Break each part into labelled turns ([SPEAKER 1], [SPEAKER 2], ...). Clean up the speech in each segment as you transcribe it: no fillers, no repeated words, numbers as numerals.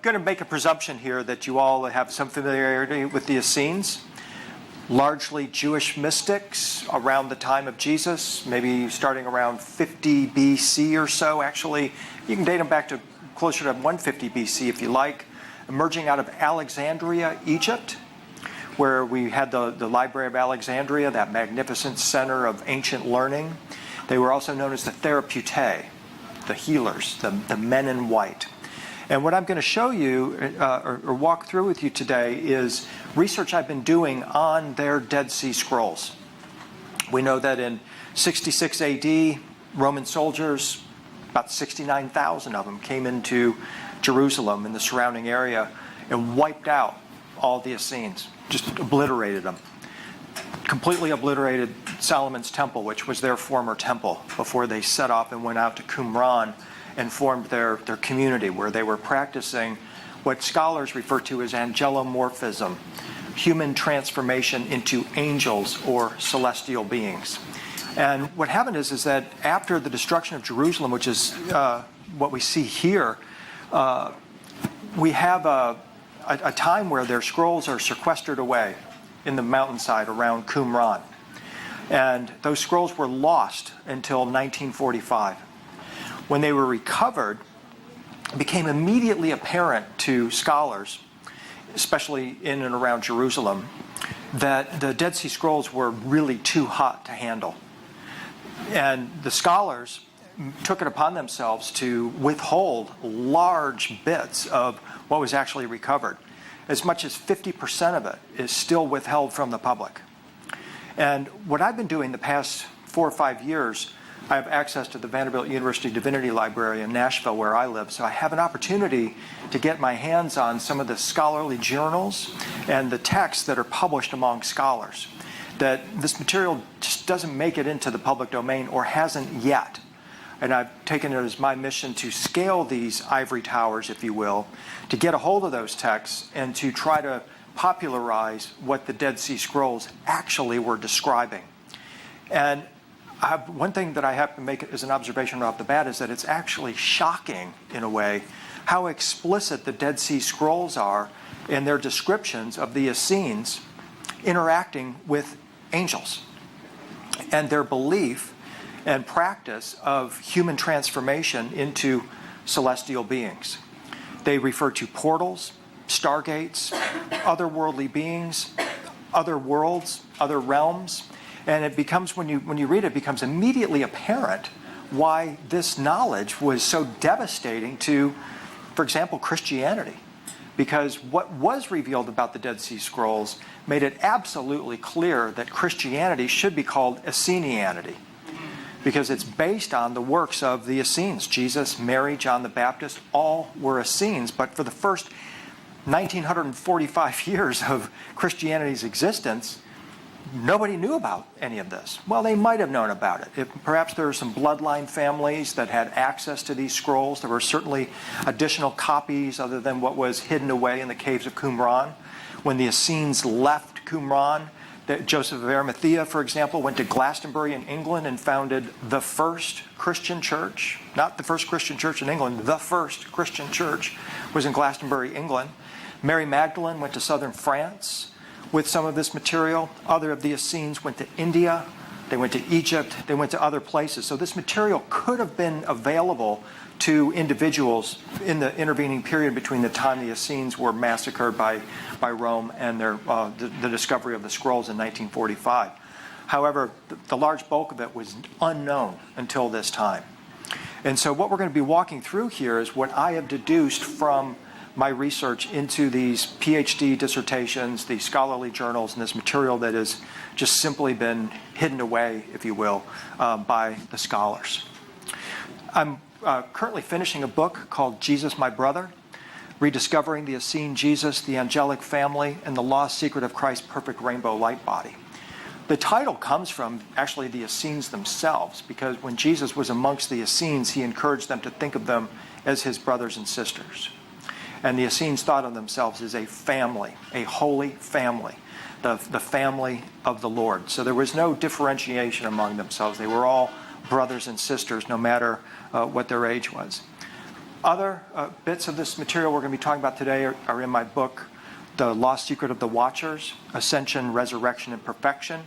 [SPEAKER 1] going to make a presumption here that you all have some familiarity with the Essenes, largely Jewish mystics around the time of Jesus, maybe starting around 50 BC or so. Actually, you can date them back to closer to 150 BC if you like, emerging out of Alexandria, Egypt, where we had the Library of Alexandria, that magnificent center of ancient learning. They were also known as the therapeutae, the healers, the men in white. And what I'm going to show you or walk through with you today is research I've been doing on their Dead Sea Scrolls. We know that in 66 AD, Roman soldiers, about 69,000 of them, came into Jerusalem and the surrounding area and wiped out all the Essenes, just obliterated them. Completely obliterated Solomon's temple, which was their former temple, before they set off and went out to Qumran and formed their community, where they were practicing what scholars refer to as angelomorphism, human transformation into angels or celestial beings. And what happened is that after the destruction of Jerusalem, which is what we see here, we have a time where their scrolls are sequestered away in the mountainside around Qumran. And those scrolls were lost until 1945. When they were recovered, it became immediately apparent to scholars, especially in and around Jerusalem, that the Dead Sea Scrolls were really too hot to handle. And the scholars took it upon themselves to withhold large bits of what was actually recovered. As much as 50% of it is still withheld from the public. And what I've been doing the past 4 or 5 years, I have access to the Vanderbilt University Divinity Library in Nashville, where I live, so I have an opportunity to get my hands on some of the scholarly journals and the texts that are published among scholars. That this material just doesn't make it into the public domain, or hasn't yet. And I've taken it as my mission to scale these ivory towers, if you will, to get a hold of those texts and to try to popularize what the Dead Sea Scrolls actually were describing. And one thing that I have to make as an observation right off the bat is that it's actually shocking, in a way, how explicit the Dead Sea Scrolls are in their descriptions of the Essenes interacting with angels, and their belief and practice of human transformation into celestial beings. They refer to portals, stargates, otherworldly beings, other worlds, other realms, and it becomes, when you read it, it becomes immediately apparent why this knowledge was so devastating to, for example, Christianity. Because what was revealed about the Dead Sea Scrolls made it absolutely clear that Christianity should be called Essenianity, because it's based on the works of the Essenes. Jesus, Mary, John the Baptist, all were Essenes, but for the first 1945 years of Christianity's existence, nobody knew about any of this. Well, they might have known about it. Perhaps there were some bloodline families that had access to these scrolls. There were certainly additional copies other than what was hidden away in the caves of Qumran. When the Essenes left Qumran, Joseph of Arimathea, for example, went to Glastonbury in England and founded the first Christian church. Not the first Christian church in England, the first Christian church was in Glastonbury, England. Mary Magdalene went to southern France with some of this material. Other of the Essenes went to India, they went to Egypt, they went to other places. So this material could have been available to individuals in the intervening period between the time the Essenes were massacred by Rome and the discovery of the scrolls in 1945. However, the large bulk of it was unknown until this time. And so what we're going to be walking through here is what I have deduced from my research into these PhD dissertations, these scholarly journals, and this material that has just simply been hidden away, if you will, by the scholars. I'm currently finishing a book called Jesus, My Brother, Rediscovering the Essene Jesus, the Angelic Family, and the Lost Secret of Christ's Perfect Rainbow Light Body. The title comes from actually the Essenes themselves, because when Jesus was amongst the Essenes, he encouraged them to think of them as his brothers and sisters. And the Essenes thought of themselves as a family, a holy family, the family of the Lord. So there was no differentiation among themselves. They were all brothers and sisters, no matter what their age was. Other bits of this material we're going to be talking about today are in my book, The Lost Secret of the Watchers, Ascension, Resurrection, and Perfection.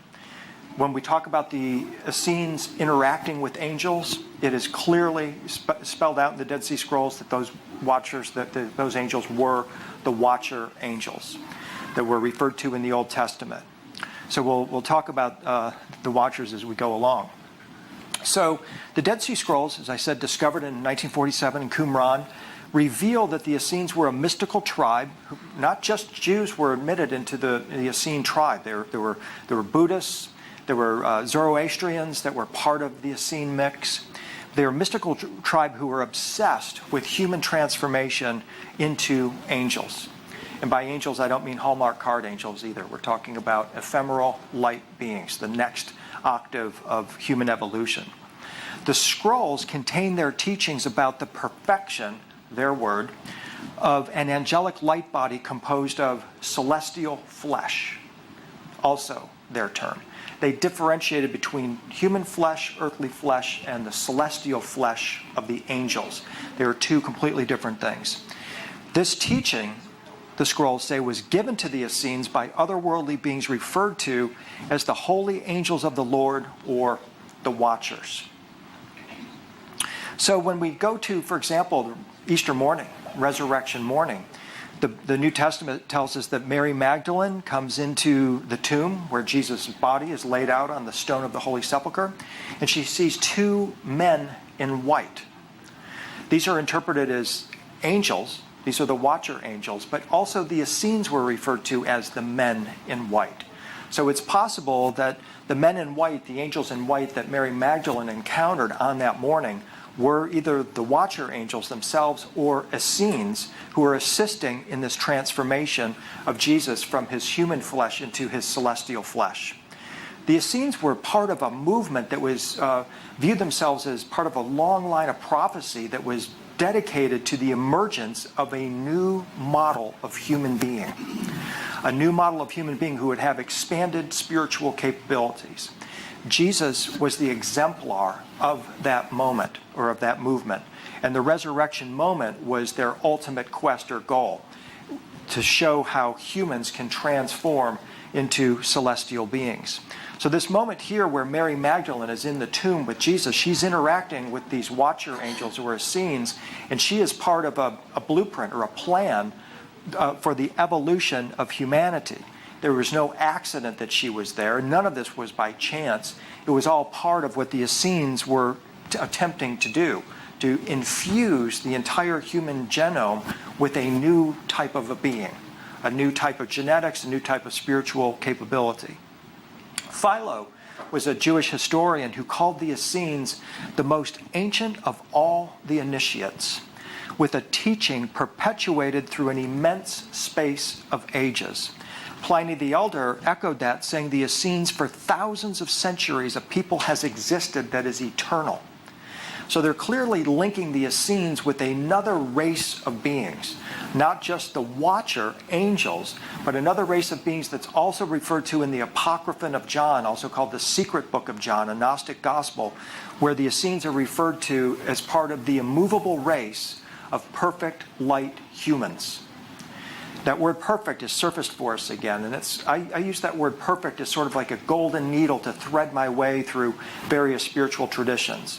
[SPEAKER 1] When we talk about the Essenes interacting with angels, it is clearly spelled out in the Dead Sea Scrolls that those watchers, those angels were the watcher angels that were referred to in the Old Testament. So we'll talk about the watchers as we go along. So the Dead Sea Scrolls, as I said, discovered in 1947 in Qumran, reveal that the Essenes were a mystical tribe. Not just Jews were admitted into the Essene tribe. There were Buddhists, there were Zoroastrians that were part of the Essene mix. They were a mystical tribe who were obsessed with human transformation into angels. And by angels, I don't mean Hallmark card angels either. We're talking about ephemeral light beings, the next octave of human evolution. The scrolls contain their teachings about the perfection, their word, of an angelic light body composed of celestial flesh, also their term. They differentiated between human flesh, earthly flesh, and the celestial flesh of the angels. They were two completely different things. This teaching, the scrolls say, was given to the Essenes by otherworldly beings referred to as the holy angels of the Lord, or the watchers. So when we go to, for example, Easter morning, resurrection morning, the New Testament tells us that Mary Magdalene comes into the tomb where Jesus' body is laid out on the stone of the Holy Sepulchre, and she sees two men in white. These are interpreted as angels. These are the watcher angels, but also the Essenes were referred to as the men in white. So it's possible that the men in white, the angels in white that Mary Magdalene encountered on that morning, were either the watcher angels themselves or Essenes who were assisting in this transformation of Jesus from his human flesh into his celestial flesh. The Essenes were part of a movement that was viewed themselves as part of a long line of prophecy that was dedicated to the emergence of a new model of human being. A new model of human being who would have expanded spiritual capabilities. Jesus was the exemplar of that moment, or of that movement. And the resurrection moment was their ultimate quest or goal, to show how humans can transform into celestial beings. So this moment here where Mary Magdalene is in the tomb with Jesus, she's interacting with these watcher angels who are Essenes, and she is part of a blueprint or a plan for the evolution of humanity. There was no accident that she was there. None of this was by chance. It was all part of what the Essenes were attempting to do, to infuse the entire human genome with a new type of a being, a new type of genetics, a new type of spiritual capability. Philo was a Jewish historian who called the Essenes the most ancient of all the initiates, with a teaching perpetuated through an immense space of ages. Pliny the Elder echoed that, saying the Essenes, for thousands of centuries, a people has existed that is eternal. So they're clearly linking the Essenes with another race of beings, not just the watcher angels, but another race of beings that's also referred to in the Apocryphon of John, also called the Secret Book of John, a Gnostic gospel, where the Essenes are referred to as part of the immovable race of perfect light humans. That word perfect is surfaced for us again, and I use that word perfect as sort of like a golden needle to thread my way through various spiritual traditions.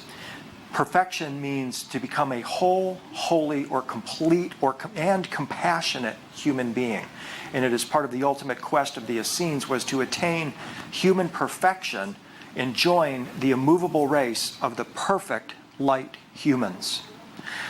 [SPEAKER 1] Perfection means to become a whole, holy, or complete, and compassionate human being. And it is part of the ultimate quest of the Essenes was to attain human perfection and join the immovable race of the perfect light humans.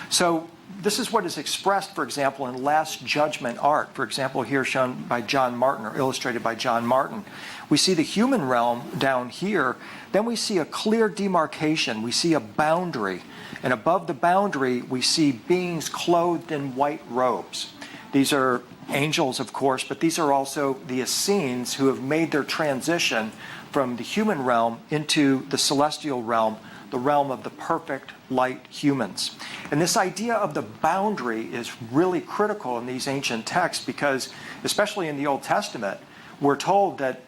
[SPEAKER 1] So this is what is expressed, for example, in Last Judgment art. For example, here shown by John Martin, or illustrated by John Martin. We see the human realm down here. Then we see a clear demarcation. We see a boundary. And above the boundary, we see beings clothed in white robes. These are angels, of course, but these are also the Essenes who have made their transition from the human realm into the celestial realm, the realm of the perfect light humans. And this idea of the boundary is really critical in these ancient texts because, especially in the Old Testament, we're told that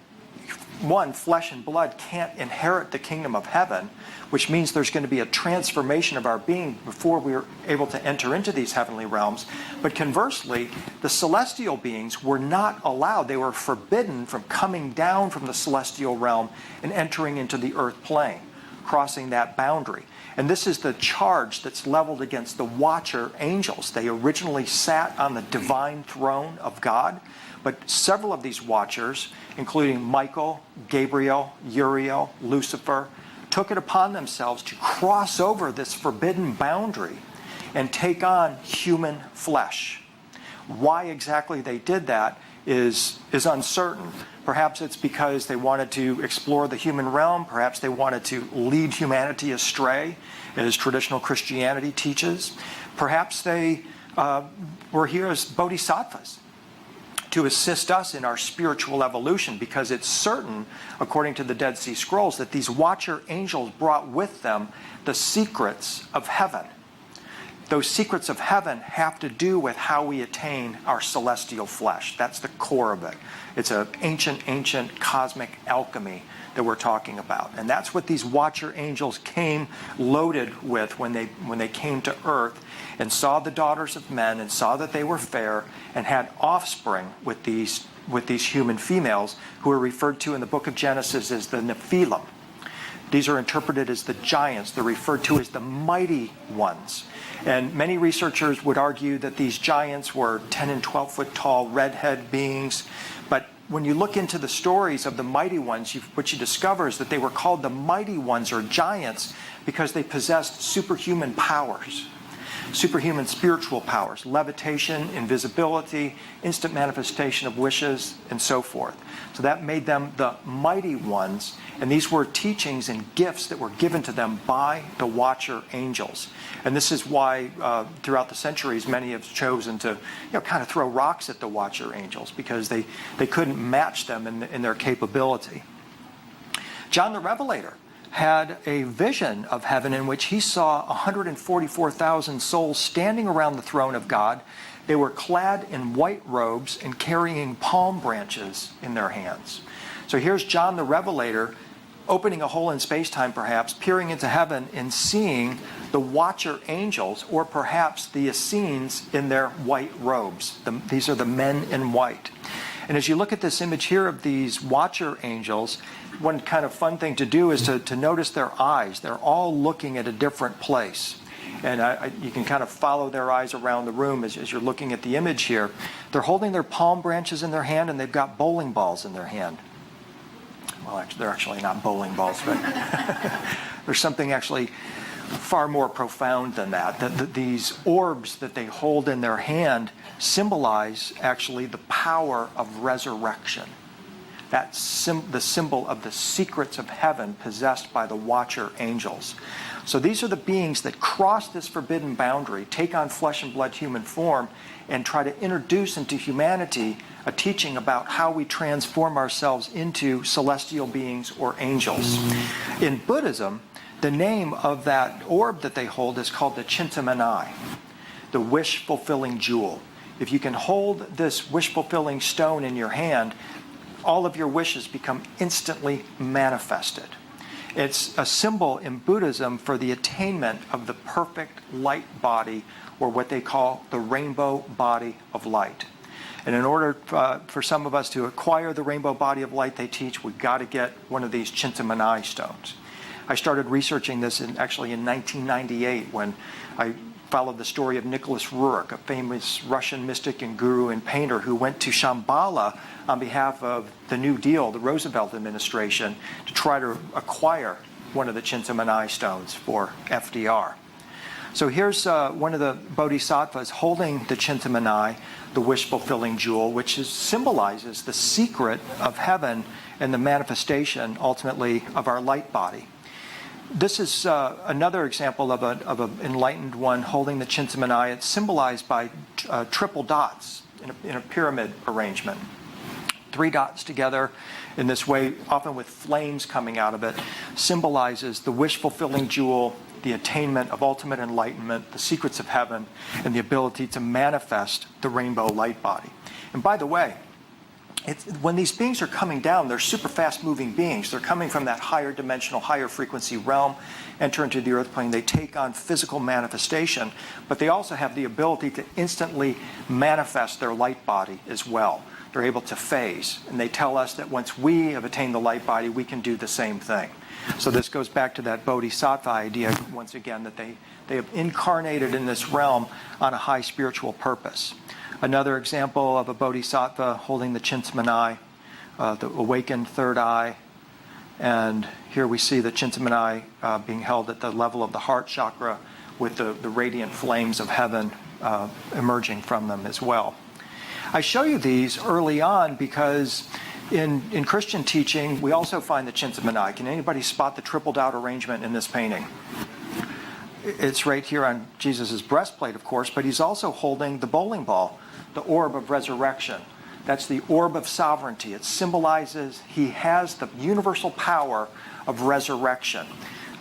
[SPEAKER 1] one, flesh and blood can't inherit the kingdom of heaven, which means there's going to be a transformation of our being before we're able to enter into these heavenly realms. But conversely, the celestial beings were not allowed. They were forbidden from coming down from the celestial realm and entering into the earth plane, crossing that boundary. And this is the charge that's leveled against the watcher angels. They originally sat on the divine throne of God, but several of these watchers, including Michael, Gabriel, Uriel, Lucifer, took it upon themselves to cross over this forbidden boundary and take on human flesh. Why exactly they did that is uncertain. Perhaps it's because they wanted to explore the human realm. Perhaps they wanted to lead humanity astray, as traditional Christianity teaches. Perhaps they were here as bodhisattvas to assist us in our spiritual evolution, because it's certain, according to the Dead Sea Scrolls, that these watcher angels brought with them the secrets of heaven. Those secrets of heaven have to do with how we attain our celestial flesh. That's the core of it. It's an ancient cosmic alchemy that we're talking about. And that's what these watcher angels came loaded with when they came to earth and saw the daughters of men and saw that they were fair and had offspring with these human females, who are referred to in the book of Genesis as the Nephilim. These are interpreted as the giants. They're referred to as the mighty ones. And many researchers would argue that these giants were 10 and 12 foot tall redhead beings. But when you look into the stories of the mighty ones, what you discover is that they were called the mighty ones, or giants, because they possessed superhuman powers. Superhuman spiritual powers, levitation, invisibility, instant manifestation of wishes, and so forth. So that made them the mighty ones, and these were teachings and gifts that were given to them by the watcher angels. And this is why throughout the centuries many have chosen to kind of throw rocks at the watcher angels, because they couldn't match them in their capability. John the Revelator had a vision of heaven in which he saw 144,000 souls standing around the throne of God. They were clad in white robes and carrying palm branches in their hands. So here's John the Revelator opening a hole in space-time, perhaps, peering into heaven and seeing the watcher angels, or perhaps the Essenes in their white robes. These are the men in white. And as you look at this image here of these watcher angels, one kind of fun thing to do is to notice their eyes. They're all looking at a different place. And you can kind of follow their eyes around the room as you're looking at the image here. They're holding their palm branches in their hand, and they've got bowling balls in their hand. Well, actually, they're actually not bowling balls, but there's something actually far more profound than that. These orbs that they hold in their hand symbolize actually the power of resurrection. That's the symbol of the secrets of heaven possessed by the watcher angels. So these are the beings that cross this forbidden boundary, take on flesh and blood human form, and try to introduce into humanity a teaching about how we transform ourselves into celestial beings or angels. In Buddhism, the name of that orb that they hold is called the Chintamani, the wish-fulfilling jewel. If you can hold this wish-fulfilling stone in your hand, all of your wishes become instantly manifested. It's a symbol in Buddhism for the attainment of the perfect light body, or what they call the rainbow body of light. And in order for some of us to acquire the rainbow body of light they teach, we've got to get one of these Chintamani stones. I started researching this in 1998, when I followed the story of Nicholas Roerich, a famous Russian mystic and guru and painter who went to Shambhala on behalf of the New Deal, the Roosevelt administration, to try to acquire one of the Chintamani stones for FDR. So here's one of the bodhisattvas holding the Chintamani, the wish-fulfilling jewel, which symbolizes the secret of heaven and the manifestation, ultimately, of our light body. This is another example of an enlightened one holding the Chintamani. It's symbolized by triple dots in a pyramid arrangement. 3 dots together in this way, often with flames coming out of it, symbolizes the wish-fulfilling jewel, the attainment of ultimate enlightenment, the secrets of heaven, and the ability to manifest the rainbow light body. And by the way, when these beings are coming down, they're super fast-moving beings. They're coming from that higher dimensional, higher frequency realm, enter into the earth plane. They take on physical manifestation, but they also have the ability to instantly manifest their light body as well. They're able to phase, and they tell us that once we have attained the light body, we can do the same thing. So this goes back to that bodhisattva idea, once again, that they have incarnated in this realm on a high spiritual purpose. Another example of a bodhisattva holding the Chintamani, the awakened third eye. And here we see the Chintamani being held at the level of the heart chakra with the radiant flames of heaven emerging from them as well. I show you these early on because in Christian teaching, we also find the Chintamani. Can anybody spot the triple dot arrangement in this painting? It's right here on Jesus' breastplate, of course, but he's also holding the bowling ball, the orb of resurrection. That's the orb of sovereignty. It symbolizes he has the universal power of resurrection.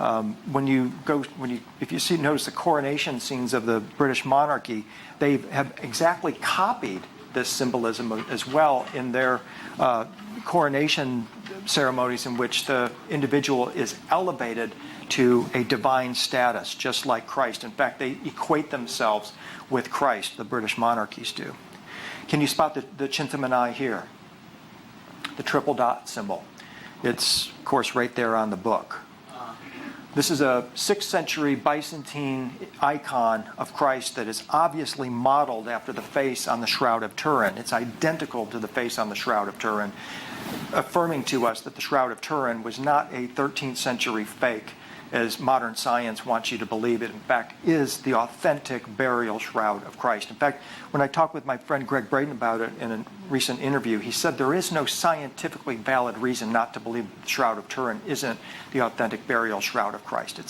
[SPEAKER 1] If you notice the coronation scenes of the British monarchy, they have exactly copied this symbolism as well in their coronation ceremonies, in which the individual is elevated to a divine status, just like Christ. In fact, they equate themselves with Christ, the British monarchies do. Can you spot the Chintamani here? The triple dot symbol. It's, of course, right there on the book. This is a 6th century Byzantine icon of Christ that is obviously modeled after the face on the Shroud of Turin. It's identical to the face on the Shroud of Turin, affirming to us that the Shroud of Turin was not a 13th century fake, as modern science wants you to believe it. In fact, is the authentic burial shroud of Christ. In fact, when I talked with my friend Greg Braden about it in a recent interview, he said there is no scientifically valid reason not to believe the Shroud of Turin isn't the authentic burial shroud of Christ.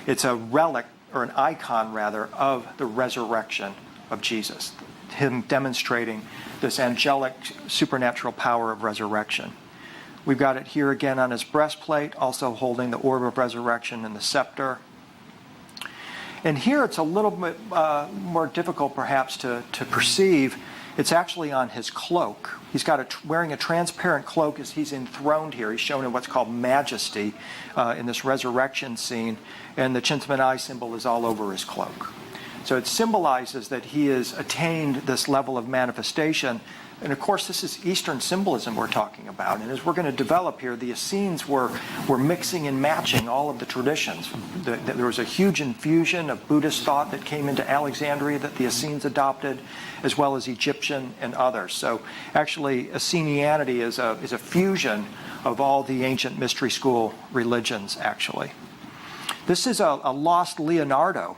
[SPEAKER 1] It's a relic, or an icon rather, of the resurrection of Jesus, him demonstrating this angelic supernatural power of resurrection. We've got it here again on his breastplate, also holding the orb of resurrection and the scepter. And here it's a little bit more difficult perhaps to perceive. It's actually on his cloak. He's got wearing a transparent cloak as he's enthroned here. He's shown in what's called majesty in this resurrection scene. And the Chintamani symbol is all over his cloak. So it symbolizes that he has attained this level of manifestation. And of course, this is Eastern symbolism we're talking about. And as we're going to develop here, the Essenes were mixing and matching all of the traditions. There was a huge infusion of Buddhist thought that came into Alexandria that the Essenes adopted, as well as Egyptian and others. So actually, Essenianity is a fusion of all the ancient mystery school religions, actually. This is a lost Leonardo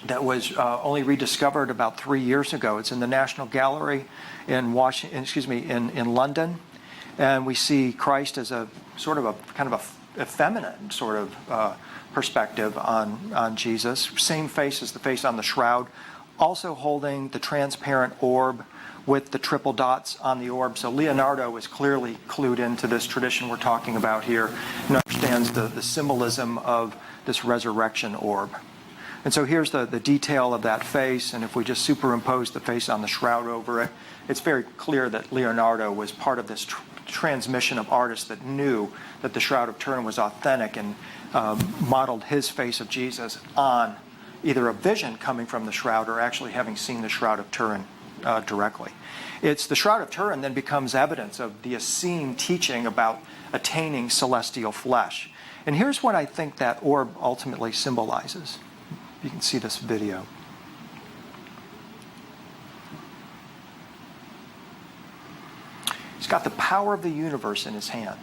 [SPEAKER 1] that was only rediscovered about 3 years ago. It's in the National Gallery in in London, and we see Christ as a sort of a kind of a feminine sort of perspective on Jesus. Same face as the face on the shroud, also holding the transparent orb with the triple dots on the orb. So Leonardo is clearly clued into this tradition we're talking about here and understands the symbolism of this resurrection orb. And so here's the detail of that face, and if we just superimpose the face on the shroud over it, it's very clear that Leonardo was part of this transmission of artists that knew that the Shroud of Turin was authentic and modeled his face of Jesus on either a vision coming from the shroud or actually having seen the Shroud of Turin directly. It's the Shroud of Turin then becomes evidence of the Essene teaching about attaining celestial flesh. And here's what I think that orb ultimately symbolizes. You can see this video. He's got the power of the universe in his hand.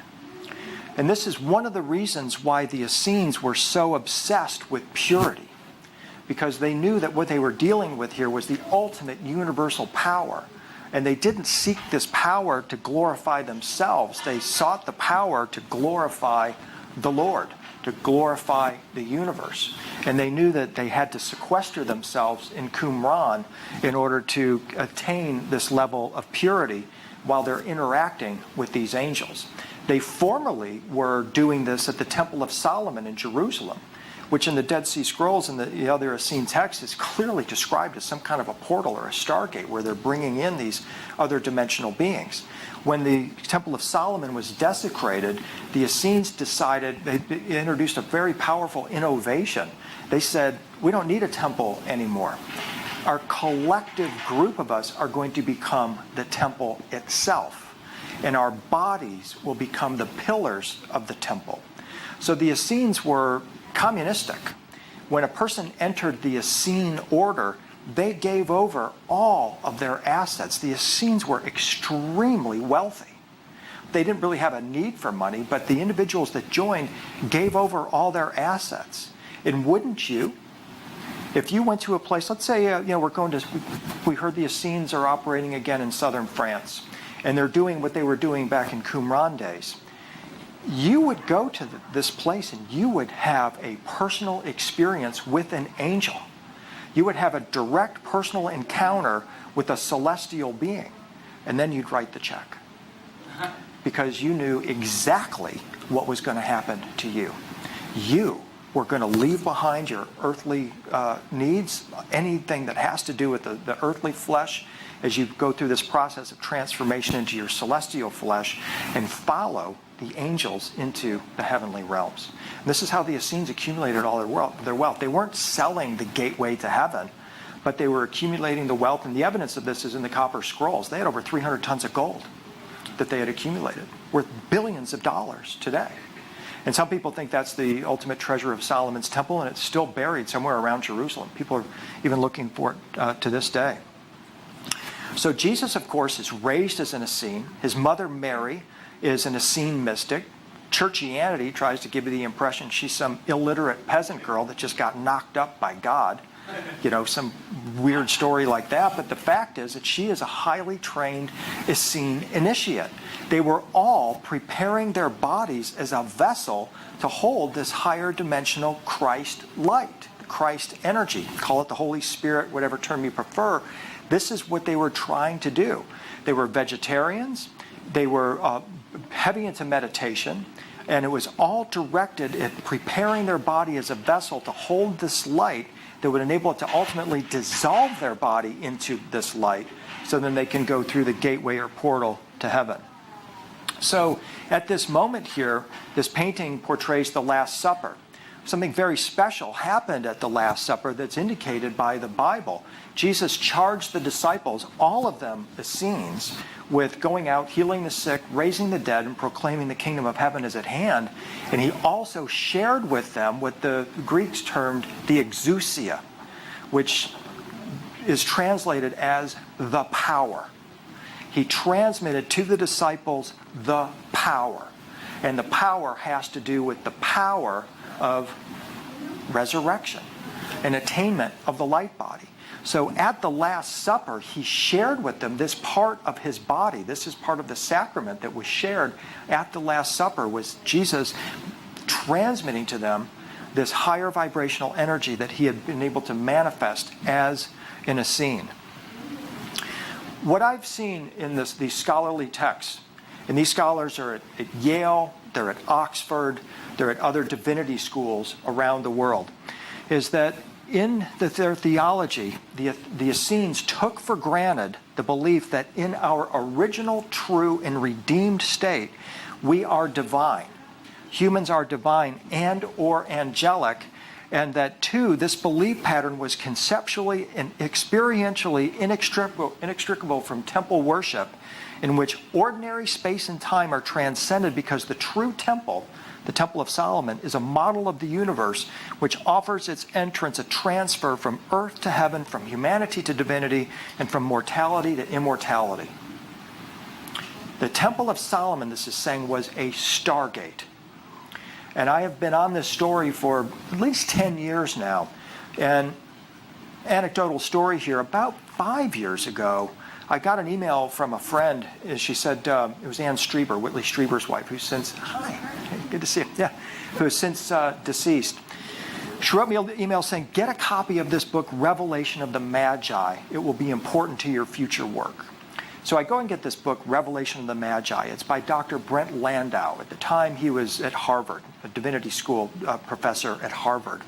[SPEAKER 1] And this is one of the reasons why the Essenes were so obsessed with purity, because they knew that what they were dealing with here was the ultimate universal power. And they didn't seek this power to glorify themselves. They sought the power to glorify the Lord, to glorify the universe. And they knew that they had to sequester themselves in Qumran in order to attain this level of purity while they're interacting with these angels. They formerly were doing this at the Temple of Solomon in Jerusalem, which in the Dead Sea Scrolls and the other Essene texts is clearly described as some kind of a portal or a stargate where they're bringing in these other dimensional beings. When the Temple of Solomon was desecrated, the Essenes decided, they introduced a very powerful innovation. They said, we don't need a temple anymore. Our collective group of us are going to become the temple itself, and our bodies will become the pillars of the temple. So the Essenes were communistic. When a person entered the Essene order, they gave over all of their assets. The Essenes were extremely wealthy. They didn't really have a need for money, but the individuals that joined gave over all their assets. And wouldn't you, if you went to a place, let's say, we heard the Essenes are operating again in southern France, and they're doing what they were doing back in Qumran days. You would go to this place and you would have a personal experience with an angel. You would have a direct personal encounter with a celestial being, and then you'd write the check. Because you knew exactly what was going to happen to you. You were going to leave behind your earthly needs, anything that has to do with the earthly flesh, as you go through this process of transformation into your celestial flesh, and follow the angels into the heavenly realms. And this is how the Essenes accumulated all their wealth. They weren't selling the gateway to heaven, but they were accumulating the wealth, and the evidence of this is in the Copper Scrolls. They had over 300 tons of gold that they had accumulated, worth billions of dollars today. And some people think that's the ultimate treasure of Solomon's temple, and it's still buried somewhere around Jerusalem. People are even looking for it to this day. So Jesus, of course, is raised as an Essene. His mother, Mary, is an Essene mystic. Churchianity tries to give you the impression she's some illiterate peasant girl that just got knocked up by God. Some weird story like that. But the fact is that she is a highly trained Essene initiate. They were all preparing their bodies as a vessel to hold this higher dimensional Christ light, Christ energy. Call it the Holy Spirit, whatever term you prefer. This is what they were trying to do. They were vegetarians. They were heavy into meditation. And it was all directed at preparing their body as a vessel to hold this light that would enable it to ultimately dissolve their body into this light, so then they can go through the gateway or portal to heaven. So at this moment here, this painting portrays the Last Supper. Something very special happened at the Last Supper that's indicated by the Bible. Jesus charged the disciples, all of them Essenes, with going out, healing the sick, raising the dead, and proclaiming the kingdom of heaven is at hand. And he also shared with them what the Greeks termed the exousia, which is translated as the power. He transmitted to the disciples the power. And the power has to do with the power of resurrection and attainment of the light body. So at the Last Supper, he shared with them this part of his body. This is part of the sacrament that was shared at the Last Supper, was Jesus transmitting to them this higher vibrational energy that he had been able to manifest as an Essene. What I've seen in these scholarly texts, and these scholars are at Yale, they're at Oxford, they're at other divinity schools around the world, is that in their theology, the Essenes took for granted the belief that in our original, true, and redeemed state, we are divine. Humans are divine and or angelic, and that, too, this belief pattern was conceptually and experientially inextricable from temple worship, in which ordinary space and time are transcended because the true temple, the Temple of Solomon, is a model of the universe which offers its entrance a transfer from earth to heaven, from humanity to divinity, and from mortality to immortality. The Temple of Solomon, this is saying, was a stargate. And I have been on this story for at least 10 years now. And anecdotal story here, about 5 years ago, I got an email from a friend. She said, it was Ann Strieber, Whitley Strieber's wife, who's since, hi, good to see you, yeah, who is since deceased. She wrote me an email saying, get a copy of this book, Revelation of the Magi. It will be important to your future work. So I go and get this book, Revelation of the Magi. It's by Dr. Brent Landau. At the time, he was at Harvard, a divinity school professor at Harvard.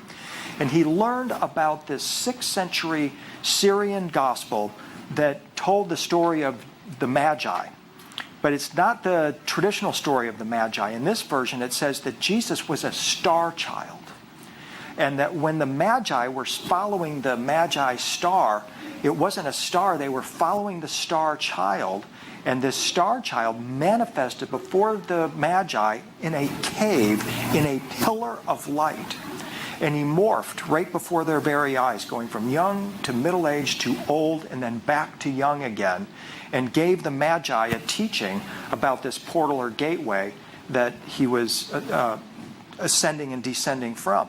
[SPEAKER 1] And he learned about this 6th century Syrian gospel that told the story of the Magi. But it's not the traditional story of the Magi. In this version, it says that Jesus was a star child. And that when the Magi were following the Magi star, it wasn't a star, they were following the star child. And this star child manifested before the Magi in a cave, in a pillar of light. And he morphed right before their very eyes, going from young to middle-aged to old and then back to young again, and gave the Magi a teaching about this portal or gateway that he was ascending and descending from.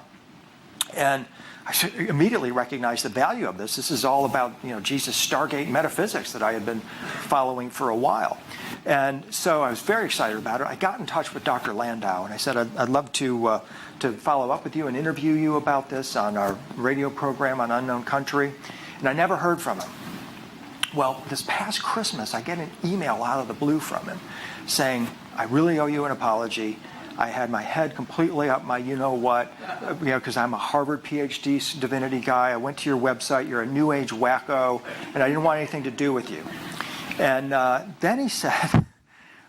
[SPEAKER 1] And I immediately recognized the value of this. This is all about, Jesus' Stargate metaphysics that I had been following for a while. And so I was very excited about it. I got in touch with Dr. Landau, and I said, I'd love to follow up with you and interview you about this on our radio program on Unknown Country. And I never heard from him. Well, this past Christmas, I get an email out of the blue from him saying, I really owe you an apology. I had my head completely up my you-know-what, because I'm a Harvard PhD divinity guy. I went to your website. You're a New Age wacko, and I didn't want anything to do with you. And then he said,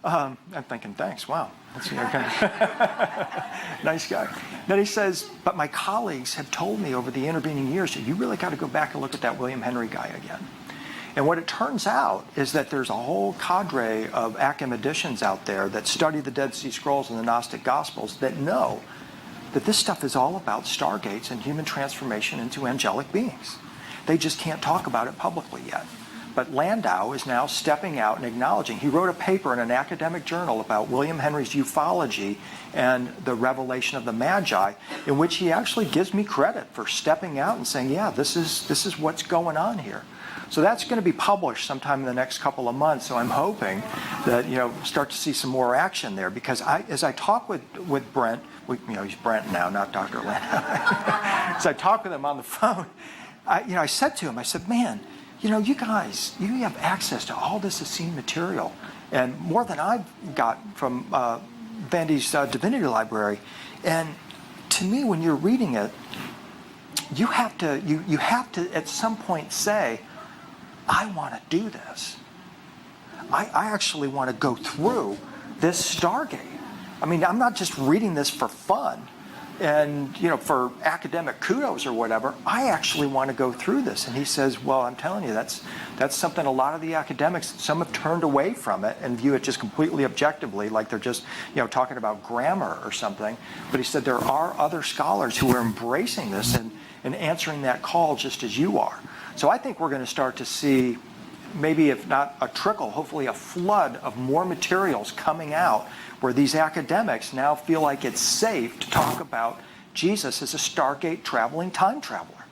[SPEAKER 1] I'm thinking, thanks, wow. That's nice guy. Then he says, but my colleagues have told me over the intervening years that you really got to go back and look at that William Henry guy again. And what it turns out is that there's a whole cadre of academicians out there that study the Dead Sea Scrolls and the Gnostic Gospels that know that this stuff is all about stargates and human transformation into angelic beings. They just can't talk about it publicly yet. But Landau is now stepping out and acknowledging. He wrote a paper in an academic journal about William Henry's ufology and the revelation of the Magi, in which he actually gives me credit for stepping out and saying, yeah, this is what's going on here. So that's going to be published sometime in the next couple of months. So I'm hoping that start to see some more action there, because as I talk with Brent, he's Brent now, not Dr. Landau. As I talk with him on the phone, I said to him, I said, man, you guys, you have access to all this Essene material, and more than I've got from Vandy's Divinity Library. And to me, when you're reading it, you have to at some point say, I want to do this. I actually want to go through this Stargate. I mean, I'm not just reading this for fun and, for academic kudos or whatever. I actually want to go through this. And he says, well, I'm telling you, that's something a lot of the academics, some have turned away from it and view it just completely objectively, like they're just, talking about grammar or something. But he said there are other scholars who are embracing this and answering that call just as you are. So I think we're going to start to see, maybe if not a trickle, hopefully a flood of more materials coming out where these academics now feel like it's safe to talk about Jesus as a Stargate traveling time traveler,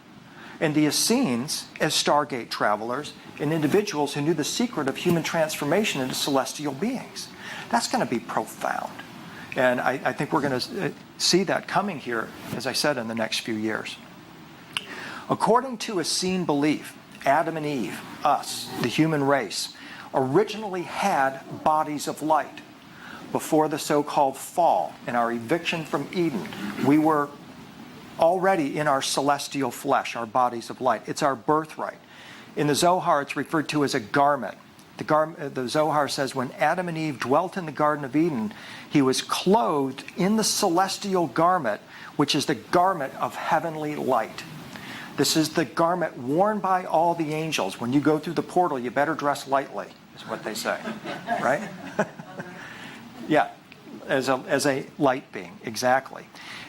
[SPEAKER 1] and the Essenes as Stargate travelers and individuals who knew the secret of human transformation into celestial beings. That's going to be profound. And I think we're going to see that coming here, as I said, in the next few years. According to Essene belief, Adam and Eve, us, the human race, originally had bodies of light. Before the so-called fall and our eviction from Eden, we were already in our celestial flesh, our bodies of light. It's our birthright. In the Zohar, it's referred to as a garment. The Zohar says when Adam and Eve dwelt in the Garden of Eden, he was clothed in the celestial garment, which is the garment of heavenly light. This is the garment worn by all the angels. When you go through the portal, you better dress lightly, is what they say, right? Yeah, as a light being, exactly.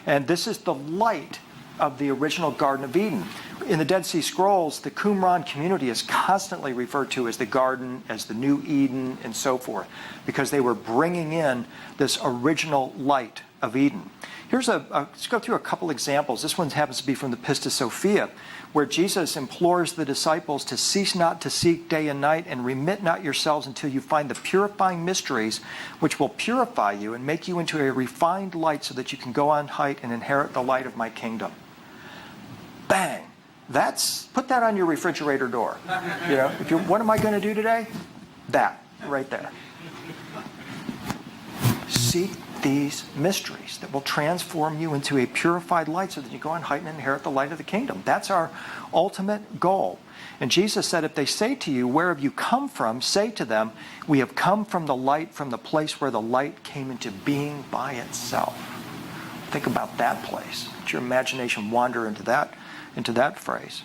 [SPEAKER 1] And this is the light of the original Garden of Eden. In the Dead Sea Scrolls, the Qumran community is constantly referred to as the garden, as the new Eden, and so forth, because they were bringing in this original light of Eden. Let's go through a couple examples. This one happens to be from the Pistis Sophia, where Jesus implores the disciples to cease not to seek day and night and remit not yourselves until you find the purifying mysteries which will purify you and make you into a refined light so that you can go on height and inherit the light of my kingdom. Bang! Put that on your refrigerator door. What am I going to do today? That, right there. Seek these mysteries that will transform you into a purified light so that you go on height and inherit the light of the kingdom. That's our ultimate goal. And Jesus said, if they say to you, where have you come from? Say to them, we have come from the light, from the place where the light came into being by itself. Think about that place. Let your imagination wander into that phrase.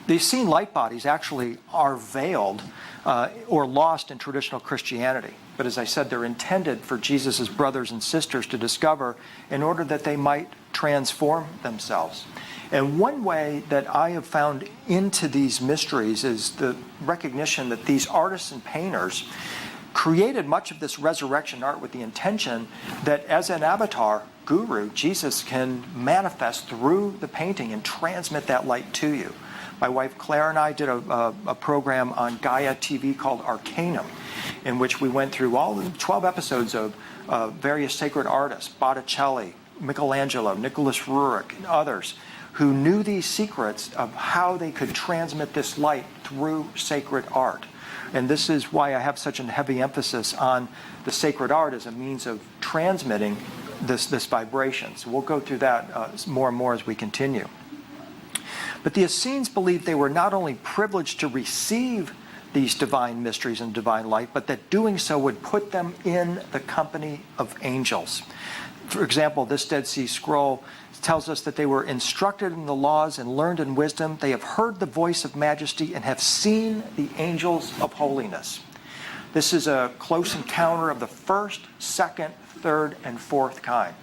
[SPEAKER 1] The Essene light bodies actually are veiled or lost in traditional Christianity. But as I said, they're intended for Jesus' brothers and sisters to discover in order that they might transform themselves. And one way that I have found into these mysteries is the recognition that these artists and painters created much of this resurrection art with the intention that as an avatar guru, Jesus can manifest through the painting and transmit that light to you. My wife Claire and I did a program on Gaia TV called Arcanum, in which we went through all the 12 episodes of various sacred artists, Botticelli, Michelangelo, Nicholas Roerich, and others, who knew these secrets of how they could transmit this light through sacred art. And this is why I have such a heavy emphasis on the sacred art as a means of transmitting this vibration. So we'll go through that more and more as we continue. But the Essenes believed they were not only privileged to receive these divine mysteries and divine light, but that doing so would put them in the company of angels. For example, this Dead Sea Scroll tells us that they were instructed in the laws and learned in wisdom. They have heard the voice of majesty and have seen the angels of holiness. This is a close encounter of the first, second, third, and fourth kind.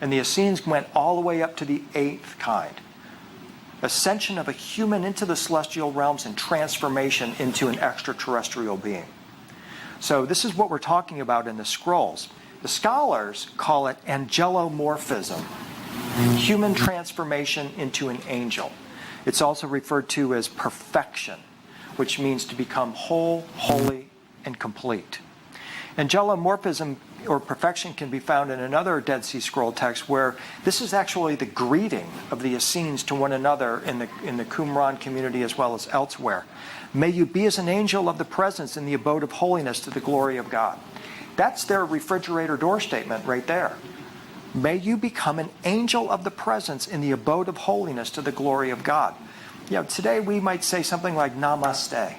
[SPEAKER 1] And the Essenes went all the way up to the eighth kind. Ascension of a human into the celestial realms and transformation into an extraterrestrial being. So this is what we're talking about in the scrolls. The scholars call it angelomorphism, human transformation into an angel. It's also referred to as perfection, which means to become whole, holy, and complete. Angelomorphism or perfection can be found in another Dead Sea Scroll text where this is actually the greeting of the Essenes to one another in the Qumran community as well as elsewhere. May you be as an angel of the presence in the abode of holiness to the glory of God. That's their refrigerator door statement right there. May you become an angel of the presence in the abode of holiness to the glory of God. You know, today we might say something like namaste.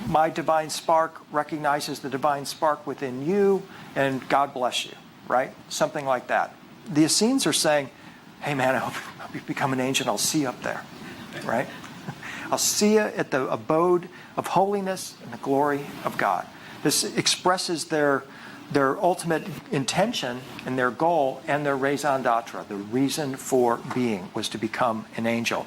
[SPEAKER 1] My divine spark recognizes the divine spark within you, and God bless you, right? Something like that. The Essenes are saying, hey man, I hope you become an angel and I'll see you up there, right? I'll see you at the abode of holiness and the glory of God. This expresses their ultimate intention and their goal and their raison d'etre. The reason for being was to become an angel.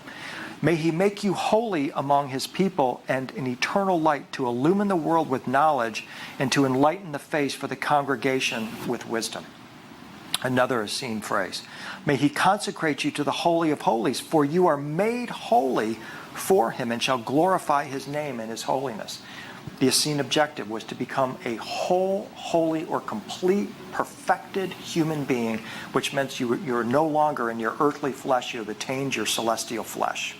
[SPEAKER 1] May he make you holy among his people and an eternal light to illumine the world with knowledge and to enlighten the face for the congregation with wisdom. Another Essene phrase. May he consecrate you to the holy of holies, for you are made holy for him and shall glorify his name in his holiness. The Essene objective was to become a whole, holy, or complete, perfected human being, which meant you're no longer in your earthly flesh, you have attained your celestial flesh.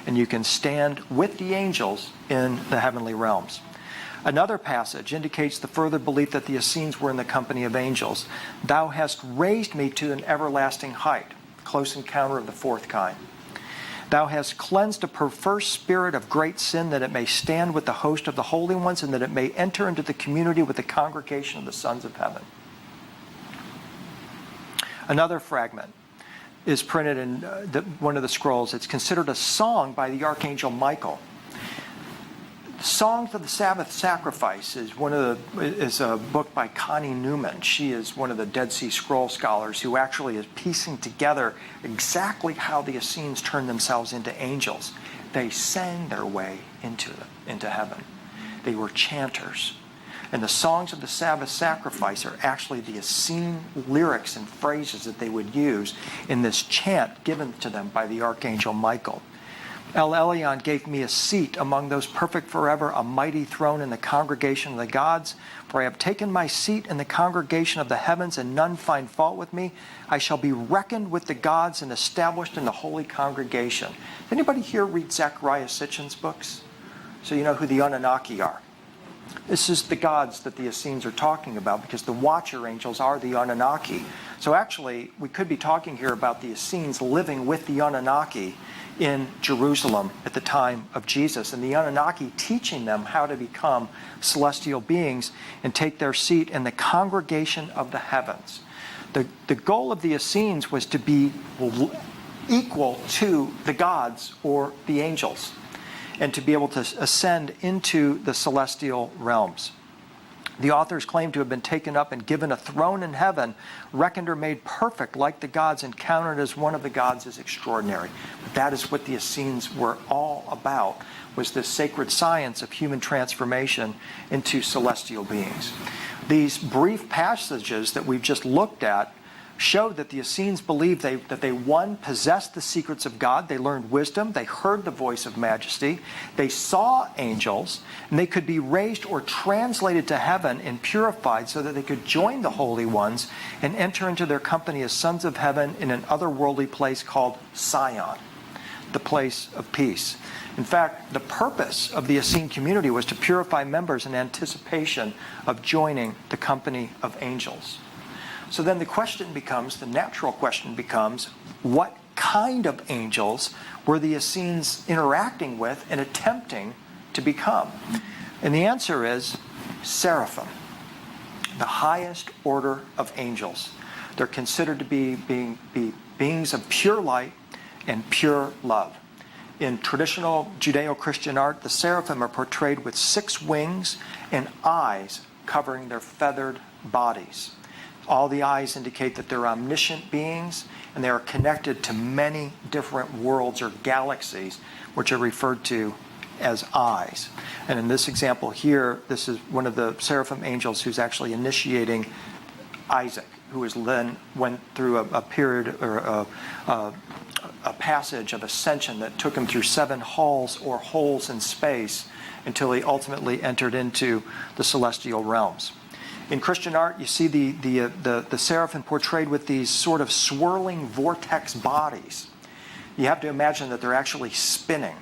[SPEAKER 1] And you can stand with the angels in the heavenly realms. Another passage indicates the further belief that the Essenes were in the company of angels. Thou hast raised me to an everlasting height, close encounter of the fourth kind. Thou hast cleansed a perverse spirit of great sin, that it may stand with the host of the holy ones, and that it may enter into the community with the congregation of the sons of heaven. Another fragment is printed in one of the scrolls. It's considered a song by the Archangel Michael. Songs of the Sabbath Sacrifice is a book by Connie Newman. She is one of the Dead Sea Scroll scholars who actually is piecing together exactly how the Essenes turned themselves into angels. They sang their way into heaven. They were chanters. And the songs of the Sabbath Sacrifice are actually the Essene lyrics and phrases that they would use in this chant given to them by the Archangel Michael. El Elyon gave me a seat among those perfect forever, a mighty throne in the congregation of the gods. For I have taken my seat in the congregation of the heavens, and none find fault with me. I shall be reckoned with the gods and established in the holy congregation. Anybody here read Zechariah Sitchin's books? So you know who the Anunnaki are. This is the gods that the Essenes are talking about, because the watcher angels are the Anunnaki. So actually, we could be talking here about the Essenes living with the Anunnaki in Jerusalem at the time of Jesus, and the Anunnaki teaching them how to become celestial beings and take their seat in the congregation of the heavens. The goal of the Essenes was to be equal to the gods or the angels, and to be able to ascend into the celestial realms. The authors claim to have been taken up and given a throne in heaven, reckoned or made perfect like the gods, and counted as one of the gods is extraordinary. But that is what the Essenes were all about, was this sacred science of human transformation into celestial beings. These brief passages that we've just looked at show that the Essenes believed that they, one, possessed the secrets of God, they learned wisdom, they heard the voice of majesty, they saw angels, and they could be raised or translated to heaven and purified so that they could join the holy ones and enter into their company as sons of heaven in an otherworldly place called Sion, the place of peace. In fact, the purpose of the Essene community was to purify members in anticipation of joining the company of angels. So then the natural question becomes, what kind of angels were the Essenes interacting with and attempting to become? And the answer is seraphim, the highest order of angels. They're considered to be beings of pure light and pure love. In traditional Judeo-Christian art, the seraphim are portrayed with 6 wings and eyes covering their feathered bodies. All the eyes indicate that they're omniscient beings, and they are connected to many different worlds or galaxies, which are referred to as eyes. And in this example here, this is one of the seraphim angels who's actually initiating Isaac, who then went through a period or a passage of ascension that took him through 7 halls or holes in space until he ultimately entered into the celestial realms. In Christian art, you see the seraphim portrayed with these sort of swirling vortex bodies. You have to imagine that they're actually spinning.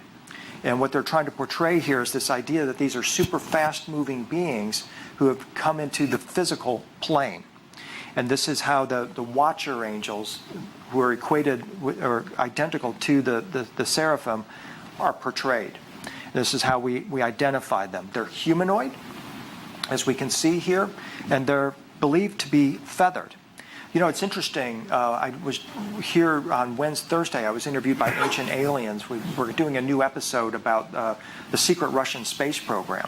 [SPEAKER 1] And what they're trying to portray here is this idea that these are super fast-moving beings who have come into the physical plane. And this is how the watcher angels, who are equated with, or identical to the seraphim, are portrayed. This is how we identify them. They're humanoid, as we can see here, and they're believed to be feathered. You know, it's interesting. I was here on Thursday. I was interviewed by Ancient Aliens. We were doing a new episode about the secret Russian space program.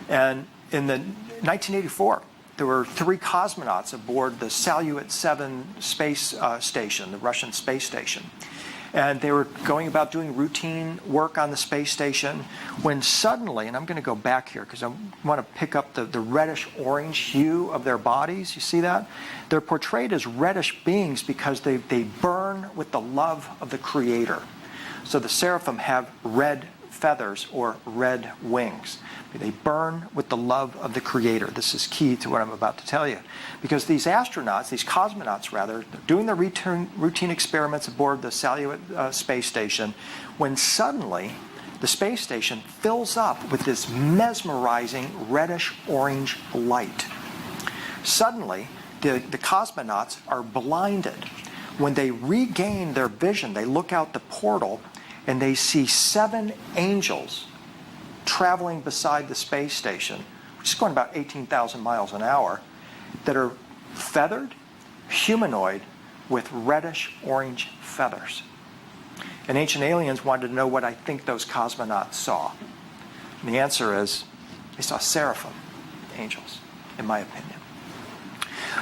[SPEAKER 1] And in 1984, there were 3 cosmonauts aboard the Salyut 7 space station, the Russian space station. And they were going about doing routine work on the space station when suddenly, and I'm going to go back here because I want to pick up the reddish-orange hue of their bodies. You see that? They're portrayed as reddish beings because they burn with the love of the Creator. So the seraphim have red feathers or red wings. They burn with the love of the Creator. This is key to what I'm about to tell you. Because these cosmonauts, they're doing their routine experiments aboard the Salyut space station, when suddenly the space station fills up with this mesmerizing reddish-orange light. Suddenly, the cosmonauts are blinded. When they regain their vision, they look out the portal and they see 7 angels traveling beside the space station, which is going about 18,000 miles an hour, that are feathered, humanoid, with reddish-orange feathers. And Ancient Aliens wanted to know what I think those cosmonauts saw. And the answer is, they saw seraphim angels, in my opinion.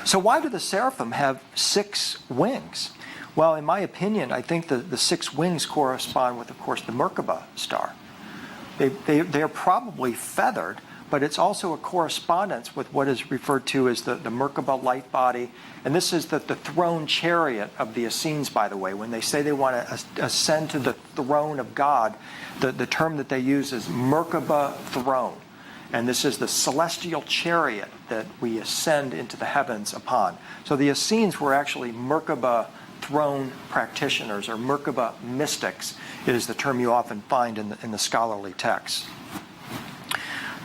[SPEAKER 1] So why do the seraphim have 6 wings? Well, in my opinion, I think the 6 wings correspond with, of course, the Merkaba star. They are probably feathered, but it's also a correspondence with what is referred to as the Merkaba light body. And this is the throne chariot of the Essenes, by the way. When they say they want to ascend to the throne of God, the term that they use is Merkaba throne. And this is the celestial chariot that we ascend into the heavens upon. So the Essenes were actually Merkaba throne practitioners, or Merkaba mystics is the term you often find in the scholarly texts.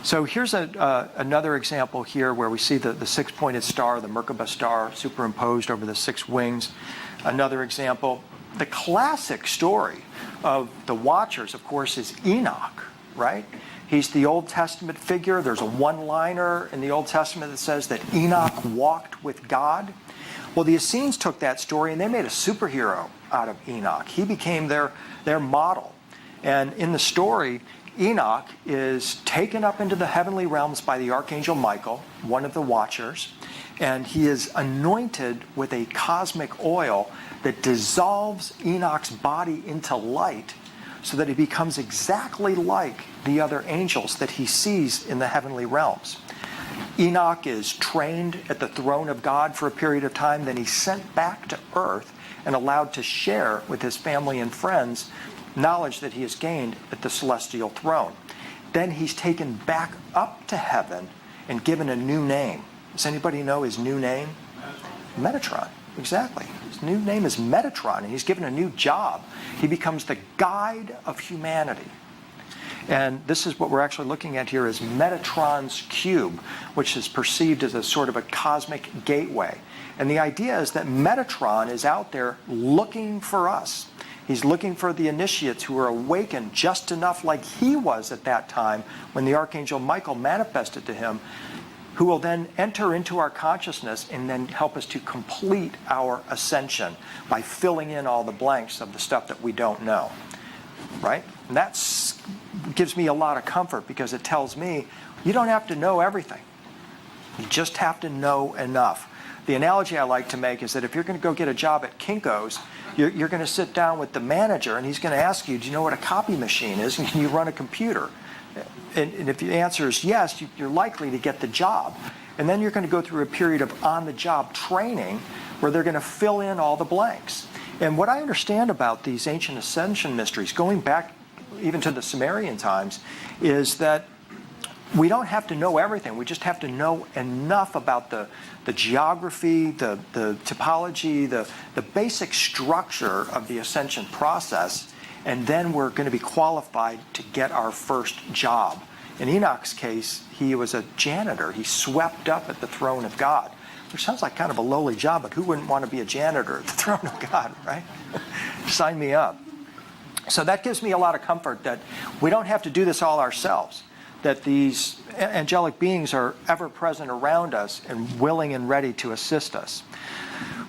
[SPEAKER 1] So here's another example here where we see the six-pointed star, the Merkaba star, superimposed over the six wings. Another example. The classic story of the Watchers, of course, is Enoch, right? He's the Old Testament figure. There's a one-liner in the Old Testament that says that Enoch walked with God. Well, the Essenes took that story and they made a superhero out of Enoch. He became their model. And in the story, Enoch is taken up into the heavenly realms by the archangel Michael, one of the Watchers, and he is anointed with a cosmic oil that dissolves Enoch's body into light so that he becomes exactly like the other angels that he sees in the heavenly realms. Enoch is trained at the throne of God for a period of time, then he's sent back to earth and allowed to share with his family and friends knowledge that he has gained at the celestial throne. Then he's taken back up to heaven and given a new name. Does anybody know his new name? Metatron. Exactly. His new name is Metatron, and he's given a new job. He becomes the guide of humanity. And this is what we're actually looking at here is Metatron's cube, which is perceived as a sort of a cosmic gateway. And the idea is that Metatron is out there looking for us. He's looking for the initiates who are awakened just enough like he was at that time when the Archangel Michael manifested to him, who will then enter into our consciousness and then help us to complete our ascension by filling in all the blanks of the stuff that we don't know. Right? And that gives me a lot of comfort because it tells me you don't have to know everything. You just have to know enough. The analogy I like to make is that if you're going to go get a job at Kinko's, you're going to sit down with the manager and he's going to ask you, do you know what a copy machine is and can you run a computer? And if the answer is yes, you're likely to get the job. And then you're going to go through a period of on-the-job training where they're going to fill in all the blanks. And what I understand about these ancient ascension mysteries, going back even to the Sumerian times, is that we don't have to know everything. We just have to know enough about the geography, the topology, the basic structure of the ascension process, and then we're going to be qualified to get our first job. In Enoch's case, he was a janitor. He swept up at the throne of God, which sounds like kind of a lowly job, but who wouldn't want to be a janitor at the throne of God, right? Sign me up. So that gives me a lot of comfort that we don't have to do this all ourselves, that these angelic beings are ever present around us and willing and ready to assist us.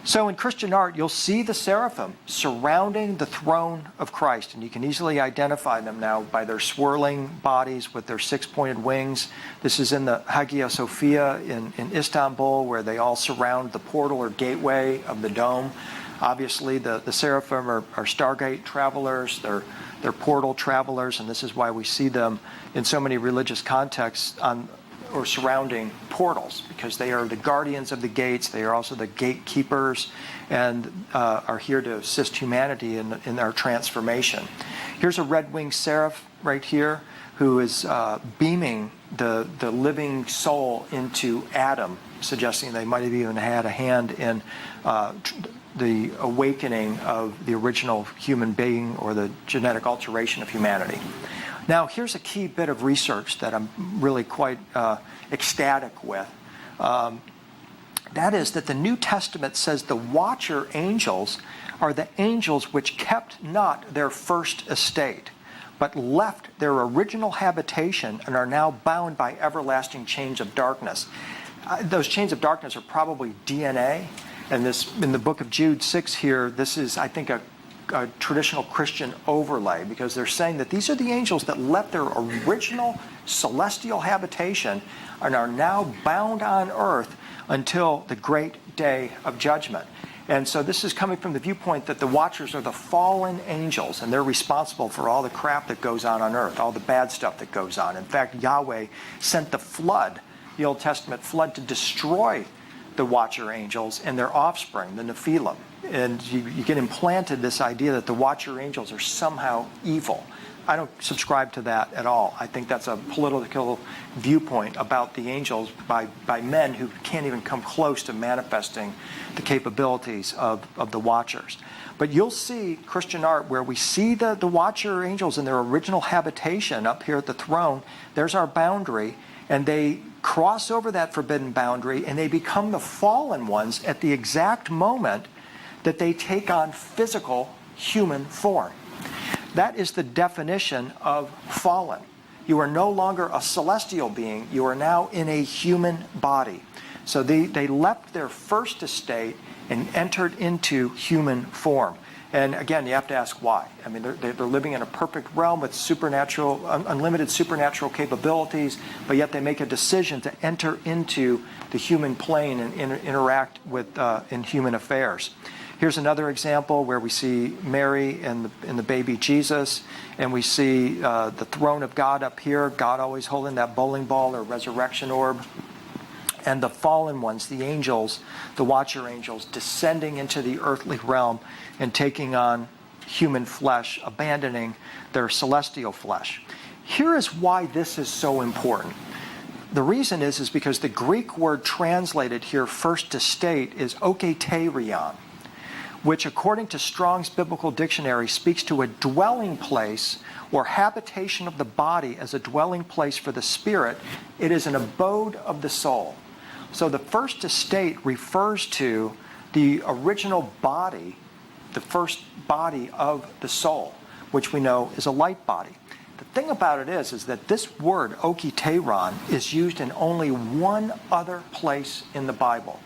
[SPEAKER 1] So in Christian art, you'll see the seraphim surrounding the throne of Christ, and you can easily identify them now by their swirling bodies with their six-pointed wings. This is in the Hagia Sophia in Istanbul, where they all surround the portal or gateway of the dome. Obviously, the seraphim are Stargate travelers, they're portal travelers, and this is why we see them in so many religious contexts on or surrounding portals, because they are the guardians of the gates. They are also the gatekeepers and are here to assist humanity in our transformation. Here's a red-winged seraph right here who is beaming the living soul into Adam, suggesting they might have even had a hand in the awakening of the original human being or the genetic alteration of humanity. Now, here's a key bit of research that I'm really quite ecstatic with. That is that the New Testament says the watcher angels are the angels which kept not their first estate, but left their original habitation and are now bound by everlasting chains of darkness. Those chains of darkness are probably DNA. And this, in the book of Jude 6 here, this is, I think, a traditional Christian overlay, because they're saying that these are the angels that left their original celestial habitation and are now bound on earth until the great day of judgment. And so this is coming from the viewpoint that the watchers are the fallen angels, and they're responsible for all the crap that goes on earth, all the bad stuff that goes on. In fact, Yahweh sent the flood, the Old Testament flood, to destroy the watcher angels and their offspring, the Nephilim. And you get implanted this idea that the watcher angels are somehow evil. I don't subscribe to that at all. I think that's a political viewpoint about the angels by men who can't even come close to manifesting the capabilities of the watchers. But you'll see Christian art where we see the watcher angels in their original habitation up here at the throne. There's our boundary, and they cross over that forbidden boundary, and they become the fallen ones at the exact moment that they take on physical human form. That is the definition of fallen. You are no longer a celestial being. You are now in a human body. So they left their first estate and entered into human form. And again, you have to ask why. I mean, they're living in a perfect realm with supernatural, unlimited supernatural capabilities, but yet they make a decision to enter into the human plane and interact with in human affairs. Here's another example where we see Mary and the baby Jesus, and we see the throne of God up here, God always holding that bowling ball or resurrection orb, and the fallen ones, the angels, the watcher angels, descending into the earthly realm and taking on human flesh, abandoning their celestial flesh. Here is why this is so important. The reason is because the Greek word translated here, first estate, is oketerion, which according to Strong's Biblical Dictionary speaks to a dwelling place or habitation of the body as a dwelling place for the spirit. It is an abode of the soul. So the first estate refers to the original body, the first body of the soul, which we know is a light body. The thing about it is that this word, oketeron, is used in only one other place in the Bible.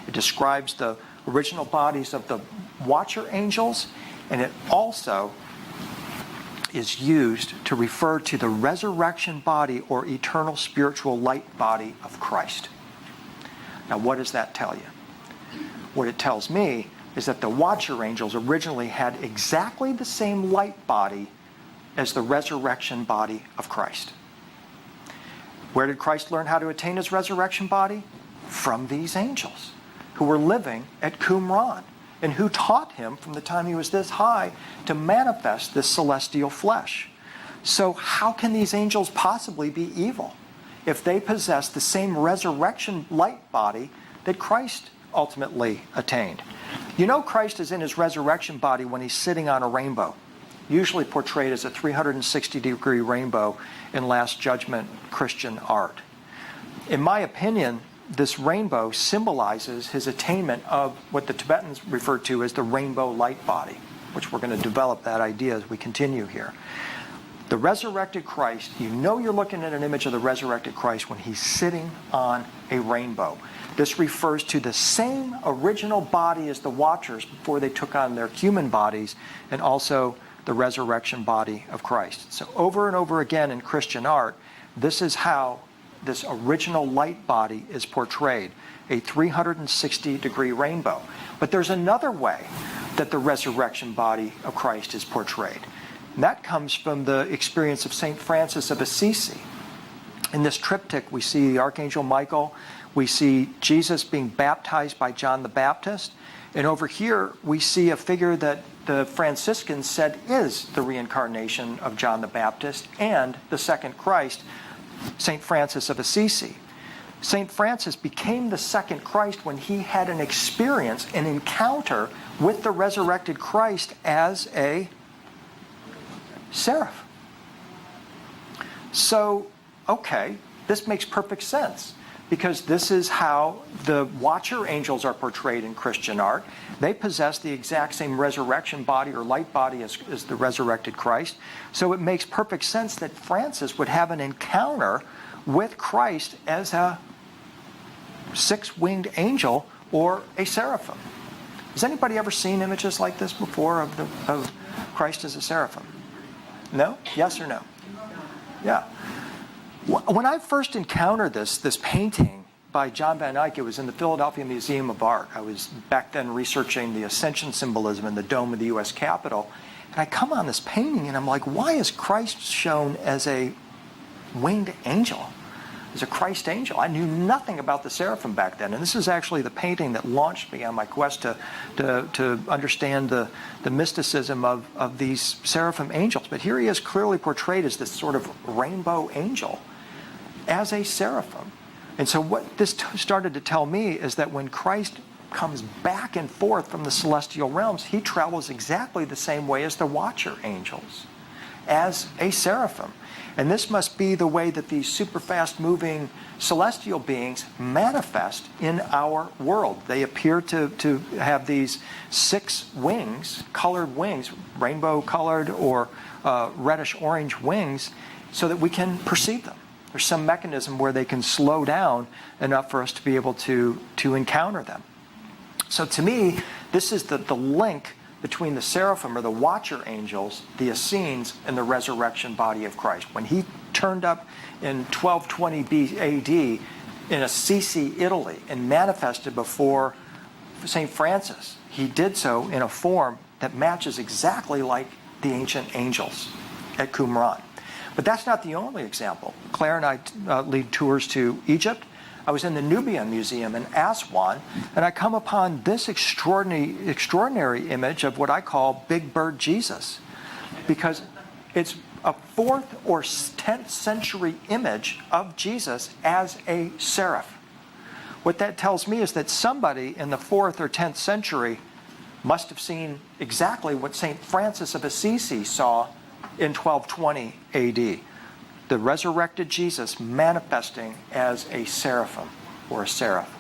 [SPEAKER 1] It describes the original bodies of the watcher angels, and it also is used to refer to the resurrection body or eternal spiritual light body of Christ. Now, what does that tell you? What it tells me is that the watcher angels originally had exactly the same light body as the resurrection body of Christ. Where did Christ learn how to attain his resurrection body? From these angels who were living at Qumran and who taught him from the time he was this high to manifest this celestial flesh. So how can these angels possibly be evil if they possess the same resurrection light body that Christ ultimately attained? You know Christ is in his resurrection body when he's sitting on a rainbow, usually portrayed as a 360-degree rainbow in Last Judgment Christian art. In my opinion, this rainbow symbolizes his attainment of what the Tibetans refer to as the rainbow light body, which we're going to develop that idea as we continue here. The resurrected Christ, you know you're looking at an image of the resurrected Christ when he's sitting on a rainbow. This refers to the same original body as the watchers before they took on their human bodies, and also the resurrection body of Christ. So over and over again in Christian art, this is how this original light body is portrayed, a 360-degree rainbow. But there's another way that the resurrection body of Christ is portrayed. And that comes from the experience of St. Francis of Assisi. In this triptych, we see the Archangel Michael, we see Jesus being baptized by John the Baptist, and over here we see a figure that the Franciscans said is the reincarnation of John the Baptist and the second Christ, St. Francis of Assisi. St. Francis became the second Christ when he had an experience, an encounter with the resurrected Christ as a seraph. So, okay, this makes perfect sense, because this is how the watcher angels are portrayed in Christian art. They possess the exact same resurrection body or light body as the resurrected Christ. So it makes perfect sense that Francis would have an encounter with Christ as a six-winged angel or a seraphim. Has anybody ever seen images like this before of Christ as a seraphim? No? Yes or no? Yeah. When I first encountered this painting by John Van Eyck, it was in the Philadelphia Museum of Art. I was back then researching the Ascension symbolism in the dome of the U.S. Capitol. And I come on this painting and I'm like, why is Christ shown as a winged angel? is a Christ angel. I knew nothing about the seraphim back then, and this is actually the painting that launched me on my quest to understand the mysticism of these seraphim angels. But here he is clearly portrayed as this sort of rainbow angel, as a seraphim. And so what this started to tell me is that when Christ comes back and forth from the celestial realms, he travels exactly the same way as the watcher angels, as a seraphim. And this must be the way that these super fast moving celestial beings manifest in our world. They appear to have these 6 wings, colored wings, rainbow colored or reddish orange wings, so that we can perceive them. There's some mechanism where they can slow down enough for us to be able to encounter them. So to me, this is the link between the seraphim, or the watcher angels, the Essenes, and the resurrection body of Christ. When he turned up in 1220 AD in Assisi, Italy, and manifested before St. Francis, he did so in a form that matches exactly like the ancient angels at Qumran. But that's not the only example. Claire and I lead tours to Egypt. I was in the Nubian Museum in Aswan, and I come upon this extraordinary image of what I call Big Bird Jesus, because it's a 4th or 10th century image of Jesus as a seraph. What that tells me is that somebody in the 4th or 10th century must have seen exactly what St. Francis of Assisi saw in 1220 AD. The resurrected Jesus manifesting as a seraphim or a seraph.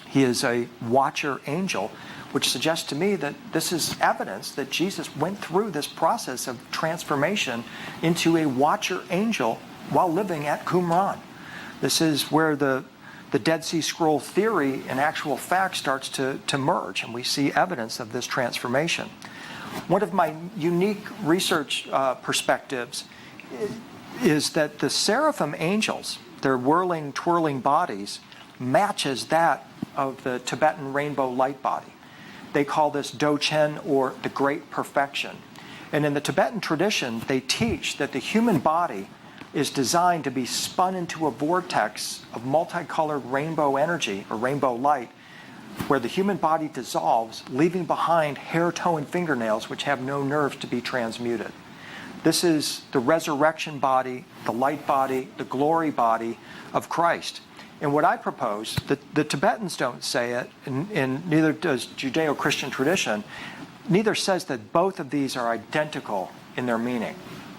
[SPEAKER 1] He is a watcher angel, which suggests to me that this is evidence that Jesus went through this process of transformation into a watcher angel while living at Qumran. This is where the Dead Sea Scroll theory in actual fact starts to merge, and we see evidence of this transformation. One of my unique research perspectives is that the seraphim angels, their whirling, twirling bodies, matches that of the Tibetan rainbow light body. They call this Dochen, or the Great Perfection. And in the Tibetan tradition, they teach that the human body is designed to be spun into a vortex of multicolored rainbow energy, or rainbow light, where the human body dissolves, leaving behind hair, toe, and fingernails, which have no nerves to be transmuted. This is the resurrection body, the light body, the glory body of Christ. And what I propose, the Tibetans don't say it, and neither does Judeo-Christian tradition, neither says that both of these are identical in their meaning.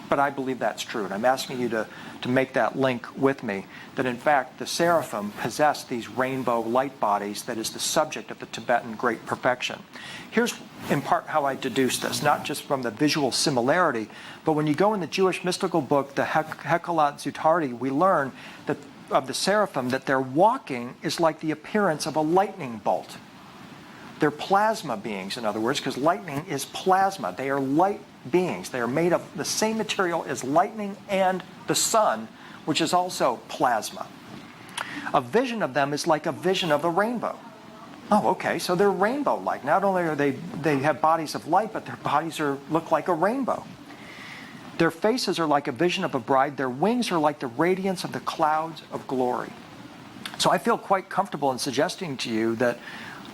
[SPEAKER 1] But I believe that's true, and I'm asking you to make that link with me, that in fact the seraphim possess these rainbow light bodies that is the subject of the Tibetan Great Perfection. Here's in part how I deduce this, not just from the visual similarity, but when you go in the Jewish mystical book, the Hekalat Zutardi, we learn that of the seraphim that their walking is like the appearance of a lightning bolt. They're plasma beings, in other words, because lightning is plasma. They are light beings. They are made of the same material as lightning and the sun, which is also plasma. A vision of them is like a vision of a rainbow. Oh, okay, so they're rainbow-like. Not only are they have bodies of light, but their bodies look like a rainbow. Their faces are like a vision of a bride. Their wings are like the radiance of the clouds of glory. So I feel quite comfortable in suggesting to you that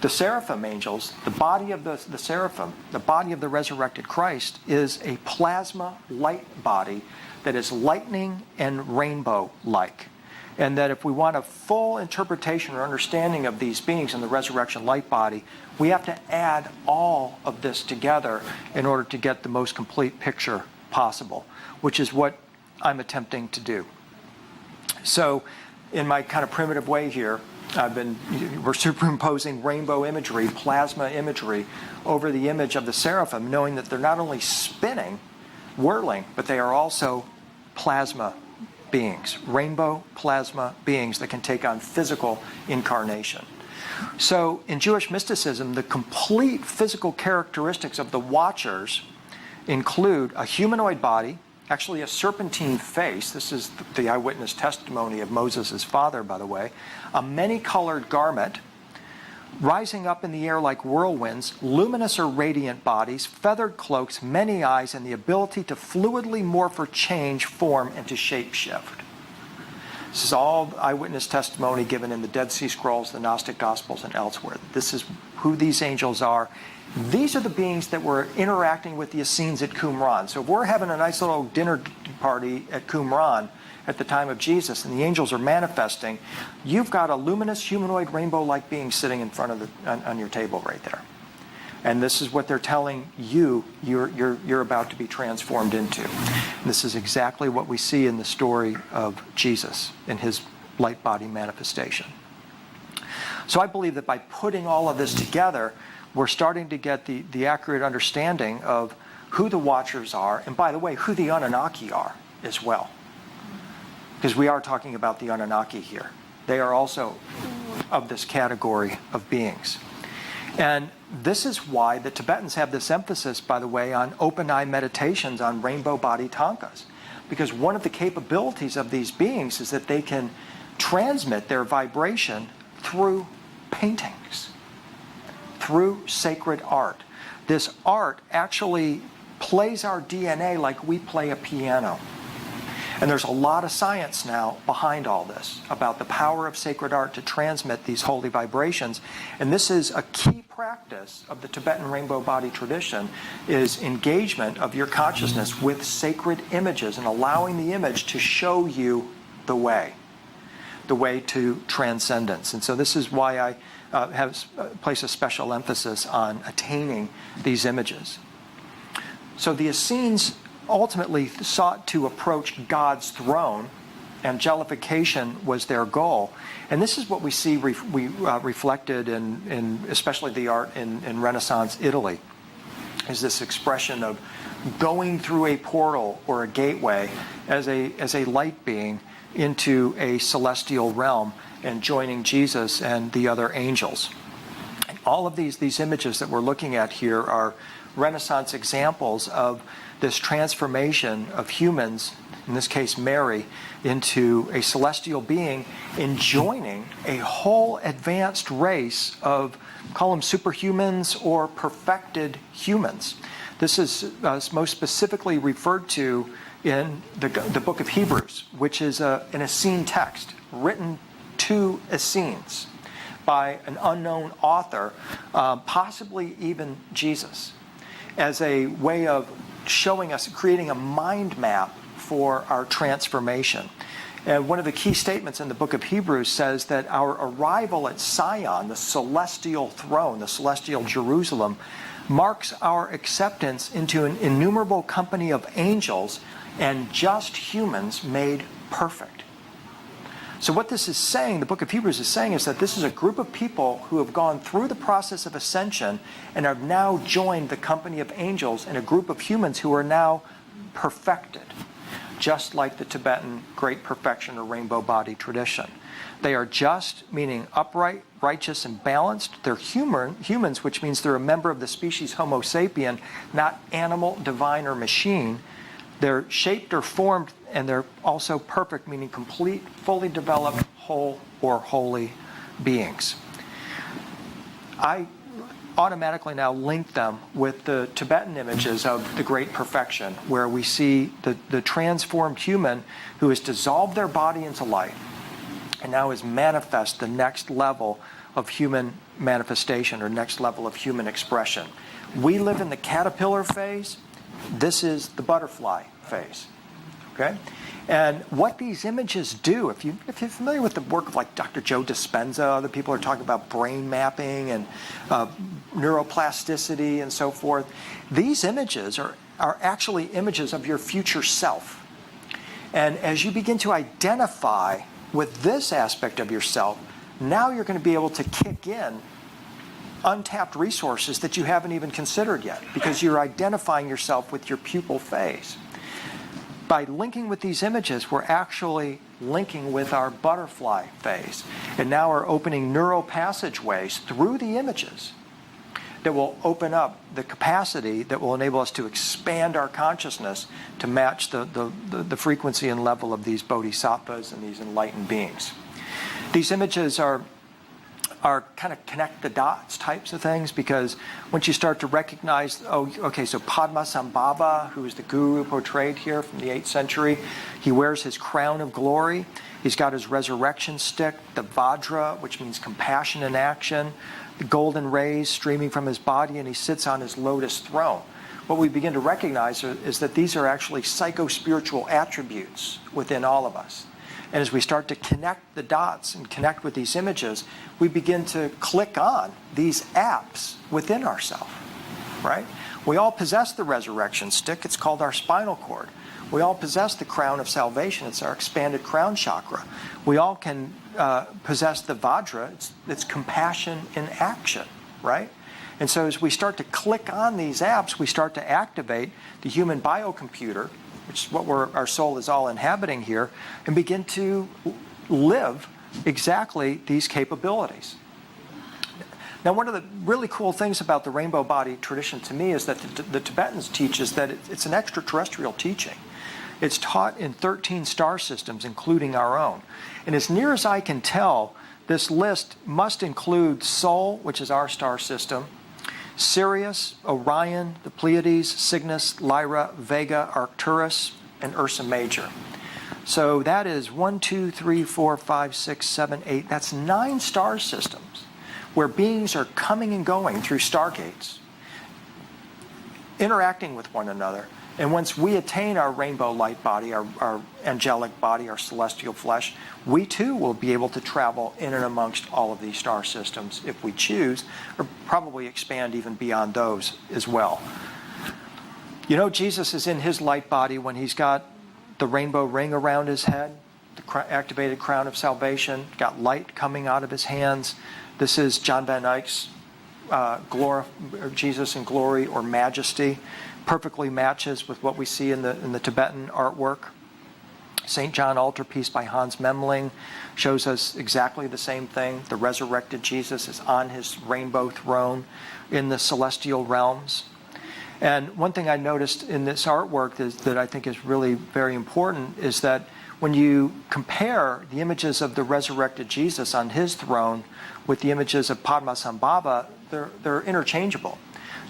[SPEAKER 1] the seraphim angels, the body of the seraphim, the body of the resurrected Christ, is a plasma light body that is lightning and rainbow-like. And that if we want a full interpretation or understanding of these beings in the resurrection light body, we have to add all of this together in order to get the most complete picture possible, which is what I'm attempting to do. So in my kind of primitive way here, we're superimposing rainbow imagery, plasma imagery, over the image of the seraphim, knowing that they're not only spinning, whirling, but they are also plasma beings, rainbow plasma beings that can take on physical incarnation. So in Jewish mysticism, the complete physical characteristics of the watchers include a humanoid body, actually a serpentine face. This is the eyewitness testimony of Moses' father, by the way. A many-colored garment, rising up in the air like whirlwinds, luminous or radiant bodies, feathered cloaks, many eyes, and the ability to fluidly morph or change form and to shape-shift. This is all eyewitness testimony given in the Dead Sea Scrolls, the Gnostic Gospels, and elsewhere. This is who these angels are. These are the beings that were interacting with the Essenes at Qumran. So if we're having a nice little dinner party at Qumran at the time of Jesus and the angels are manifesting, you've got a luminous humanoid rainbow-like being sitting in front of on your table right there. And this is what they're telling you you're about to be transformed into. And this is exactly what we see in the story of Jesus in his light body manifestation. So I believe that by putting all of this together, we're starting to get the accurate understanding of who the Watchers are, and by the way, who the Anunnaki are as well. Because we are talking about the Anunnaki here. They are also of this category of beings. And this is why the Tibetans have this emphasis, by the way, on open eye meditations on rainbow body tankas. Because one of the capabilities of these beings is that they can transmit their vibration through paintings, through sacred art. This art actually plays our DNA like we play a piano. And there's a lot of science now behind all this about the power of sacred art to transmit these holy vibrations. And this is a key practice of the Tibetan rainbow body tradition, is engagement of your consciousness with sacred images and allowing the image to show you the way to transcendence. And so this is why I place a special emphasis on attaining these images. So the Essenes ultimately sought to approach God's throne. Angelification was their goal. And this is what we see reflected in especially the art in Renaissance Italy, is this expression of going through a portal or a gateway as a light being into a celestial realm and joining Jesus and the other angels. And all of these images that we're looking at here are Renaissance examples of this transformation of humans, in this case Mary, into a celestial being and joining a whole advanced race of, call them superhumans or perfected humans. This is most specifically referred to in the book of Hebrews, which is an Essene text written to Essenes by an unknown author, possibly even Jesus, as a way of showing us, creating a mind map for our transformation. And one of the key statements in the book of Hebrews says that our arrival at Sion, the celestial throne, the celestial Jerusalem, marks our acceptance into an innumerable company of angels and just humans made perfect. So what this is saying, the book of Hebrews is saying, is that this is a group of people who have gone through the process of ascension and have now joined the company of angels and a group of humans who are now perfected, just like the Tibetan great perfection or rainbow body tradition. They are just, meaning upright, righteous, and balanced. They're humans, which means they're a member of the species Homo sapien, not animal, divine, or machine. They're shaped or formed, and they're also perfect, meaning complete, fully developed, whole, or holy beings. I automatically now link them with the Tibetan images of the great perfection, where we see the transformed human who has dissolved their body into light and now is manifest the next level of human manifestation or next level of human expression. We live in the caterpillar phase. This is the butterfly phase. Okay? And what these images do, if you're familiar with the work of like Dr. Joe Dispenza, other people are talking about brain mapping and neuroplasticity and so forth. These images are actually images of your future self. And as you begin to identify with this aspect of yourself, now you're going to be able to kick in untapped resources that you haven't even considered yet, because you're identifying yourself with your pupil phase. By linking with these images, we're actually linking with our butterfly phase. And now we're opening neural passageways through the images that will open up the capacity that will enable us to expand our consciousness to match the frequency and level of these bodhisattvas and these enlightened beings. These images are are kind of connect the dots types of things, because once you start to recognize, oh, okay, so Padmasambhava, who is the guru portrayed here from the 8th century, he wears his crown of glory. He's got his resurrection stick, the Vajra, which means compassion in action, the golden rays streaming from his body, and he sits on his lotus throne. What we begin to recognize is that these are actually psycho-spiritual attributes within all of us. And as we start to connect the dots and connect with these images, we begin to click on these apps within ourselves, right? We all possess the resurrection stick. It's called our spinal cord. We all possess the crown of salvation. It's our expanded crown chakra. We all can possess the Vajra. It's compassion in action, right? And so as we start to click on these apps, we start to activate the human biocomputer, which is what our soul is all inhabiting here, and begin to live exactly these capabilities. Now, one of the really cool things about the rainbow body tradition to me is that the Tibetans teach is that it's an extraterrestrial teaching. It's taught in 13 star systems, including our own. And as near as I can tell, this list must include Sol, which is our star system, Sirius, Orion, the Pleiades, Cygnus, Lyra, Vega, Arcturus, and Ursa Major. So that is 1, 2, 3, 4, 5, 6, 7, 8. That's 9 star systems where beings are coming and going through stargates, interacting with one another. And once we attain our rainbow light body, our angelic body, our celestial flesh, we too will be able to travel in and amongst all of these star systems if we choose, or probably expand even beyond those as well. You know, Jesus is in his light body when he's got the rainbow ring around his head, the activated crown of salvation, got light coming out of his hands. This is John Van Eyck's Jesus in glory or majesty. Perfectly matches with what we see in the Tibetan artwork. St. John altarpiece by Hans Memling shows us exactly the same thing. The resurrected Jesus is on his rainbow throne in the celestial realms. And one thing I noticed in this artwork that I think is really very important is that when you compare the images of the resurrected Jesus on his throne with the images of Padmasambhava, they're interchangeable.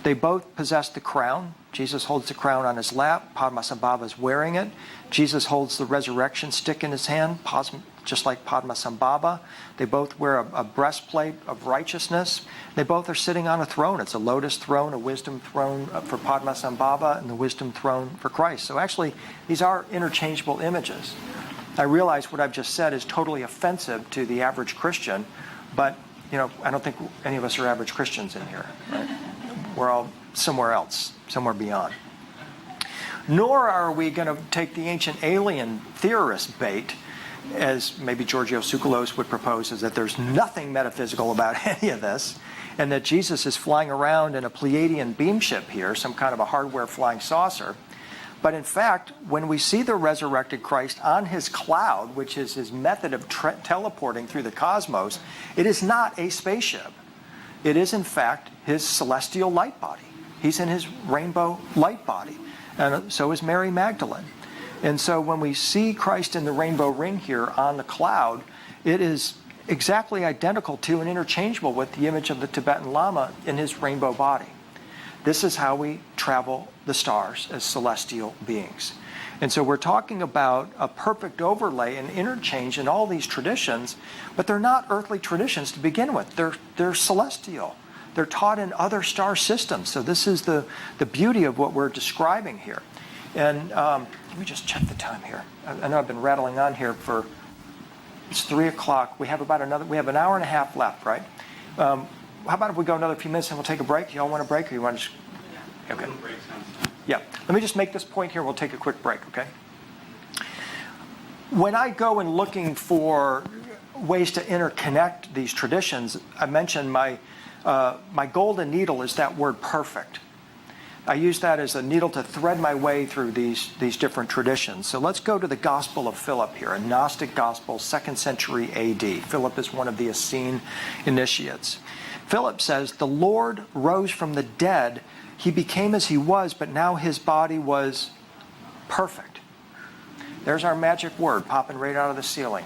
[SPEAKER 1] They both possess the crown. Jesus holds the crown on his lap. Padmasambhava is wearing it. Jesus holds the resurrection stick in his hand, just like Padmasambhava. They both wear a breastplate of righteousness. They both are sitting on a throne. It's a lotus throne, a wisdom throne for Padmasambhava, and the wisdom throne for Christ. So actually, these are interchangeable images. I realize what I've just said is totally offensive to the average Christian, but you know, I don't think any of us are average Christians in here, right? We're all somewhere else, somewhere beyond. Nor are we going to take the ancient alien theorist bait, as maybe Giorgio Tsoukalos would propose, is that there's nothing metaphysical about any of this, and that Jesus is flying around in a Pleiadian beam ship here, some kind of a hardware flying saucer. But in fact, when we see the resurrected Christ on his cloud, which is his method of teleporting through the cosmos, it is not a spaceship. It is, in fact, his celestial light body. He's in his rainbow light body. And so is Mary Magdalene. And so when we see Christ in the rainbow ring here on the cloud, it is exactly identical to and interchangeable with the image of the Tibetan Lama in his rainbow body. This is how we travel the stars as celestial beings. And so we're talking about a perfect overlay and interchange in all these traditions, but they're not earthly traditions to begin with. They're celestial. They're taught in other star systems. So this is the beauty of what we're describing here. And let me just check the time here. I know I've been rattling on here for, it's 3 o'clock. We have an hour and a half left, right? How about if we go another few minutes and we'll take a break? Y'all want a break or you want to just... Okay. Yeah. Let me just make this point here. We'll take a quick break, okay? When I go and looking for ways to interconnect these traditions, I mentioned my golden needle is that word perfect. I use that as a needle to thread my way through these different traditions. So let's go to the Gospel of Philip here, a Gnostic Gospel, 2nd century A.D. Philip is one of the Essene initiates. Philip says, the Lord rose from the dead. He became as he was, but now his body was perfect. There's our magic word popping right out of the ceiling.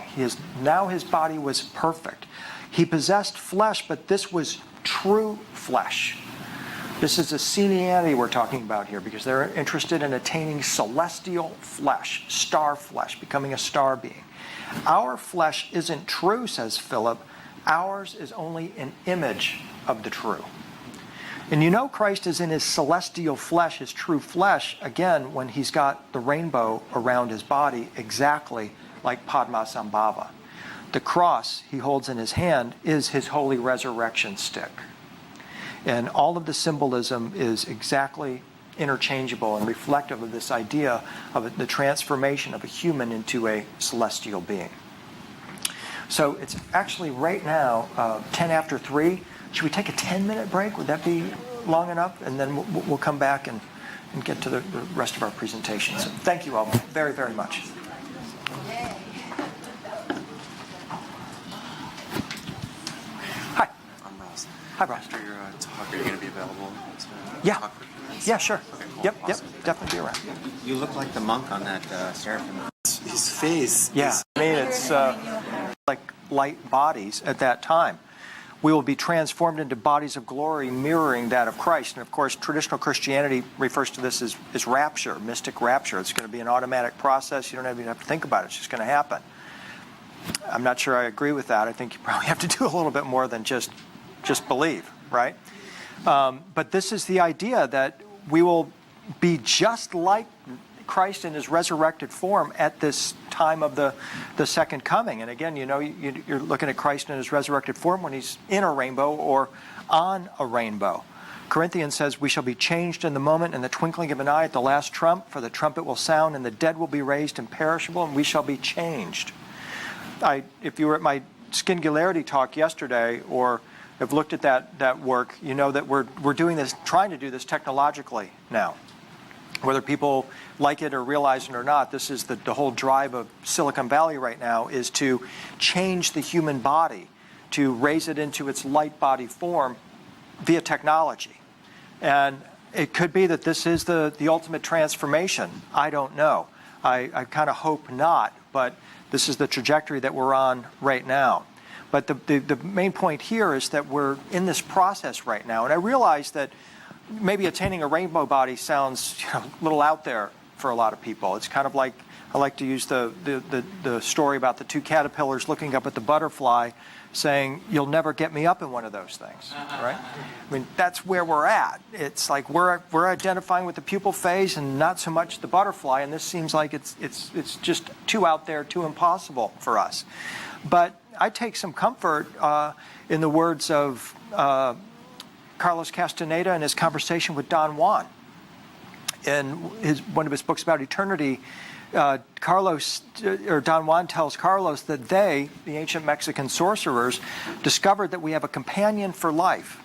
[SPEAKER 1] Now his body was perfect. He possessed flesh, but this was true flesh. This is the Essenianity we're talking about here, because they're interested in attaining celestial flesh, star flesh, becoming a star being. Our flesh isn't true, says Philip. Ours is only an image of the true. And you know Christ is in his celestial flesh, his true flesh, again, when he's got the rainbow around his body, exactly like Padmasambhava. The cross he holds in his hand is his holy resurrection stick. And all of the symbolism is exactly interchangeable and reflective of this idea of the transformation of a human into a celestial being. So it's actually right now 10 after 3. Should we take a 10-minute break? Would that be long enough? And then we'll come back and get to the rest of our presentation. So thank you all very, very much. Hi.
[SPEAKER 2] I'm Ross.
[SPEAKER 1] Hi, Ross.
[SPEAKER 2] After your talk, are you going to be available?
[SPEAKER 1] Yeah. Yeah, sure.
[SPEAKER 2] Okay, cool.
[SPEAKER 1] Yep,
[SPEAKER 2] Awesome.
[SPEAKER 1] definitely be around.
[SPEAKER 3] You look like the monk on that seraphim.
[SPEAKER 2] His face.
[SPEAKER 1] Yeah, I mean, it's like light bodies at that time. We will be transformed into bodies of glory mirroring that of Christ. And of course, traditional Christianity refers to this as rapture, mystic rapture. It's going to be an automatic process. You don't even have to think about it. It's just going to happen. I'm not sure I agree with that. I think you probably have to do a little bit more than just believe, right? But this is the idea that we will be just like Christ in his resurrected form at this time of the second coming. And again, you know, you're looking at Christ in his resurrected form when he's in a rainbow or on a rainbow. Corinthians says, we shall be changed in the moment, in the twinkling of an eye, at the last trump, for the trumpet will sound, and the dead will be raised imperishable, and we shall be changed. If you were at my Singularity talk yesterday, or have looked at that work, you know that we're doing this, trying to do this technologically now. Whether people like it or realize it or not, this is the whole drive of Silicon Valley right now, is to change the human body, to raise it into its light body form via technology. And it could be that this is the ultimate transformation. I don't know. I kind of hope not, but this is the trajectory that we're on right now. But the main point here is that we're in this process right now. And I realize that maybe attaining a rainbow body sounds a little out there for a lot of people. It's kind of like, I like to use the story about the two caterpillars looking up at the butterfly saying, you'll never get me up in one of those things, right? I mean, that's where we're at. It's like we're identifying with the pupal phase and not so much the butterfly, and this seems like it's just too out there, too impossible for us. But I take some comfort in the words of Carlos Castaneda in his conversation with Don Juan. In one of his books about eternity, Don Juan tells Carlos that they, the ancient Mexican sorcerers, discovered that we have a companion for life.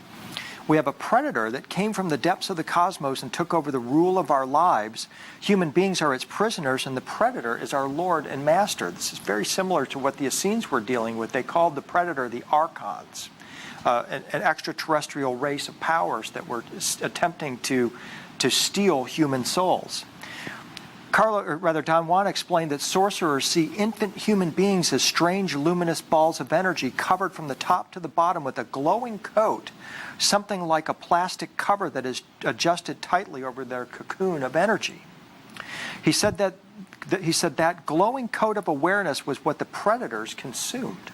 [SPEAKER 1] We have a predator that came from the depths of the cosmos and took over the rule of our lives. Human beings are its prisoners, and the predator is our Lord and Master. This is very similar to what the Essenes were dealing with. They called the predator the archons, an extraterrestrial race of powers that were attempting to steal human souls. Don Juan explained that sorcerers see infant human beings as strange luminous balls of energy covered from the top to the bottom with a glowing coat, something like a plastic cover that is adjusted tightly over their cocoon of energy. He said that glowing coat of awareness was what the predators consumed.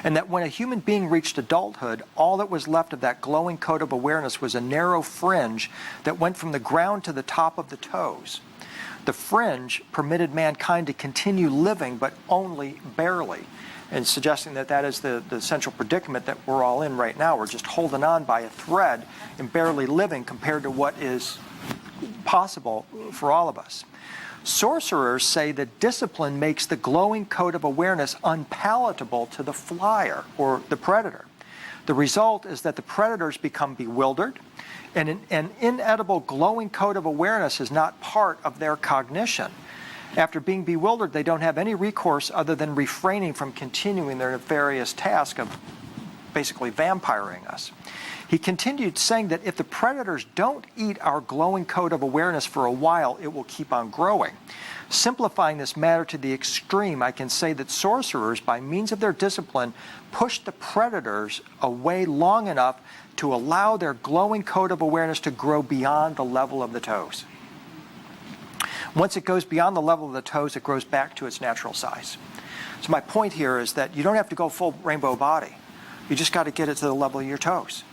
[SPEAKER 1] And that when a human being reached adulthood, all that was left of that glowing coat of awareness was a narrow fringe that went from the ground to the top of the toes. The fringe permitted mankind to continue living, but only barely, and suggesting that that is the central predicament that we're all in right now. We're just holding on by a thread and barely living compared to what is possible for all of us. Sorcerers say that discipline makes the glowing coat of awareness unpalatable to the flyer or the predator. The result is that the predators become bewildered, and an inedible glowing coat of awareness is not part of their cognition. After being bewildered, they don't have any recourse other than refraining from continuing their nefarious task of basically vampiring us. He continued saying that if the predators don't eat our glowing coat of awareness for a while, it will keep on growing. Simplifying this matter to the extreme, I can say that sorcerers, by means of their discipline, push the predators away long enough to allow their glowing coat of awareness to grow beyond the level of the toes. Once it goes beyond the level of the toes, it grows back to its natural size. So my point here is that you don't have to go full rainbow body. You just got to get it to the level of your toes,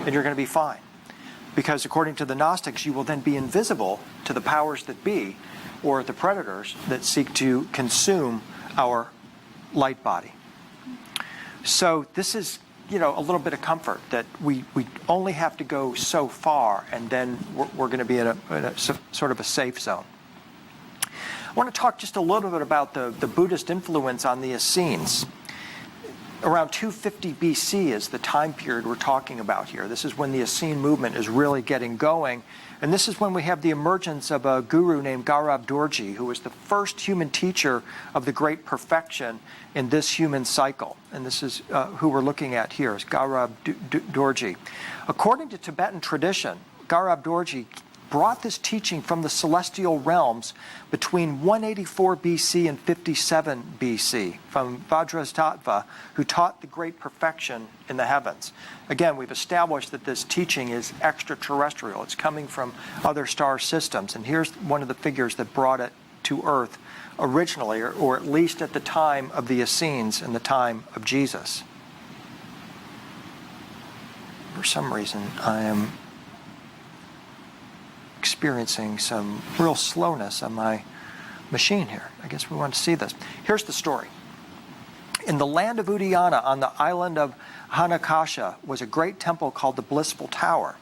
[SPEAKER 1] and you're going to be fine. Because according to the Gnostics, you will then be invisible to the powers that be, or the predators that seek to consume our light body. So this is, a little bit of comfort that we only have to go so far, and then we're going to be in a sort of a safe zone. I want to talk just a little bit about the Buddhist influence on the Essenes. Around 250 BC is the time period we're talking about here. This is when the Essene movement is really getting going. And this is when we have the emergence of a guru named Gaurab Dorji, who was the first human teacher of the great perfection in this human cycle. And this is who we're looking at here, is Gaurab Dorji. According to Tibetan tradition, Gaurab Dorji brought this teaching from the celestial realms between 184 BC and 57 BC from Vajrasattva, who taught the great perfection in the heavens. Again, we've established that this teaching is extraterrestrial. It's coming from other star systems. And here's one of the figures that brought it to Earth originally, or at least at the time of the Essenes and the time of Jesus. For some reason, I am experiencing some real slowness on my machine here. I guess we want to see this. Here's the story. In the land of Udayana, on the island of Hanakasha, was a great temple called the Blissful Tower,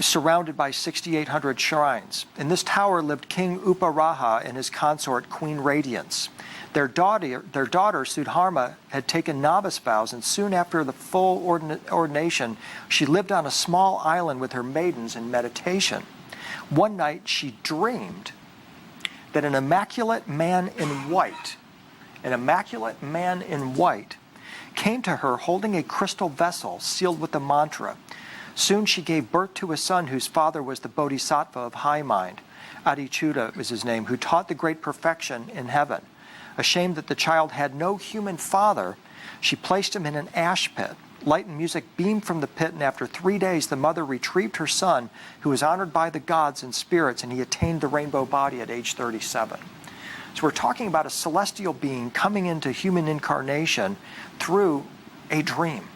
[SPEAKER 1] surrounded by 6,800 shrines. In this tower lived King Uparaha and his consort Queen Radiance. Their daughter Sudharma had taken novice vows, and soon after the full ordination, she lived on a small island with her maidens in meditation. One night she dreamed that an immaculate man in white came to her holding a crystal vessel sealed with the mantra. Soon she gave birth to a son whose father was the Bodhisattva of high mind. Adichyuta was his name, who taught the great perfection in heaven. Ashamed that the child had no human father, she placed him in an ash pit. Light and music beamed from the pit, and after 3 days the mother retrieved her son, who was honored by the gods and spirits, and he attained the rainbow body at age 37. So we're talking about a celestial being coming into human incarnation through a dream.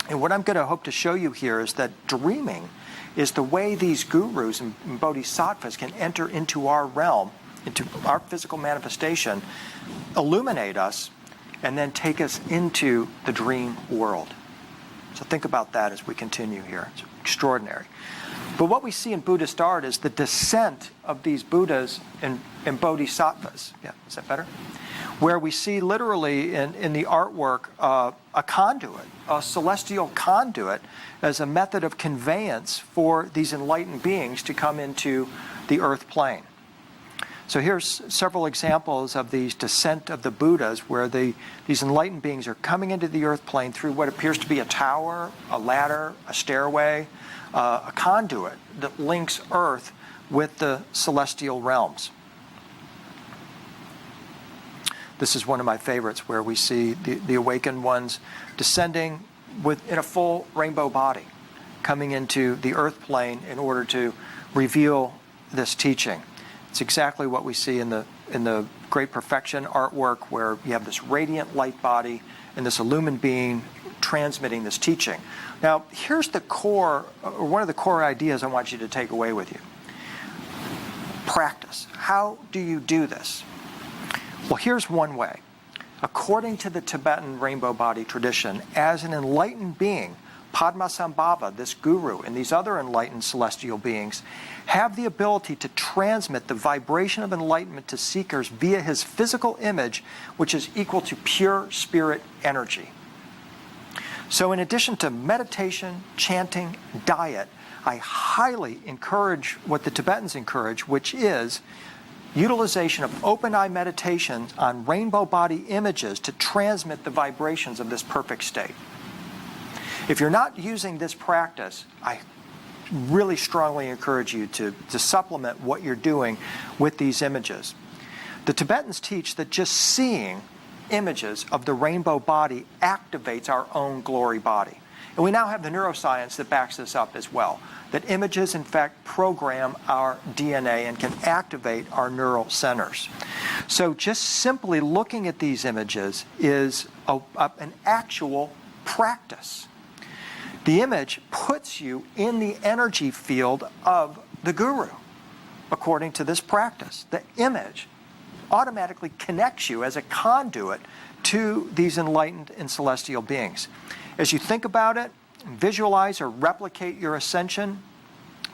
[SPEAKER 1] And what I'm going to hope to show you here is that dreaming is the way these gurus and bodhisattvas can enter into our realm, into our physical manifestation, illuminate us, and then take us into the dream world. So think about that as we continue here. It's extraordinary. But what we see in Buddhist art is the descent of these Buddhas and bodhisattvas. Yeah, is that better? Where we see literally in the artwork a conduit, a celestial conduit, as a method of conveyance for these enlightened beings to come into the earth plane. So here's several examples of these descent of the Buddhas, where these enlightened beings are coming into the earth plane through what appears to be a tower, a ladder, a stairway, a conduit that links earth with the celestial realms. This is one of my favorites, where we see the awakened ones descending in a full rainbow body, coming into the earth plane in order to reveal this teaching. It's exactly what we see in the Great Perfection artwork, where you have this radiant light body and this illumined being transmitting this teaching. Now, here's the core, or one of the core ideas I want you to take away with you. Practice. How do you do this? Well, here's one way. According to the Tibetan rainbow body tradition, as an enlightened being, Padmasambhava, this guru, and these other enlightened celestial beings have the ability to transmit the vibration of enlightenment to seekers via his physical image, which is equal to pure spirit energy. So in addition to meditation, chanting, diet, I highly encourage what the Tibetans encourage, which is utilization of open eye meditation on rainbow body images to transmit the vibrations of this perfect state. If you're not using this practice, I really strongly encourage you to supplement what you're doing with these images. The Tibetans teach that just seeing images of the rainbow body activates our own glory body. And we now have the neuroscience that backs this up as well, that images in fact program our DNA and can activate our neural centers. So just simply looking at these images is an actual practice. The image puts you in the energy field of the guru, according to this practice. The image automatically connects you as a conduit to these enlightened and celestial beings. As you think about it, visualize or replicate your ascension,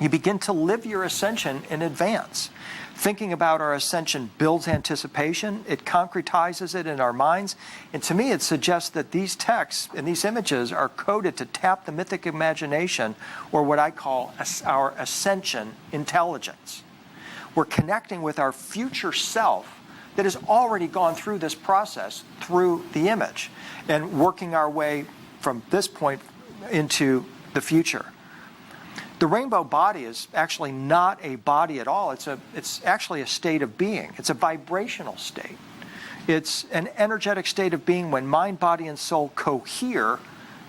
[SPEAKER 1] you begin to live your ascension in advance. Thinking about our ascension builds anticipation, it concretizes it in our minds, and to me it suggests that these texts and these images are coded to tap the mythic imagination, or what I call our ascension intelligence. We're connecting with our future self that has already gone through this process through the image and working our way from this point into the future. The rainbow body is actually not a body at all. It's actually a state of being. It's a vibrational state. It's an energetic state of being when mind, body, and soul cohere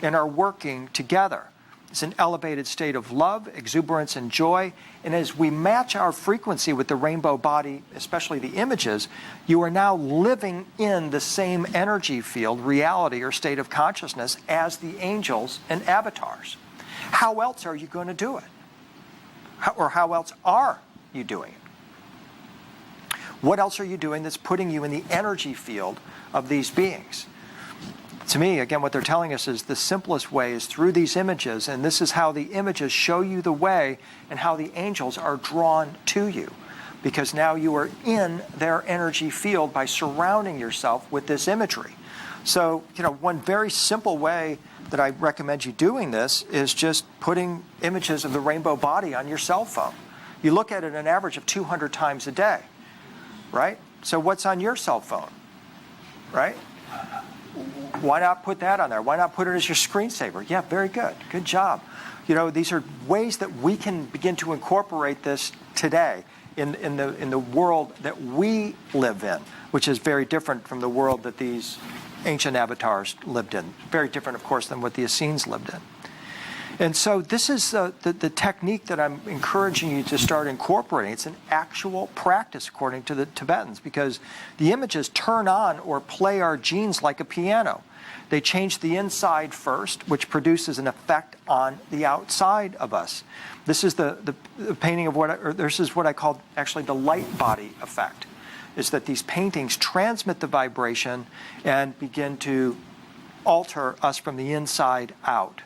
[SPEAKER 1] and are working together. It's an elevated state of love, exuberance, and joy. And as we match our frequency with the rainbow body, especially the images, you are now living in the same energy field, reality, or state of consciousness as the angels and avatars. How else are you going to do it? How else are you doing it? What else are you doing that's putting you in the energy field of these beings? To me, again, what they're telling us is the simplest way is through these images, and this is how the images show you the way and how the angels are drawn to you, because now you are in their energy field by surrounding yourself with this imagery. So, one very simple way that I recommend you doing this is just putting images of the rainbow body on your cell phone. You look at it an average of 200 times a day, right? So what's on your cell phone, right? Why not put that on there? Why not put it as your screensaver? Yeah, very good. Good job. These are ways that we can begin to incorporate this today in the world that we live in, which is very different from the world that these ancient avatars lived in. Very different, of course, than what the Essenes lived in. And so this is the technique that I'm encouraging you to start incorporating. It's an actual practice, according to the Tibetans, because the images turn on or play our genes like a piano. They change the inside first, which produces an effect on the outside of us. This is the painting of this is what I call actually the light body effect, is that these paintings transmit the vibration and begin to alter us from the inside out.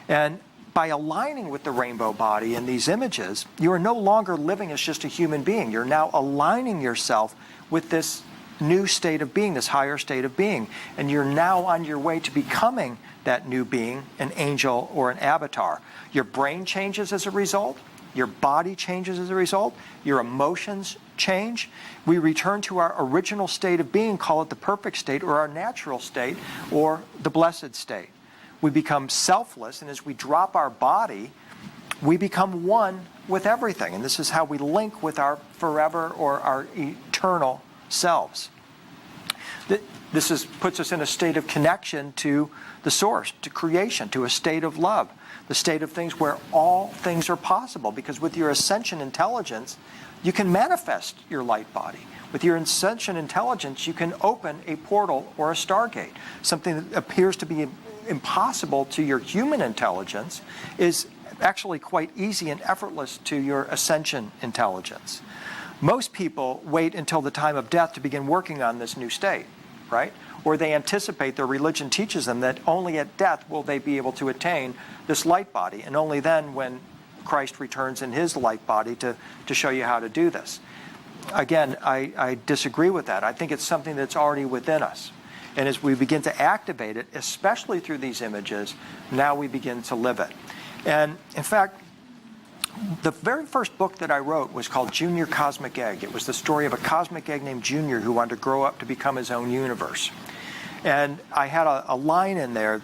[SPEAKER 1] And by aligning with the rainbow body in these images, you are no longer living as just a human being. You're now aligning yourself with this new state of being, this higher state of being. And you're now on your way to becoming that new being, an angel or an avatar. Your brain changes as a result. Your body changes as a result. Your emotions change. We return to our original state of being, call it the perfect state or our natural state or the blessed state. We become selfless, and as we drop our body, we become one with everything. And this is how we link with our forever or our eternal selves. This puts us in a state of connection to the source, to creation, to a state of love, the state of things where all things are possible. Because with your ascension intelligence, you can manifest your light body. With your ascension intelligence, you can open a portal or a stargate. Something that appears to be impossible to your human intelligence is actually quite easy and effortless to your ascension intelligence. Most people wait until the time of death to begin working on this new state, right? Or they anticipate, their religion teaches them that only at death will they be able to attain this light body, and only then when Christ returns in his light body to show you how to do this. Again, I disagree with that. I think it's something that's already within us. And as we begin to activate it, especially through these images, now we begin to live it. And in fact, The very first book that I wrote was called Junior Cosmic Egg. It was the story of a cosmic egg named Junior who wanted to grow up to become his own universe. And I had a line in there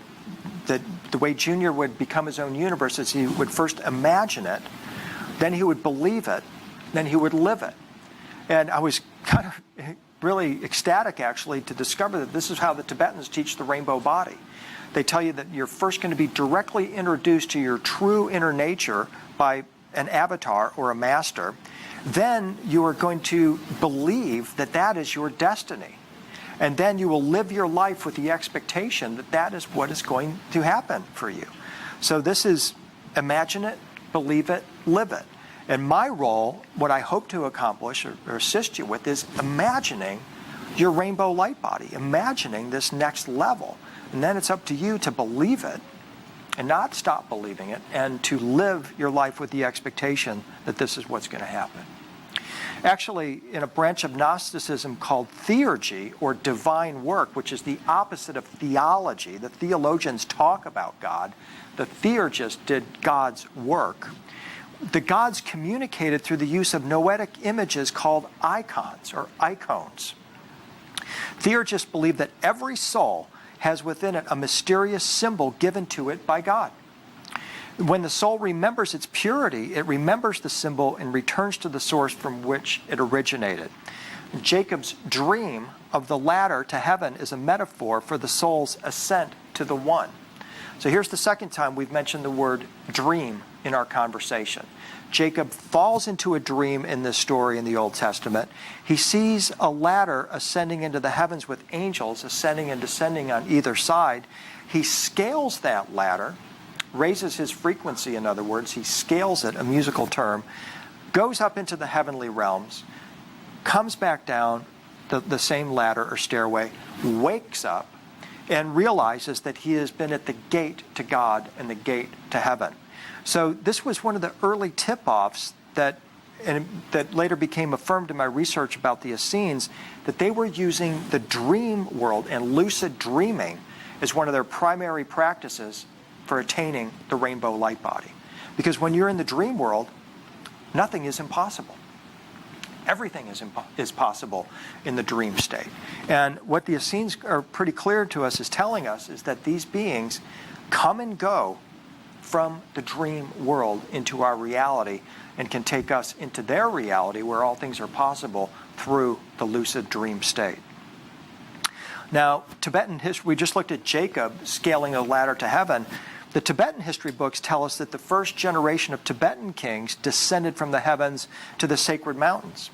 [SPEAKER 1] that the way Junior would become his own universe is he would first imagine it, then he would believe it, then he would live it. And I was kind of really ecstatic, actually, to discover that this is how the Tibetans teach the rainbow body. They tell you that you're first going to be directly introduced to your true inner nature by an avatar or a master. Then you are going to believe that that is your destiny. And then you will live your life with the expectation that that is what is going to happen for you. So this is imagine it, believe it, live it. And my role, what I hope to accomplish or assist you with, is imagining your rainbow light body, imagining this next level. And then it's up to you to believe it and not stop believing it, and to live your life with the expectation that this is what's going to happen. Actually, in a branch of Gnosticism called theurgy, or divine work, which is the opposite of theology, the theologians talk about God, the theurgists did God's work. The gods communicated through the use of noetic images called icons or icons. Theurgists believe that every soul has within it a mysterious symbol given to it by God. When the soul remembers its purity, it remembers the symbol and returns to the source from which it originated. Jacob's dream of the ladder to heaven is a metaphor for the soul's ascent to the One. So here's the second time we've mentioned the word dream in our conversation. Jacob falls into a dream in this story in the Old Testament. He sees a ladder ascending into the heavens with angels ascending and descending on either side. He scales that ladder, raises his frequency, in other words. He scales it, a musical term, goes up into the heavenly realms, comes back down the same ladder or stairway, wakes up, and realizes that he has been at the gate to God and the gate to heaven. So this was one of the early tip-offs that later became affirmed in my research about the Essenes, that they were using the dream world and lucid dreaming as one of their primary practices for attaining the rainbow light body. Because when you're in the dream world, nothing is impossible. Everything is possible in the dream state. And what the Essenes are pretty clear to us is telling us is that these beings come and go from the dream world into our reality and can take us into their reality where all things are possible through the lucid dream state. Now, Tibetan history, we just looked at Jacob scaling a ladder to heaven. The Tibetan history books tell us that the first generation of Tibetan kings descended from the heavens to the sacred mountains.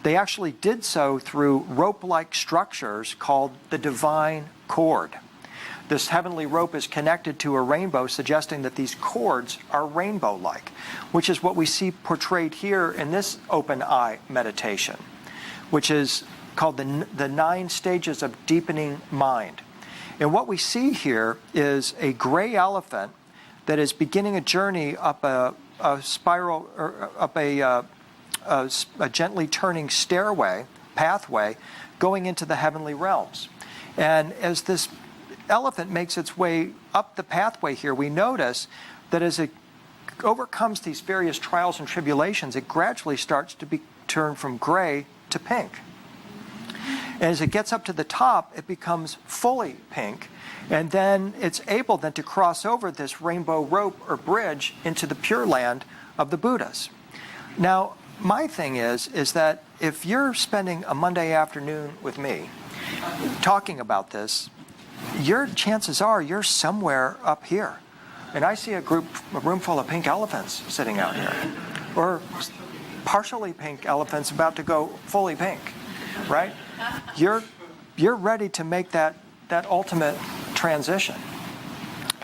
[SPEAKER 1] They actually did so through rope-like structures called the divine cord. This heavenly rope is connected to a rainbow, suggesting that these cords are rainbow-like, which is what we see portrayed here in this open eye meditation, which is called the 9 stages of deepening mind. And what we see here is a gray elephant that is beginning a journey up a spiral, or up a gently turning pathway, going into the heavenly realms. And as this elephant makes its way up the pathway here, we notice that as it overcomes these various trials and tribulations, it gradually starts to turn from gray to pink. And as it gets up to the top, it becomes fully pink. And then it's able then to cross over this rainbow rope or bridge into the Pure Land of the Buddhas. Now, my thing is that if you're spending a Monday afternoon with me talking about this, your chances are you're somewhere up here. And I see a room full of pink elephants sitting out here. Or partially pink elephants about to go fully pink, right? You're ready to make that ultimate transition.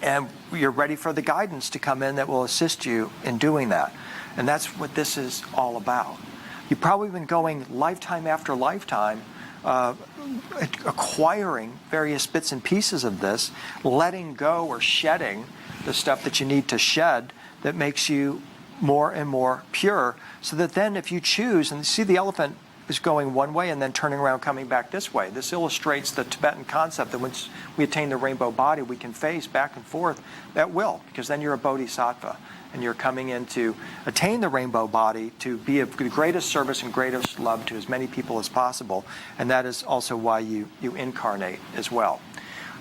[SPEAKER 1] And you're ready for the guidance to come in that will assist you in doing that. And that's what this is all about. You've probably been going lifetime after lifetime, acquiring various bits and pieces of this, letting go or shedding the stuff that you need to shed that makes you more and more pure, so that then if you choose, and see the elephant is going one way and then turning around coming back this way. This illustrates the Tibetan concept that once we attain the rainbow body, we can phase back and forth at will, because then you're a bodhisattva and you're coming in to attain the rainbow body to be of the greatest service and greatest love to as many people as possible. And that is also why you incarnate as well.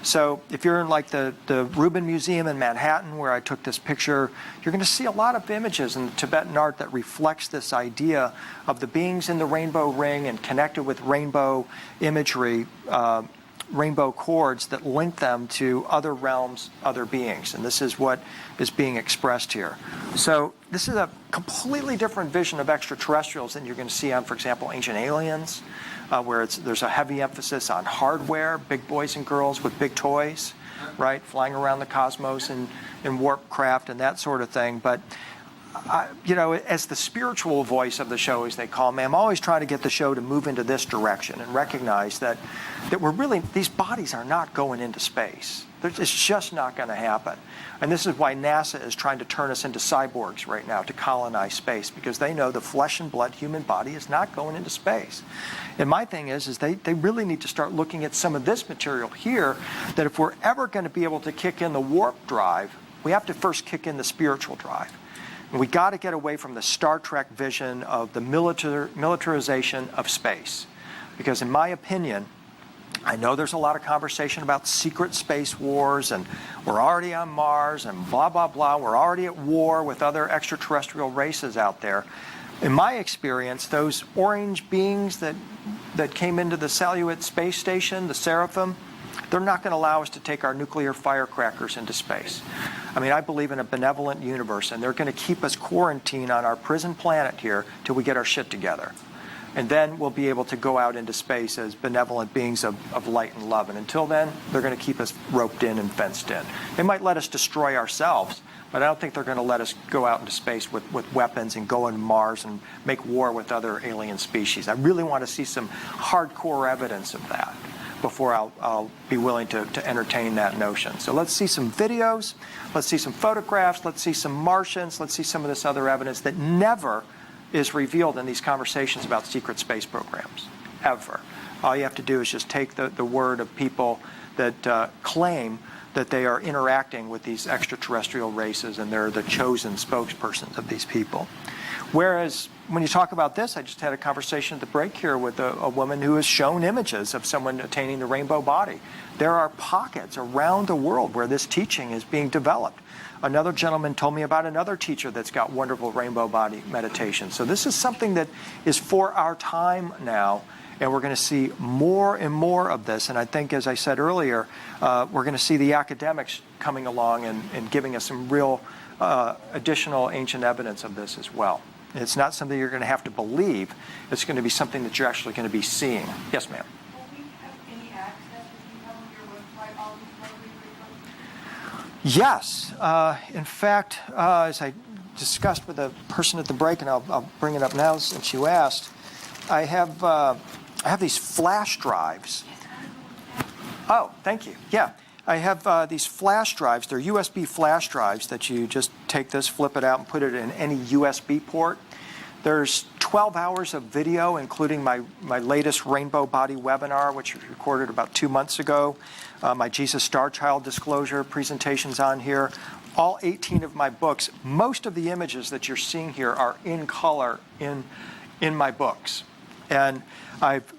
[SPEAKER 1] So if you're in like the Rubin Museum in Manhattan, where I took this picture, you're going to see a lot of images in the Tibetan art that reflects this idea of the beings in the rainbow ring and connected with rainbow imagery, rainbow chords that link them to other realms, other beings. And this is what is being expressed here. So this is a completely different vision of extraterrestrials than you're going to see on, for example, Ancient Aliens, where there's a heavy emphasis on hardware, big boys and girls with big toys, right, flying around the cosmos in warp craft and that sort of thing. But as the spiritual voice of the show, as they call me, I'm always trying to get the show to move into this direction and recognize that these bodies are not going into space. It's just not going to happen. And this is why NASA is trying to turn us into cyborgs right now to colonize space, because they know the flesh and blood human body is not going into space. And my thing is they really need to start looking at some of this material here, that if we're ever going to be able to kick in the warp drive, we have to first kick in the spiritual drive. And we got to get away from the Star Trek vision of the militarization of space. Because in my opinion, I know there's a lot of conversation about secret space wars, and we're already on Mars, and blah, blah, blah. We're already at war with other extraterrestrial races out there. In my experience, those orange beings that came into the Salyut space station, the Seraphim, they're not going to allow us to take our nuclear firecrackers into space. I mean, I believe in a benevolent universe, and they're going to keep us quarantined on our prison planet here till we get our shit together. And then we'll be able to go out into space as benevolent beings of light and love. And until then, they're going to keep us roped in and fenced in. They might let us destroy ourselves, but I don't think they're going to let us go out into space with weapons and go on Mars and make war with other alien species. I really want to see some hardcore evidence of that before I'll be willing to entertain that notion. So let's see some videos, let's see some photographs, let's see some Martians, let's see some of this other evidence that never is revealed in these conversations about secret space programs, ever. All you have to do is just take the word of people that claim that they are interacting with these extraterrestrial races and they're the chosen spokespersons of these people. Whereas when you talk about this, I just had a conversation at the break here with a woman who has shown images of someone attaining the rainbow body. There are pockets around the world where this teaching is being developed. Another gentleman told me about another teacher that's got wonderful rainbow body meditation. So this is something that is for our time now, and we're going to see more and more of this. And I think, as I said earlier, we're going to see the academics coming along and giving us some real additional ancient evidence of this as well. It's not something you're going to have to believe. It's going to be something that you're actually going to be seeing. Yes, ma'am.
[SPEAKER 4] Will we have any access if you have on your website all these lovely papers?
[SPEAKER 1] Yes. In fact, as I discussed with a person at the break, and I'll bring it up now since you asked, I have these flash drives. Oh, thank you. Yeah. I have these flash drives. They're USB flash drives that you just take this, flip it out, and put it in any USB port. There's 12 hours of video, including my latest Rainbow Body webinar, which was recorded about 2 months ago. My Jesus Star Child disclosure presentations on here. All 18 of my books. Most of the images that you're seeing here are in color in my books. And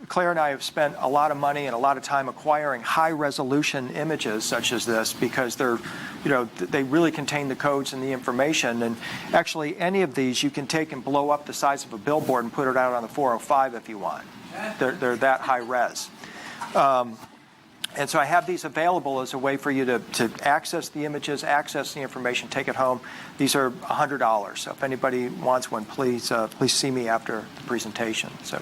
[SPEAKER 1] Claire and I have spent a lot of money and a lot of time acquiring high-resolution images such as this because they really contain the codes and the information. And actually, any of these you can take and blow up the size of a billboard and put it out on the 405 if you want. They're that high-res. And so I have these available as a way for you to access the images, access the information, take it home. These are $100. So if anybody wants one, please see me after the presentation. So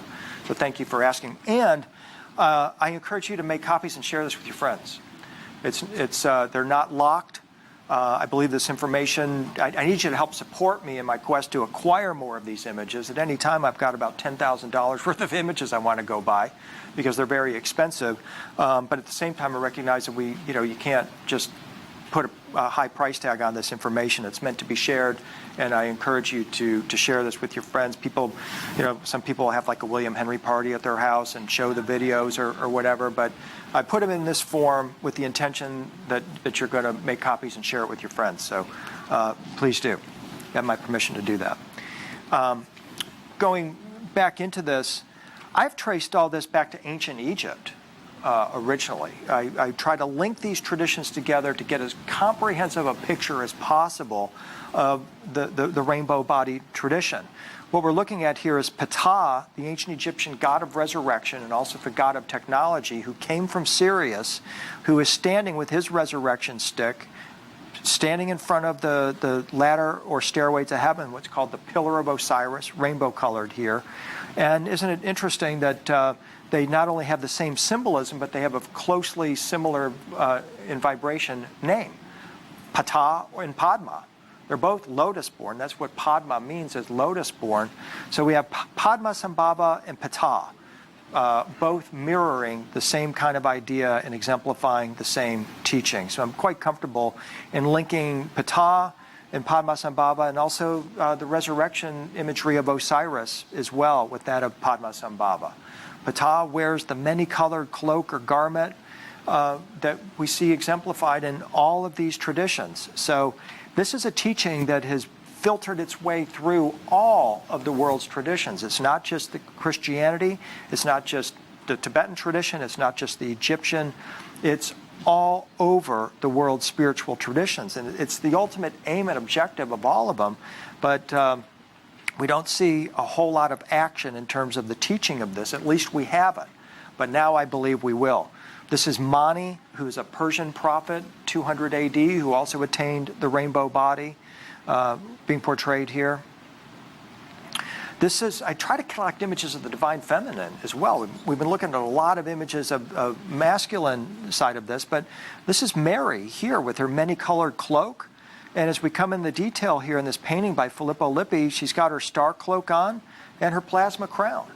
[SPEAKER 1] thank you for asking. And I encourage you to make copies and share this with your friends. They're not locked. I believe this information, I need you to help support me in my quest to acquire more of these images. At any time, I've got about $10,000 worth of images I want to go buy because they're very expensive. But at the same time, I recognize that you can't just put high price tag on this information. It's meant to be shared, and I encourage you to share this with your friends. People, some people have like a William Henry party at their house and show the videos or whatever, but I put them in this form with the intention that you're going to make copies and share it with your friends. So please do. You have my permission to do that. Going back into this, I've traced all this back to ancient Egypt. Originally, I try to link these traditions together to get as comprehensive a picture as possible of the rainbow body tradition. What we're looking at here is Ptah, the ancient Egyptian god of resurrection and also the god of technology, who came from Sirius, who is standing with his resurrection stick, standing in front of the ladder or stairway to heaven, what's called the Pillar of Osiris, rainbow colored here. And isn't it interesting that they not only have the same symbolism, but they have a closely similar in vibration name, Ptah and Padma. They're both lotus-born. That's what Padma means, is lotus-born. So we have Padmasambhava and Ptah, both mirroring the same kind of idea and exemplifying the same teaching. So I'm quite comfortable in linking Ptah and Padmasambhava and also the resurrection imagery of Osiris as well with that of Padmasambhava. Ptah wears the many-colored cloak or garment that we see exemplified in all of these traditions. So this is a teaching that has filtered its way through all of the world's traditions. It's not just the Christianity, it's not just the Tibetan tradition, it's not just the Egyptian, it's all over the world's spiritual traditions. And it's the ultimate aim and objective of all of them, but we don't see a whole lot of action in terms of the teaching of this. At least we haven't, but now I believe we will. This is Mani, who is a Persian prophet, 200 AD, who also attained the rainbow body, being portrayed here. This is, I try to collect images of the divine feminine as well. We've been looking at a lot of images of masculine side of this, but this is Mary here with her many-colored cloak. And as we come in the detail here in this painting by Filippo Lippi, she's got her star cloak on and her plasma crown,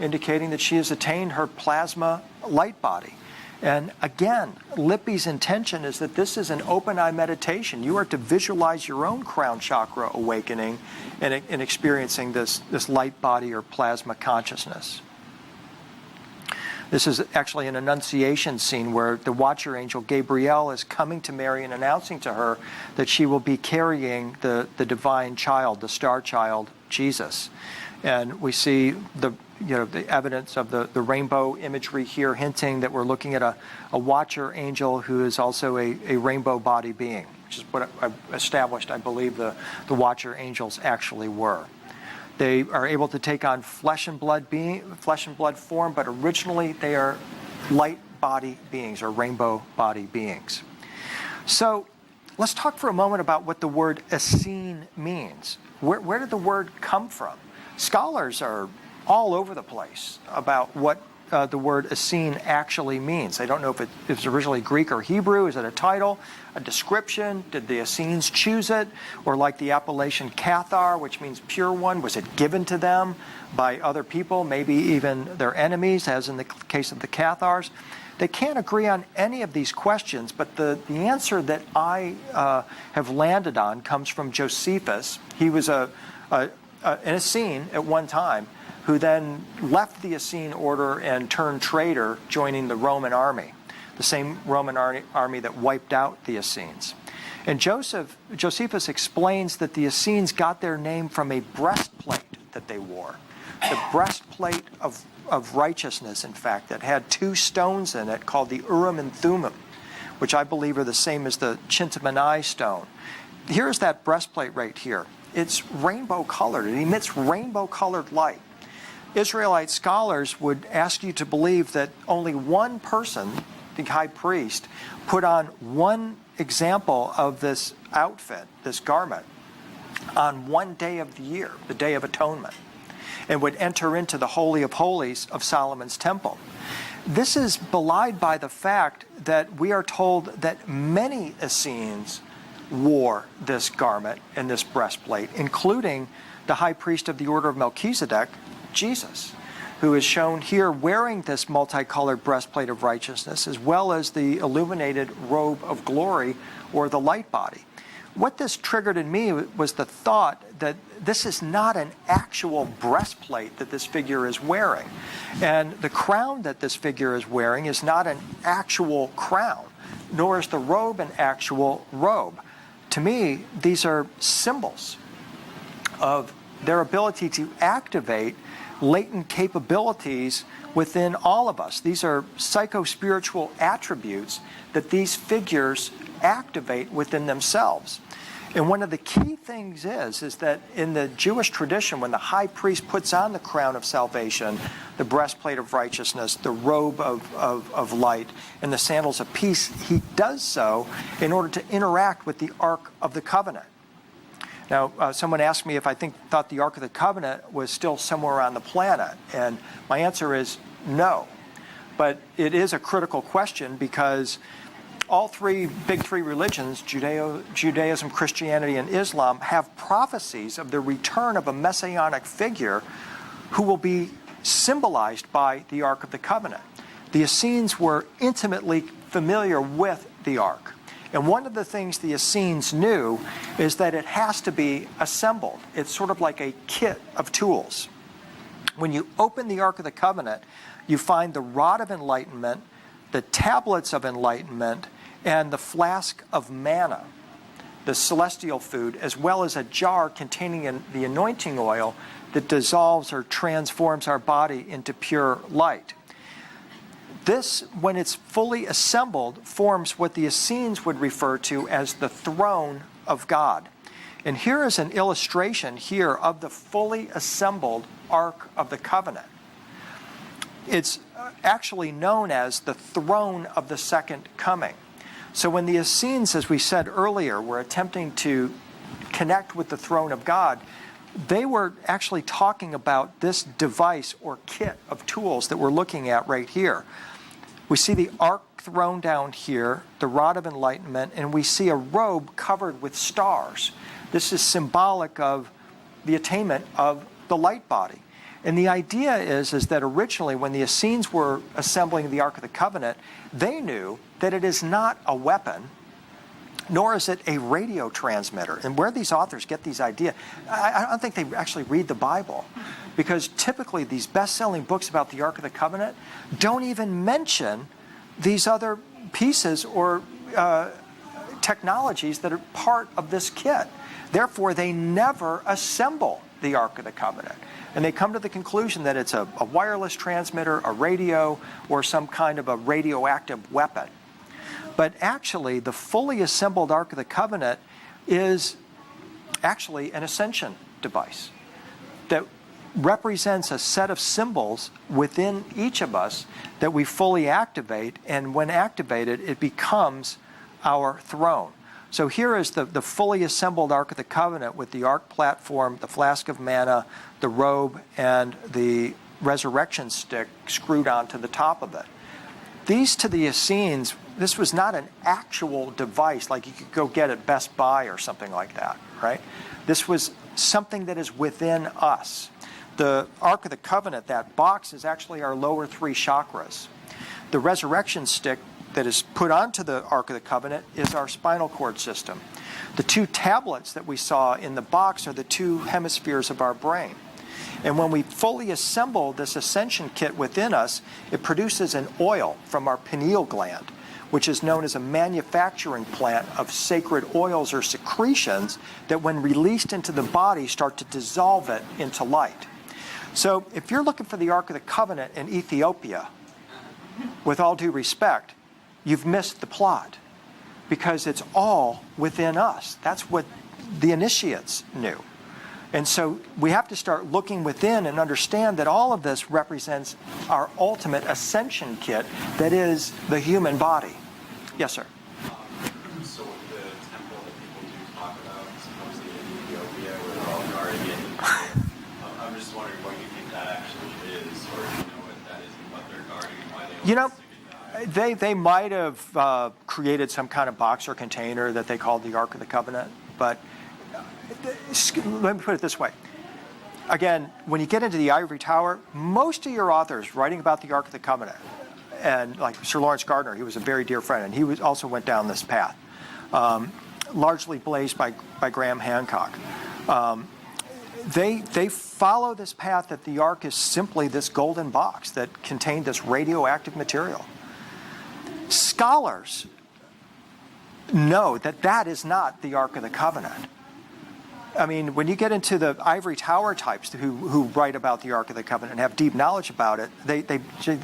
[SPEAKER 1] indicating that she has attained her plasma light body. And again, Lippi's intention is that this is an open-eye meditation. You are to visualize your own crown chakra awakening and experiencing this light body or plasma consciousness. This is actually an Annunciation scene where the watcher angel Gabriel is coming to Mary and announcing to her that she will be carrying the divine child, the star child, Jesus. And we see the evidence of the rainbow imagery here, hinting that we're looking at a watcher angel who is also a rainbow body being, which is what I've established I believe the watcher angels actually were. They are able to take on flesh and blood form, but originally they are light body beings or rainbow body beings. So let's talk for a moment about what the word Essene means. Where did the word come from? Scholars are all over the place about what the word Essene actually means. They don't know if it was originally Greek or Hebrew. Is it a title, a description? Did the Essenes choose it? Or like the appellation Cathar, which means pure one, was it given to them by other people, maybe even their enemies, as in the case of the Cathars? They can't agree on any of these questions, but the answer that I have landed on comes from Josephus. He was an Essene at one time, who then left the Essene order and turned traitor, joining the Roman army, the same Roman army that wiped out the Essenes. And Josephus explains that the Essenes got their name from a breastplate that they wore. The breastplate of righteousness, in fact, that had two stones in it called the Urim and Thummim, which I believe are the same as the Chintamani stone. Here's that breastplate right here. It's rainbow colored. It emits rainbow colored light. Israelite scholars would ask you to believe that only one person, the high priest, put on one example of this outfit, this garment, on one day of the year, the Day of Atonement, and would enter into the Holy of Holies of Solomon's temple. This is belied by the fact that we are told that many Essenes wore this garment and this breastplate, including the high priest of the order of Melchizedek, Jesus, who is shown here wearing this multicolored breastplate of righteousness, as well as the illuminated robe of glory or the light body. What this triggered in me was the thought that this is not an actual breastplate that this figure is wearing. And the crown that this figure is wearing is not an actual crown, nor is the robe an actual robe. To me, these are symbols of their ability to activate latent capabilities within all of us. These are psycho-spiritual attributes that these figures activate within themselves. And one of the key things is that in the Jewish tradition, when the high priest puts on the crown of salvation, the breastplate of righteousness, the robe of light, and the sandals of peace, he does so in order to interact with the Ark of the Covenant. Now, someone asked me if I thought the Ark of the Covenant was still somewhere on the planet, and my answer is no. But it is a critical question because all big three religions, Judaism, Christianity, and Islam, have prophecies of the return of a messianic figure who will be symbolized by the Ark of the Covenant. The Essenes were intimately familiar with the Ark. And one of the things the Essenes knew is that it has to be assembled. It's sort of like a kit of tools. When you open the Ark of the Covenant, you find the rod of enlightenment, the tablets of enlightenment, and the flask of manna, the celestial food, as well as a jar containing the anointing oil that dissolves or transforms our body into pure light. This, when it's fully assembled, forms what the Essenes would refer to as the throne of God. And here is an illustration here of the fully assembled Ark of the Covenant. It's actually known as the throne of the second coming. So when the Essenes, as we said earlier, were attempting to connect with the throne of God, they were actually talking about this device or kit of tools that we're looking at right here. We see the ark thrown down here, the rod of enlightenment, and we see a robe covered with stars. This is symbolic of the attainment of the light body. And the idea is that originally when the Essenes were assembling the Ark of the Covenant, they knew that it is not a weapon, nor is it a radio transmitter. And where these authors get these ideas, I don't think they actually read the Bible. Because typically these best-selling books about the Ark of the Covenant don't even mention these other pieces or technologies that are part of this kit. Therefore, they never assemble the Ark of the Covenant. And they come to the conclusion that it's a wireless transmitter, a radio, or some kind of a radioactive weapon. But actually, the fully assembled Ark of the Covenant is actually an ascension device that represents a set of symbols within each of us that we fully activate, and when activated, it becomes our throne. So here is the fully assembled Ark of the Covenant with the Ark platform, the flask of manna, the robe, and the resurrection stick screwed onto the top of it. These, to the Essenes, this was not an actual device like you could go get at Best Buy or something like that, right? This was something that is within us. The Ark of the Covenant, that box, is actually our lower three chakras. The resurrection stick that is put onto the Ark of the Covenant is our spinal cord system. The two tablets that we saw in the box are the two hemispheres of our brain. And when we fully assemble this ascension kit within us, it produces an oil from our pineal gland, which is known as a manufacturing plant of sacred oils or secretions that when released into the body start to dissolve it into light. So if you're looking for the Ark of the Covenant in Ethiopia, with all due respect, you've missed the plot because it's all within us. That's what the initiates knew. And so we have to start looking within and understand that all of this represents our ultimate ascension kit that is the human body. Yes, sir.
[SPEAKER 2] So the temple that people do talk about, supposedly in Ethiopia, where they're all guarding it, I'm just wondering what you think that actually is, or you know what that is and what they're guarding and why they always stick it down.
[SPEAKER 1] They might have created some kind of box or container that they called the Ark of the Covenant, but let me put it this way. Again, when you get into the ivory tower, most of your authors writing about the Ark of the Covenant, and like Sir Lawrence Gardner, he was a very dear friend, and he also went down this path. largely blazed by Graham Hancock. They follow this path that the ark is simply this golden box that contained this radioactive material. Scholars know that that is not the Ark of the Covenant. I mean, when you get into the ivory tower types who write about the Ark of the Covenant and have deep knowledge about it, they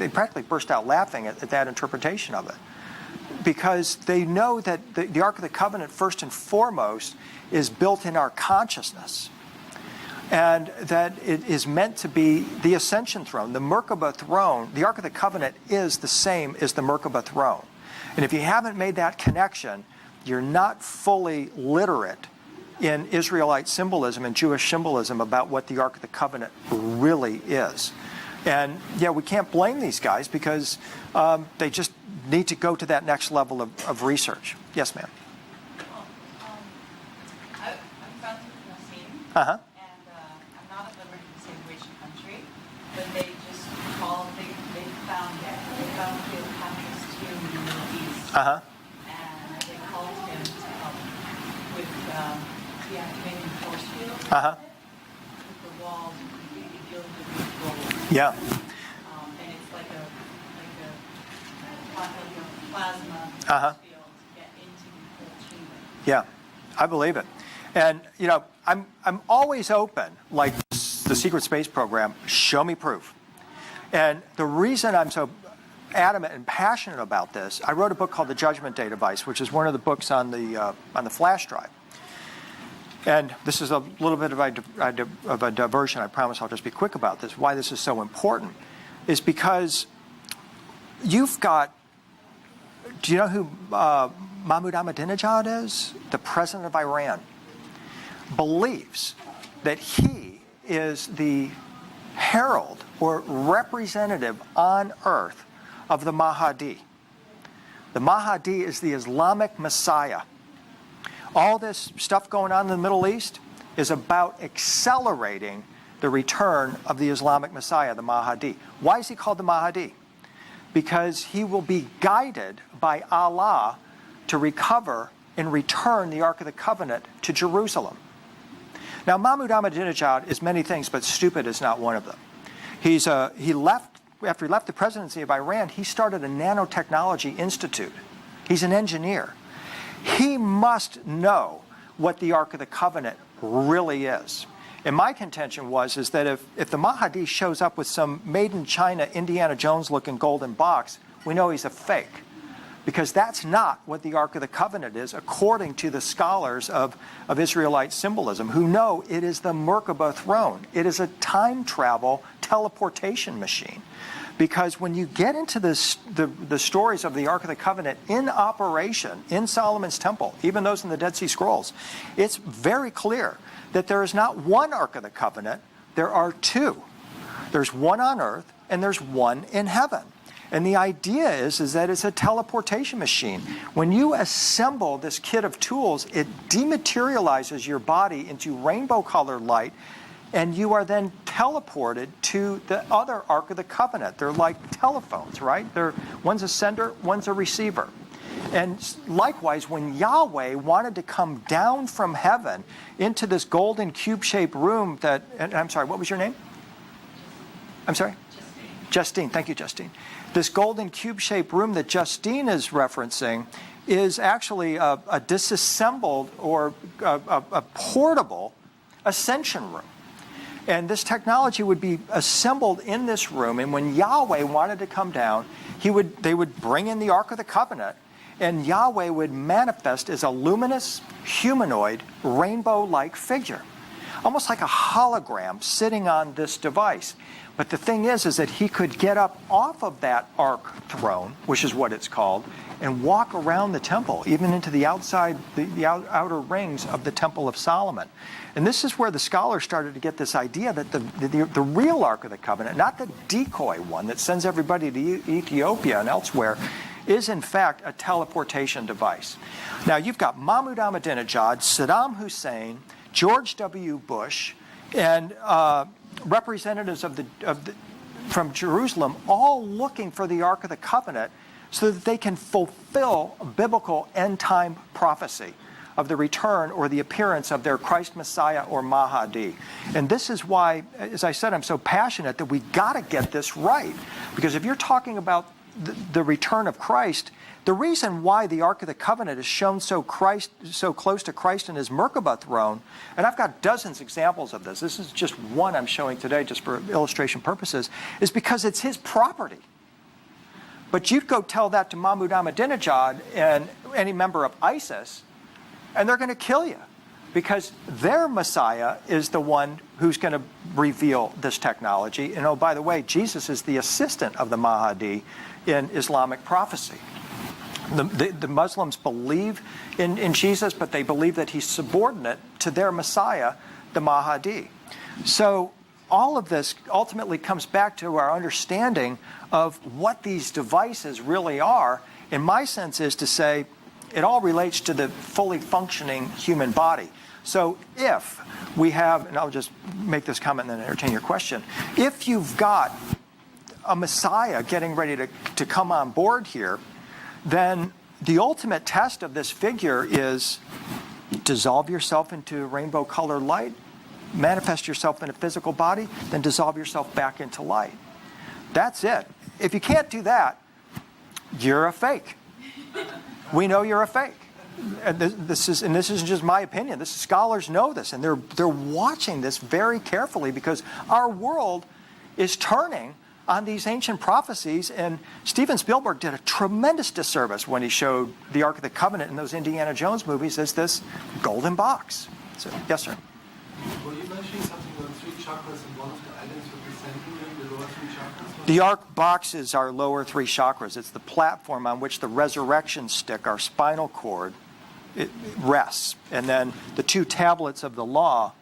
[SPEAKER 1] practically burst out laughing at that interpretation of it. Because they know that the Ark of the Covenant, first and foremost, is built in our consciousness. And that it is meant to be the ascension throne, the Merkabah throne. The Ark of the Covenant is the same as the Merkabah throne. And if you haven't made that connection, you're not fully literate in Israelite symbolism and Jewish symbolism about what the Ark of the Covenant really is. And yeah, we can't blame these guys because they just need to go to that next level of research. Yes, ma'am.
[SPEAKER 4] I'm friends with Nassim,
[SPEAKER 1] Uh-huh.
[SPEAKER 4] and I'm not a member of the same rich country, but they found Cleopatra's tomb in the Middle East,
[SPEAKER 1] Uh-huh.
[SPEAKER 4] and they called him to help with deactivating force fields,
[SPEAKER 1] Uh-huh.
[SPEAKER 4] with the walls completely gilded with gold.
[SPEAKER 1] Yeah.
[SPEAKER 4] And it's like a plasma
[SPEAKER 1] Uh-huh.
[SPEAKER 4] force field to get into the whole chamber.
[SPEAKER 1] Yeah, I believe it. And, you know, I'm always open, like the secret space program, show me proof. And the reason I'm so adamant and passionate about this, I wrote a book called The Judgment Day Device, which is one of the books on the flash drive. And this is a little bit of a diversion. I promise I'll just be quick about this. Why this is so important is because you've got, do you know who Mahmoud Ahmadinejad is? The president of Iran. Believes that he is the herald or representative on earth of the Mahdi. The Mahdi is the Islamic Messiah. All this stuff going on in the Middle East is about accelerating the return of the Islamic Messiah, the Mahdi. Why is he called the Mahdi? Because he will be guided by Allah to recover and return the Ark of the Covenant to Jerusalem. Now, Mahmoud Ahmadinejad is many things, but stupid is not one of them. After he left the presidency of Iran, he started a nanotechnology institute. He's an engineer. He must know what the Ark of the Covenant really is. And my contention is that if the Mahdi shows up with some made in China Indiana Jones looking golden box, we know he's a fake. Because that's not what the Ark of the Covenant is, according to the scholars of Israelite symbolism, who know it is the Merkabah throne. It is a time travel teleportation machine. Because when you get into the stories of the Ark of the Covenant in operation in Solomon's temple, even those in the Dead Sea Scrolls, it's very clear that there is not one Ark of the Covenant, there are two. There's one on earth and there's one in heaven. And the idea is that it's a teleportation machine. When you assemble this kit of tools, it dematerializes your body into rainbow-colored light, and you are then teleported to the other Ark of the Covenant. They're like telephones, right? One's a sender, one's a receiver. And likewise, when Yahweh wanted to come down from heaven into this golden cube-shaped room and I'm sorry, what was your name? I'm sorry? Justine. Thank you, Justine. This golden cube-shaped room that Justine is referencing is actually a disassembled or a portable ascension room. And this technology would be assembled in this room, and when Yahweh wanted to come down, they would bring in the Ark of the Covenant, and Yahweh would manifest as a luminous, humanoid, rainbow-like figure. Almost like a hologram sitting on this device. But the thing is that he could get up off of that Ark throne, which is what it's called, and walk around the temple, even into the outer rings of the Temple of Solomon. And this is where the scholars started to get this idea that the real Ark of the Covenant, not the decoy one that sends everybody to Ethiopia and elsewhere, is in fact a teleportation device. Now you've got Mahmoud Ahmadinejad, Saddam Hussein, George W. Bush, and representatives from Jerusalem all looking for the Ark of the Covenant so that they can fulfill biblical end-time prophecy of the return or the appearance of their Christ Messiah or Mahdi. And this is why, as I said, I'm so passionate that we got to get this right. Because if you're talking about the return of Christ, the reason why the Ark of the Covenant is shown so close to Christ in his Merkabah throne, and I've got dozens of examples of this. This is just one I'm showing today just for illustration purposes, is because it's his property. But you'd go tell that to Mahmoud Ahmadinejad and any member of ISIS, and they're going to kill you because their Messiah is the one who's going to reveal this technology. And oh, by the way, Jesus is the assistant of the Mahdi in Islamic prophecy. The Muslims believe in Jesus, but they believe that he's subordinate to their Messiah, the Mahdi. So all of this ultimately comes back to our understanding of what these devices really are. And my sense is to say it all relates to the fully functioning human body. So if we have, and I'll just make this comment and then entertain your question, if you've got a Messiah getting ready to come on board here, then the ultimate test of this figure is dissolve yourself into rainbow-colored light, manifest yourself in a physical body, then dissolve yourself back into light. That's it. If you can't do that, you're a fake. We know you're a fake. And this isn't just my opinion. Scholars know this, and they're watching this very carefully because our world is turning on these ancient prophecies. And Steven Spielberg did a tremendous disservice when he showed the Ark of the Covenant in those Indiana Jones movies as this golden box. So, yes, sir.
[SPEAKER 5] Were you mentioning something about 3 chakras and one of the items representing the lower 3 chakras?
[SPEAKER 1] The Ark box is our lower 3 chakras. It's the platform on which the resurrection stick, our spinal cord, it rests. And then the 2 tablets of the law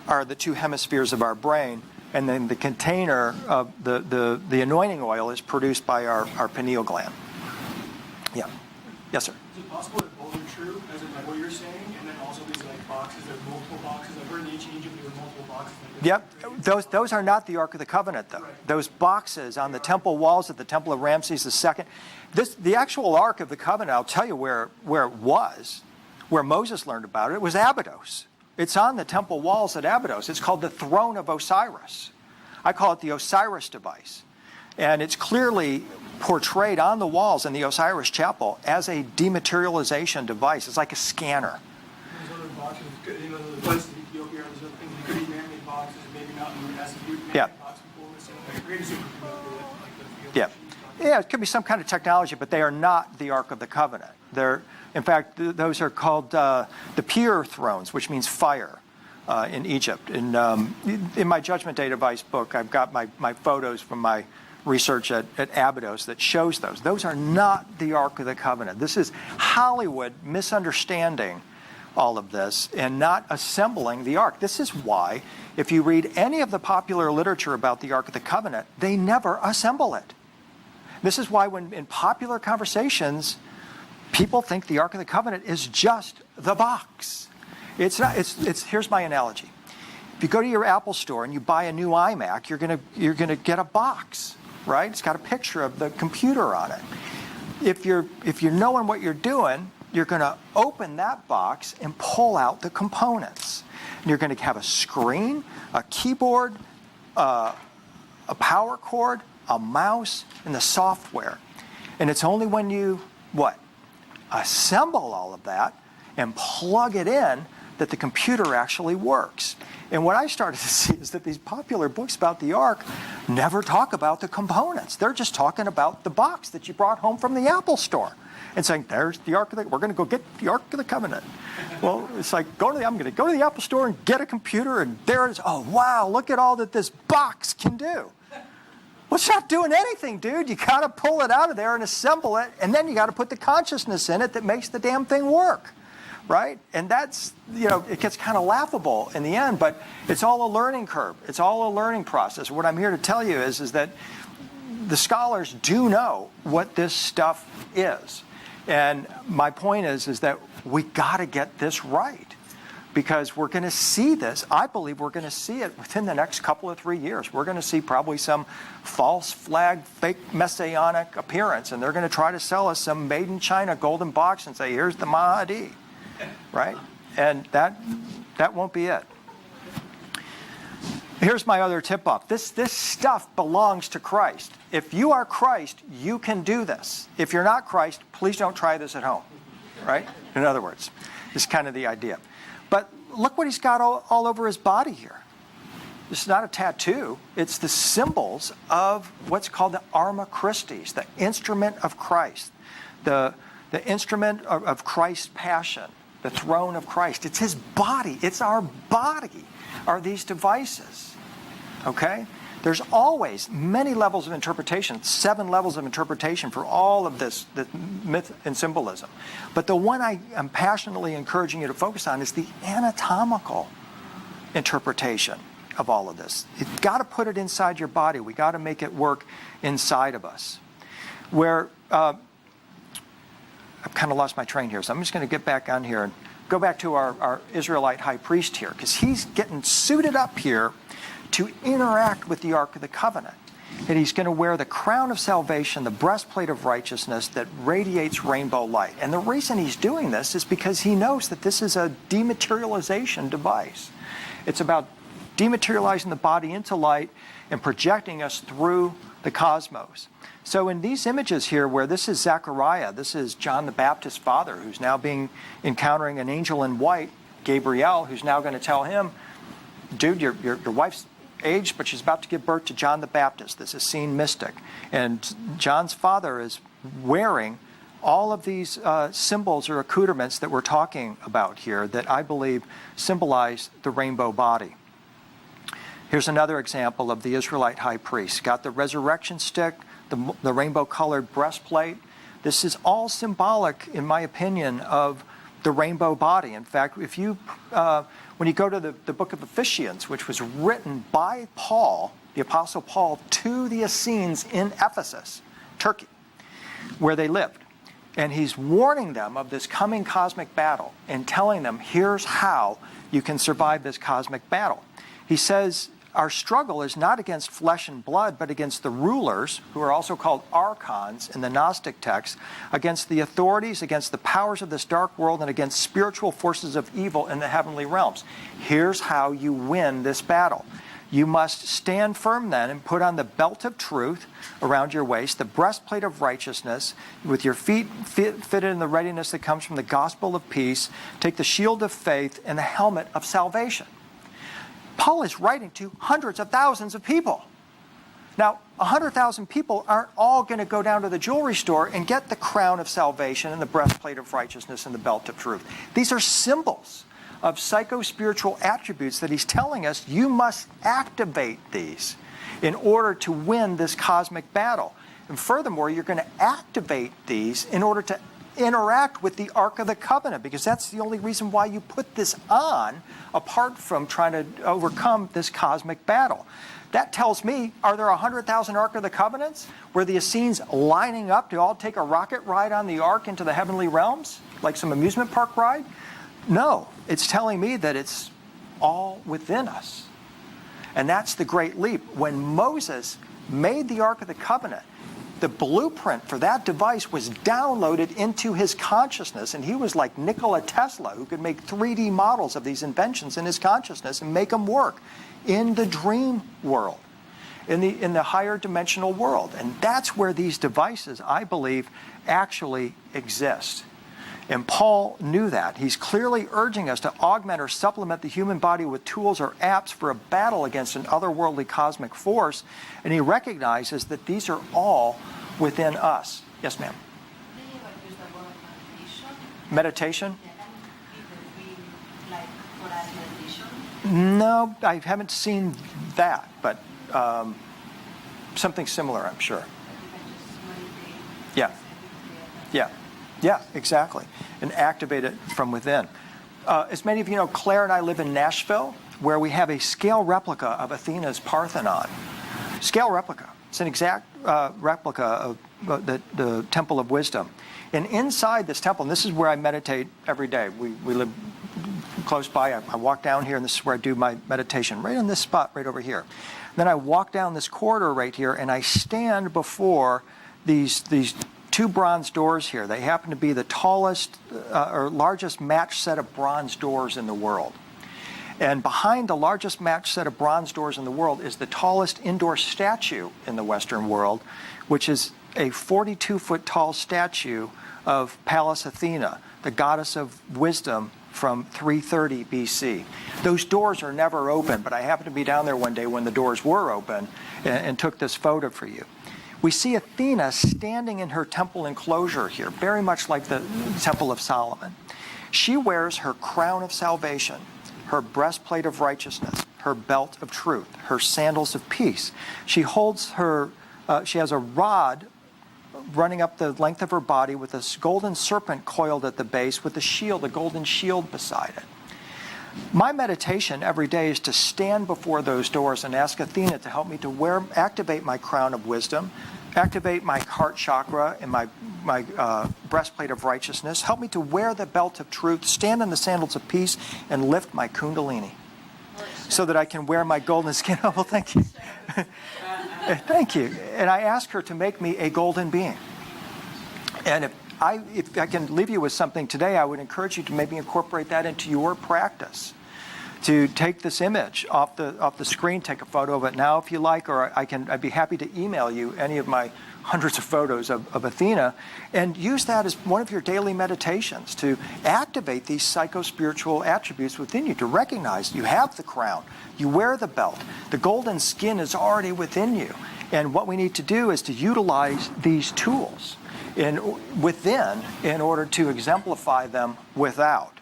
[SPEAKER 1] are the 2 hemispheres of our brain. And then the container of the anointing oil is produced by our pineal gland. Yeah. Yes, sir.
[SPEAKER 5] Is it possible that both are true, as in like what you're saying, and then also these like boxes, there's multiple boxes? I've heard in ancient Egypt there were multiple boxes.
[SPEAKER 1] Yep. Those are not the Ark of the Covenant, though.
[SPEAKER 5] Right.
[SPEAKER 1] Those boxes on the temple walls at the Temple of Ramses II. The actual Ark of the Covenant, I'll tell you where it was, where Moses learned about it. It was Abydos. It's on the temple walls at Abydos. It's called the Throne of Osiris. I call it the Osiris device. And it's clearly portrayed on the walls in the Osiris Chapel as a dematerialization device. It's like a scanner.
[SPEAKER 5] There's other boxes, you know, the place in Ethiopia, there's other things, you could be man-made boxes, maybe not in the as a man-made
[SPEAKER 1] Yeah.
[SPEAKER 5] box before, so like maybe superconductor with like the
[SPEAKER 1] Yeah. Yeah, it could be some kind of technology, but they are not the Ark of the Covenant. In fact, those are called the Pir thrones, which means fire in Egypt. And in my Judgment Day device book, I've got my photos from my research at Abydos that shows those. Those are not the Ark of the Covenant. This is Hollywood misunderstanding all of this and not assembling the Ark. This is why, if you read any of the popular literature about the Ark of the Covenant, they never assemble it. This is why when in popular conversations, people think the Ark of the Covenant is just the box. It's not. Here's my analogy. If you go to your Apple store and you buy a new iMac, you're gonna get a box, right? It's got a picture of the computer on it. If you're knowing what you're doing, you're gonna open that box and pull out the components. And you're gonna have a screen, a keyboard, a power cord, a mouse, and the software. And it's only when you assemble all of that and plug it in that the computer actually works. And what I started to see is that these popular books about the Ark never talk about the components. They're just talking about the box that you brought home from the Apple store and saying, there's the Ark of the, we're going to go get the Ark of the Covenant. Well, it's like, I'm going to go to the Apple store and get a computer, and there it is. Oh, wow, look at all that this box can do. Well, it's not doing anything, dude. You got to pull it out of there and assemble it, and then you got to put the consciousness in it that makes the damn thing work, right? And that's, it gets kind of laughable in the end, but it's all a learning curve. It's all a learning process. What I'm here to tell you is that the scholars do know what this stuff is. And my point is that we got to get this right, because we're going to see this. I believe we're going to see it within the next couple of 3 years. We're going to see probably some false flag, fake messianic appearance, and they're going to try to sell us some made in China golden box and say, here's the Mahdi, right? And that won't be it. Here's my other tip-off. This stuff belongs to Christ. If you are Christ, you can do this. If you're not Christ, please don't try this at home, right? In other words, this is kind of the idea. But look what he's got all over his body here. This is not a tattoo. It's the symbols of what's called the arma Christi, the instrument of Christ, the instrument of Christ's passion, the throne of Christ. It's his body. It's our body are these devices, okay? There's always many levels of interpretation, 7 levels of interpretation for all of this myth and symbolism. But the one I am passionately encouraging you to focus on is the anatomical interpretation of all of this. You've got to put it inside your body. We've got to make it work inside of us. Where I've kind of lost my train here, so I'm just going to get back on here and go back to our Israelite high priest here, because he's getting suited up here to interact with the Ark of the Covenant. And he's going to wear the crown of salvation, the breastplate of righteousness that radiates rainbow light. And the reason he's doing this is because he knows that this is a dematerialization device. It's about dematerializing the body into light and projecting us through the cosmos. So in these images here, where this is Zechariah, this is John the Baptist's father, who's now encountering an angel in white, Gabriel, who's now going to tell him, dude, your wife's aged, but she's about to give birth to John the Baptist, this Essene mystic. And John's father is wearing all of these symbols or accoutrements that we're talking about here that I believe symbolize the rainbow body. Here's another example of the Israelite high priest. Got the resurrection stick, the rainbow-colored breastplate. This is all symbolic, in my opinion, of the rainbow body. In fact, if you, when you go to the book of Ephesians, which was written by Paul, the Apostle Paul, to the Essenes in Ephesus, Turkey, where they lived. And he's warning them of this coming cosmic battle and telling them, here's how you can survive this cosmic battle. He says, our struggle is not against flesh and blood, but against the rulers, who are also called archons in the Gnostic text, against the authorities, against the powers of this dark world, and against spiritual forces of evil in the heavenly realms. Here's how you win this battle. You must stand firm then and put on the belt of truth around your waist, the breastplate of righteousness, with your feet fitted in the readiness that comes from the gospel of peace. Take the shield of faith and the helmet of salvation. Paul is writing to hundreds of thousands of people. Now, 100,000 people aren't all going to go down to the jewelry store and get the crown of salvation and the breastplate of righteousness and the belt of truth. These are symbols of psycho-spiritual attributes that he's telling us you must activate these in order to win this cosmic battle. And furthermore, you're going to activate these in order to interact with the Ark of the Covenant, because that's the only reason why you put this on, apart from trying to overcome this cosmic battle. That tells me, are there 100,000 Ark of the Covenants where the Essenes lining up to all take a rocket ride on the Ark into the heavenly realms, like some amusement park ride? No, it's telling me that it's all within us. And that's the great leap. When Moses made the Ark of the Covenant, the blueprint for that device was downloaded into his consciousness, and he was like Nikola Tesla, who could make 3D models of these inventions in his consciousness and make them work in the dream world, in the higher dimensional world. And that's where these devices, I believe, actually exist. And Paul knew that. He's clearly urging us to augment or supplement the human body with tools or apps for a battle against an otherworldly cosmic force. And he recognizes that these are all within us. Yes, ma'am.
[SPEAKER 4] Do you ever use the word meditation?
[SPEAKER 1] Meditation?
[SPEAKER 4] Yeah, that would be like for us meditation.
[SPEAKER 1] No, I haven't seen that, but something similar, I'm sure.
[SPEAKER 4] You can just meditate.
[SPEAKER 1] Yeah. Yeah. Yeah, exactly. And activate it from within. As many of you know, Claire and I live in Nashville, where we have a scale replica of Athena's Parthenon. Scale replica. It's an exact replica of the Temple of Wisdom. And inside this temple, and this is where I meditate every day. We live close by. I walk down here, and this is where I do my meditation, right on this spot right over here. Then I walk down this corridor right here, and I stand before these two bronze doors here. They happen to be the tallest or largest matched set of bronze doors in the world. And behind the largest matched set of bronze doors in the world is the tallest indoor statue in the Western world, which is a 42-foot tall statue of Pallas Athena, the goddess of wisdom from 330 BC. Those doors are never open, but I happened to be down there one day when the doors were open and took this photo for you. We see Athena standing in her temple enclosure here, very much like the Temple of Solomon. She wears her crown of salvation, her breastplate of righteousness, her belt of truth, her sandals of peace. She holds she has a rod running up the length of her body with a golden serpent coiled at the base with a golden shield beside it. My meditation every day is to stand before those doors and ask Athena to help me to activate my crown of wisdom, activate my heart chakra and my breastplate of righteousness, help me to wear the belt of truth, stand in the sandals of peace, and lift my kundalini so that I can wear my golden skin. Oh, well, thank you. Thank you. And I ask her to make me a golden being. And if I can leave you with something today, I would encourage you to maybe incorporate that into your practice. To take this image off the screen, take a photo of it now if you like, or I'd be happy to email you any of my hundreds of photos of Athena, and use that as one of your daily meditations to activate these psycho-spiritual attributes within you, to recognize you have the crown, you wear the belt, the golden skin is already within you, and what we need to do is to utilize these tools within in order to exemplify them without.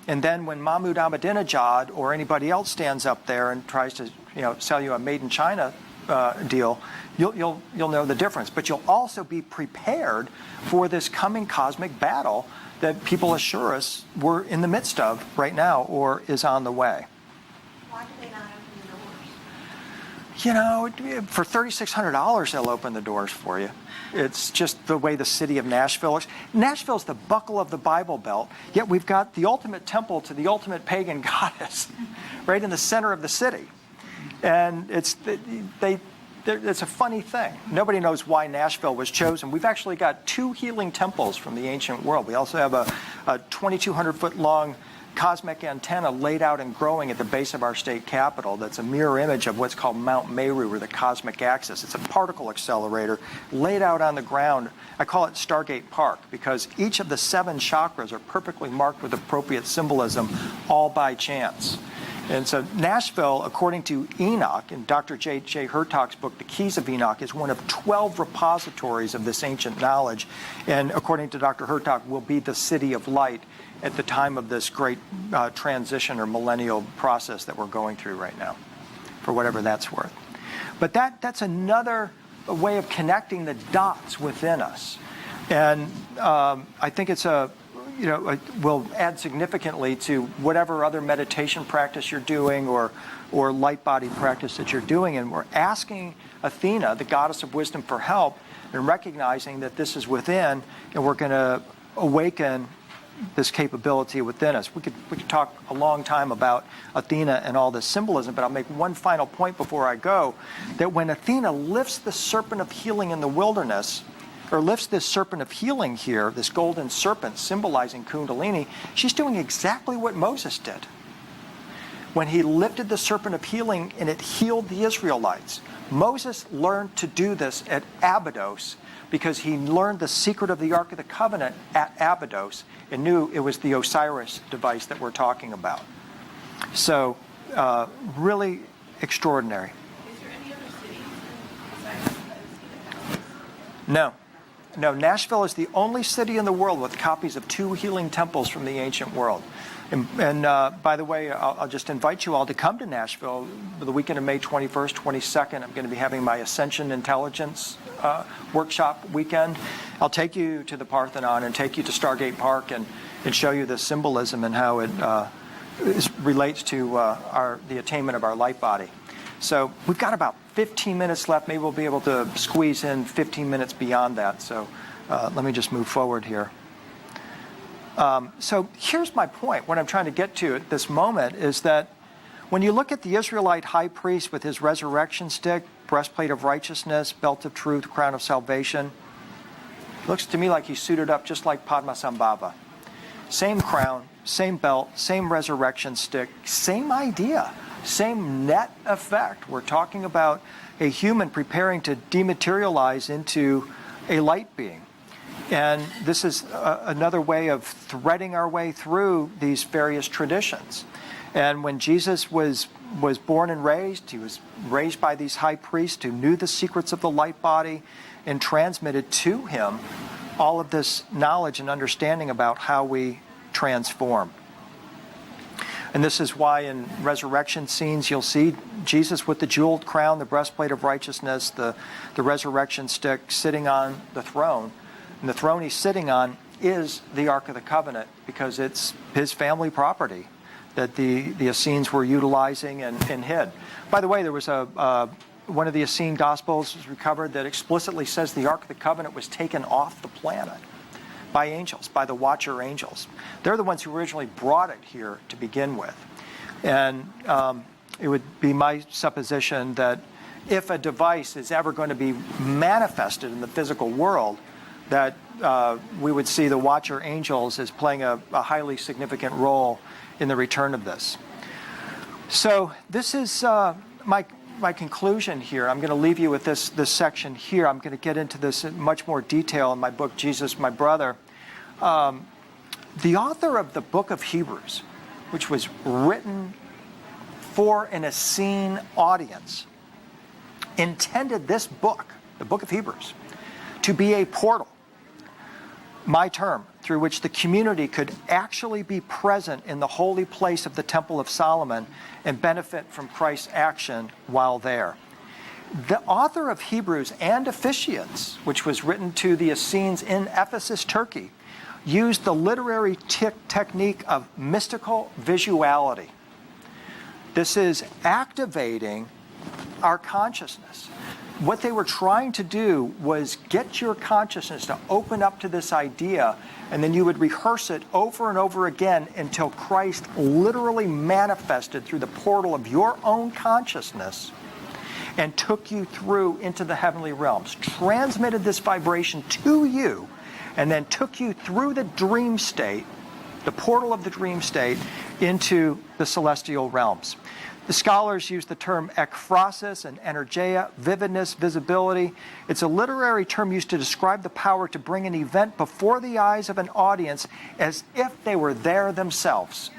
[SPEAKER 1] And then when Mahmoud Ahmadinejad or anybody else stands up there and tries to sell you a made in China deal, you'll know the difference. But you'll also be prepared for this coming cosmic battle that people assure us we're in the midst of right now or is on the way.
[SPEAKER 6] Why do they not open the doors?
[SPEAKER 1] For $3,600, they'll open the doors for you. It's just the way the city of Nashville is. Nashville's the buckle of the Bible Belt, yet we've got the ultimate temple to the ultimate pagan goddess right in the center of the city. And it's a funny thing. Nobody knows why Nashville was chosen. We've actually got 2 healing temples from the ancient world. We also have a 2,200-foot long cosmic antenna laid out and growing at the base of our state capitol that's a mirror image of what's called Mount Meru, or the cosmic axis. It's a particle accelerator laid out on the ground. I call it Stargate Park because each of the 7 chakras are perfectly marked with appropriate symbolism, all by chance. And so Nashville, according to Enoch, in Dr. J.J. Hurtak's book, The Keys of Enoch, is one of 12 repositories of this ancient knowledge. And according to Dr. Hurtak, will be the city of light at the time of this great transition or millennial process that we're going through right now, for whatever that's worth. But that's another way of connecting the dots within us. And I think it will add significantly to whatever other meditation practice you're doing or light body practice that you're doing. And we're asking Athena, the goddess of wisdom, for help and recognizing that this is within, and we're going to awaken this capability within us. We could talk a long time about Athena and all this symbolism, but I'll make one final point before I go, that when Athena lifts the serpent of healing in the wilderness, or lifts this serpent of healing here, this golden serpent symbolizing Kundalini, she's doing exactly what Moses did. When he lifted the serpent of healing and it healed the Israelites, Moses learned to do this at Abydos because he learned the secret of the Ark of the Covenant at Abydos and knew it was the Osiris device that we're talking about. So, really extraordinary.
[SPEAKER 4] Is there any other cities besides
[SPEAKER 1] No, Nashville is the only city in the world with copies of 2 healing temples from the ancient world. And by the way, I'll just invite you all to come to Nashville the weekend of May 21st, 22nd. I'm going to be having my Ascension Intelligence workshop weekend. I'll take you to the Parthenon and take you to Stargate Park and show you the symbolism and how it relates to the attainment of our light body. So we've got about 15 minutes left. Maybe we'll be able to squeeze in 15 minutes beyond that. So let me just move forward here. So here's my point. What I'm trying to get to at this moment is that when you look at the Israelite high priest with his resurrection stick, breastplate of righteousness, belt of truth, crown of salvation, it looks to me like he's suited up just like Padmasambhava. Same crown, same belt, same resurrection stick, same idea, same net effect. We're talking about a human preparing to dematerialize into a light being. And this is another way of threading our way through these various traditions. And when Jesus was born and raised, he was raised by these high priests who knew the secrets of the light body and transmitted to him all of this knowledge and understanding about how we transform. And this is why in resurrection scenes you'll see Jesus with the jeweled crown, the breastplate of righteousness, the resurrection stick sitting on the throne. And the throne he's sitting on is the Ark of the Covenant because it's his family property that the Essenes were utilizing and hid. By the way, there was one of the Essene Gospels was recovered that explicitly says the Ark of the Covenant was taken off the planet by angels, by the Watcher angels. They're the ones who originally brought it here to begin with. And it would be my supposition that if a device is ever going to be manifested in the physical world, that we would see the Watcher angels as playing a highly significant role in the return of this. So this is my conclusion here. I'm going to leave you with this section here. I'm going to get into this in much more detail in my book, Jesus, My Brother. The author of the book of Hebrews, which was written for an Essene audience, intended this book, the book of Hebrews, to be a portal, my term, through which the community could actually be present in the holy place of the Temple of Solomon and benefit from Christ's action while there. The author of Hebrews and Ephesians, which was written to the Essenes in Ephesus, Turkey, used the literary technique of mystical visuality. This is activating our consciousness. What they were trying to do was get your consciousness to open up to this idea, and then you would rehearse it over and over again until Christ literally manifested through the portal of your own consciousness and took you through into the heavenly realms, transmitted this vibration to you, and then took you through the dream state, the portal of the dream state, into the celestial realms. The scholars use the term ekphrasis and energeia, vividness, visibility. It's a literary term used to describe the power to bring an event before the eyes of an audience as if they were there themselves.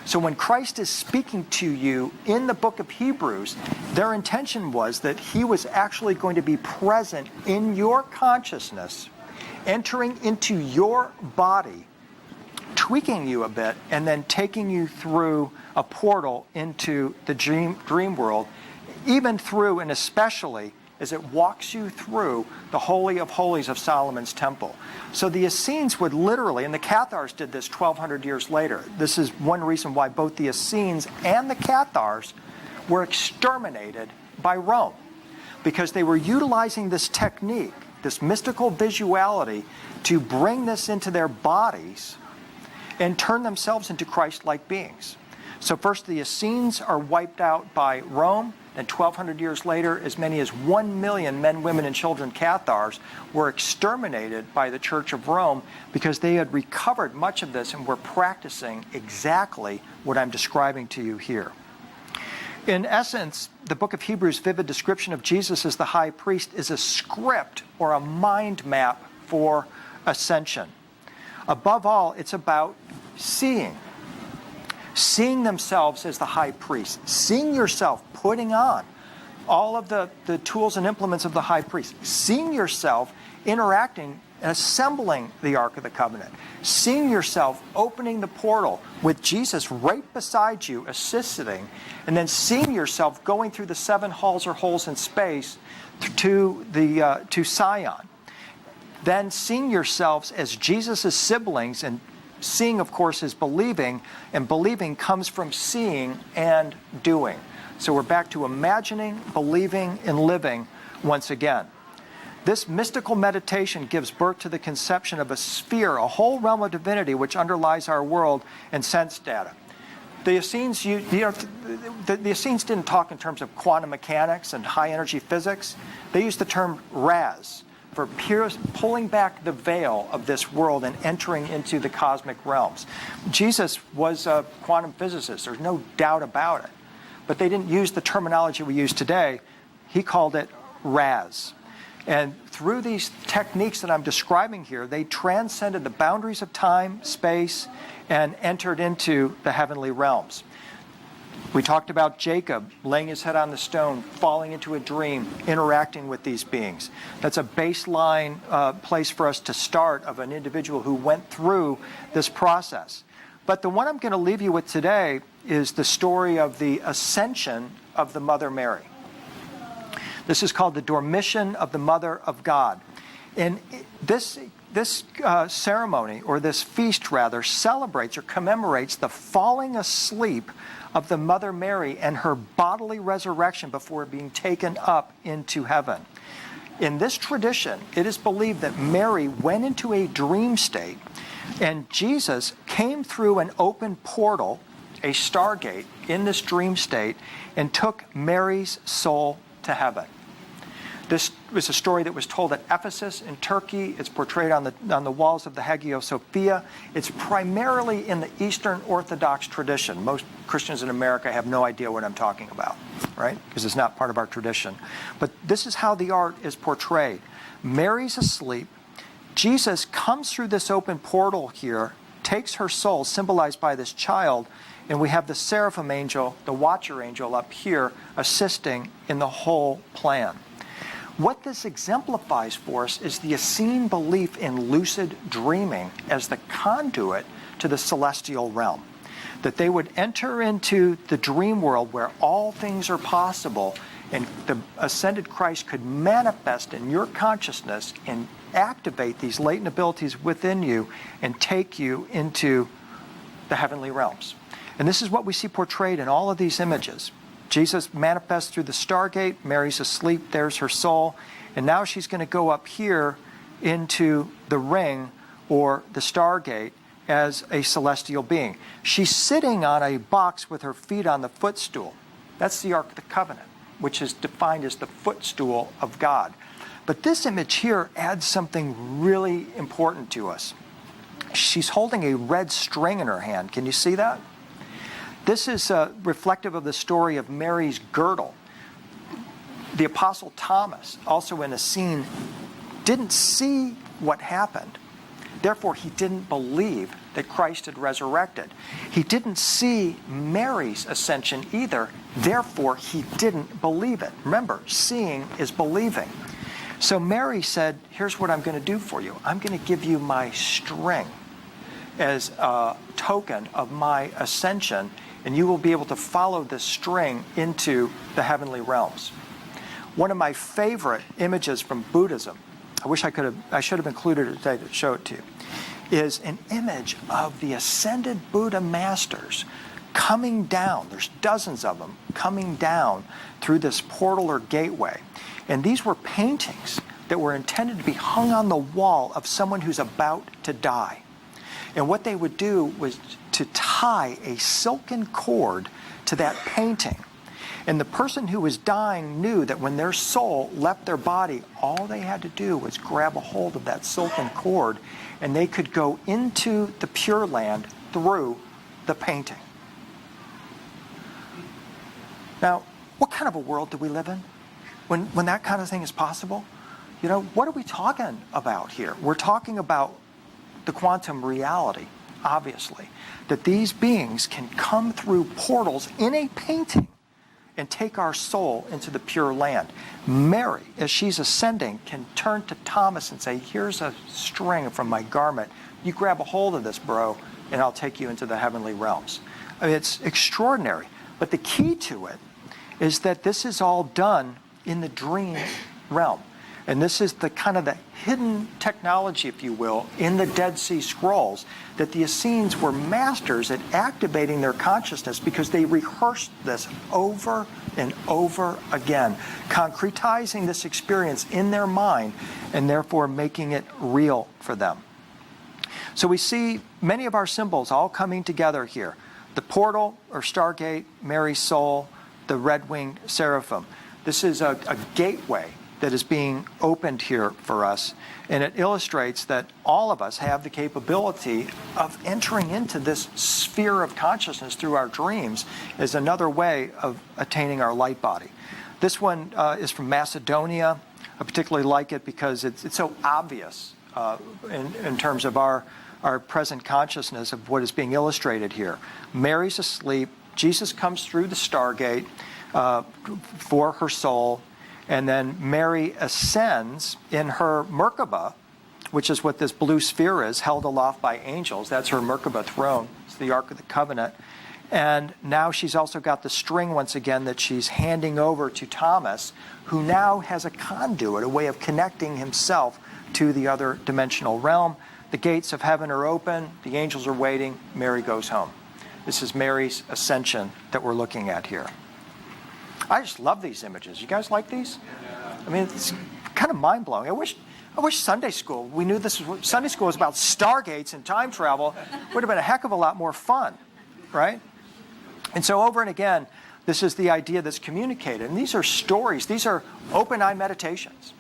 [SPEAKER 1] So when Christ is speaking to you in the book of Hebrews, their intention was that he was actually going to be present in your consciousness, entering into your body, tweaking you a bit, and then taking you through a portal into the dream world, even through and especially as it walks you through the Holy of Holies of Solomon's temple. So the Essenes would literally, and the Cathars did this 1,200 years later. This is one reason why both the Essenes and the Cathars were exterminated by Rome, because they were utilizing this technique, this mystical visuality, to bring this into their bodies and turn themselves into Christ-like beings. So first the Essenes are wiped out by Rome, and 1,200 years later, as many as 1 million men, women, and children Cathars were exterminated by the Church of Rome because they had recovered much of this and were practicing exactly what I'm describing to you here. In essence, the book of Hebrews' vivid description of Jesus as the high priest is a script or a mind map for ascension. Above all, it's about seeing themselves as the high priest, seeing yourself putting on all of the tools and implements of the high priest, seeing yourself interacting and assembling the Ark of the Covenant, seeing yourself opening the portal with Jesus right beside you, assisting, and then seeing yourself going through the 7 halls or holes in space to Sion. Then seeing yourselves as Jesus' siblings, and seeing, of course, is believing, and believing comes from seeing and doing. So we're back to imagining, believing, and living once again. This mystical meditation gives birth to the conception of a sphere, a whole realm of divinity which underlies our world and sense data. The Essenes, the Essenes didn't talk in terms of quantum mechanics and high energy physics. They used the term raz, for pulling back the veil of this world and entering into the cosmic realms. Jesus was a quantum physicist, there's no doubt about it. But they didn't use the terminology we use today. He called it raz. And through these techniques that I'm describing here, they transcended the boundaries of time, space, and entered into the heavenly realms. We talked about Jacob laying his head on the stone, falling into a dream, interacting with these beings. That's a baseline place for us to start of an individual who went through this process. But the one I'm going to leave you with today is the story of the ascension of the Mother Mary. This is called the Dormition of the Mother of God. And this ceremony, or this feast rather, celebrates or commemorates the falling asleep of the Mother Mary and her bodily resurrection before being taken up into heaven. In this tradition, it is believed that Mary went into a dream state and Jesus came through an open portal, a stargate, in this dream state and took Mary's soul to heaven. This was a story that was told at Ephesus in Turkey. It's portrayed on the walls of the Hagia Sophia. It's primarily in the Eastern Orthodox tradition. Most Christians in America have no idea what I'm talking about, right? Because it's not part of our tradition. But this is how the art is portrayed. Mary's asleep. Jesus comes through this open portal here, takes her soul, symbolized by this child, and we have the seraphim angel, the watcher angel up here, assisting in the whole plan. What this exemplifies for us is the Essene belief in lucid dreaming as the conduit to the celestial realm. That they would enter into the dream world where all things are possible and the ascended Christ could manifest in your consciousness and activate these latent abilities within you and take you into the heavenly realms. And this is what we see portrayed in all of these images. Jesus manifests through the stargate, Mary's asleep, there's her soul, and now she's going to go up here into the ring or the stargate as a celestial being. She's sitting on a box with her feet on the footstool. That's the Ark of the Covenant, which is defined as the footstool of God. But this image here adds something really important to us. She's holding a red string in her hand. Can you see that? This is reflective of the story of Mary's girdle. The Apostle Thomas, also in a scene, didn't see what happened. Therefore, he didn't believe that Christ had resurrected. He didn't see Mary's ascension either. Therefore, he didn't believe it. Remember, seeing is believing. So Mary said, here's what I'm going to do for you. I'm going to give you my string as a token of my ascension, and you will be able to follow this string into the heavenly realms. One of my favorite images from Buddhism, I should have included it today to show it to you, is an image of the ascended Buddha masters coming down. There's dozens of them coming down through this portal or gateway. And these were paintings that were intended to be hung on the wall of someone who's about to die. And what they would do was to tie a silken cord to that painting. And the person who was dying knew that when their soul left their body, all they had to do was grab a hold of that silken cord, and they could go into the Pure Land through the painting. Now, what kind of a world do we live in when that kind of thing is possible? You know, what are we talking about here? We're talking about the quantum reality, obviously, that these beings can come through portals in a painting and take our soul into the Pure Land. Mary, as she's ascending, can turn to Thomas and say, here's a string from my garment. You grab a hold of this, bro, and I'll take you into the heavenly realms. I mean, it's extraordinary. But the key to it is that this is all done in the dream realm. And this is the kind of the hidden technology, if you will, in the Dead Sea Scrolls, that the Essenes were masters at activating their consciousness because they rehearsed this over and over again, concretizing this experience in their mind and therefore making it real for them. So we see many of our symbols all coming together here. The portal or stargate, Mary's soul, the red-winged seraphim. This is a gateway that is being opened here for us, and it illustrates that all of us have the capability of entering into this sphere of consciousness through our dreams as another way of attaining our light body. This one is from Macedonia. I particularly like it because it's so obvious in terms of our present consciousness of what is being illustrated here. Mary's asleep. Jesus comes through the stargate for her soul. And then Mary ascends in her Merkaba, which is what this blue sphere is, held aloft by angels. That's her Merkaba throne. It's the Ark of the Covenant. And now she's also got the string once again that she's handing over to Thomas, who now has a conduit, a way of connecting himself to the other dimensional realm. The gates of heaven are open. The angels are waiting. Mary goes home. This is Mary's ascension that we're looking at here. I just love these images. You guys like these? I mean, it's kind of mind-blowing. I wish Sunday school, we knew this was, Sunday school was about stargates and time travel. It would have been a heck of a lot more fun, right? And so over and again, this is the idea that's communicated. And these are stories. These are open-eye meditations.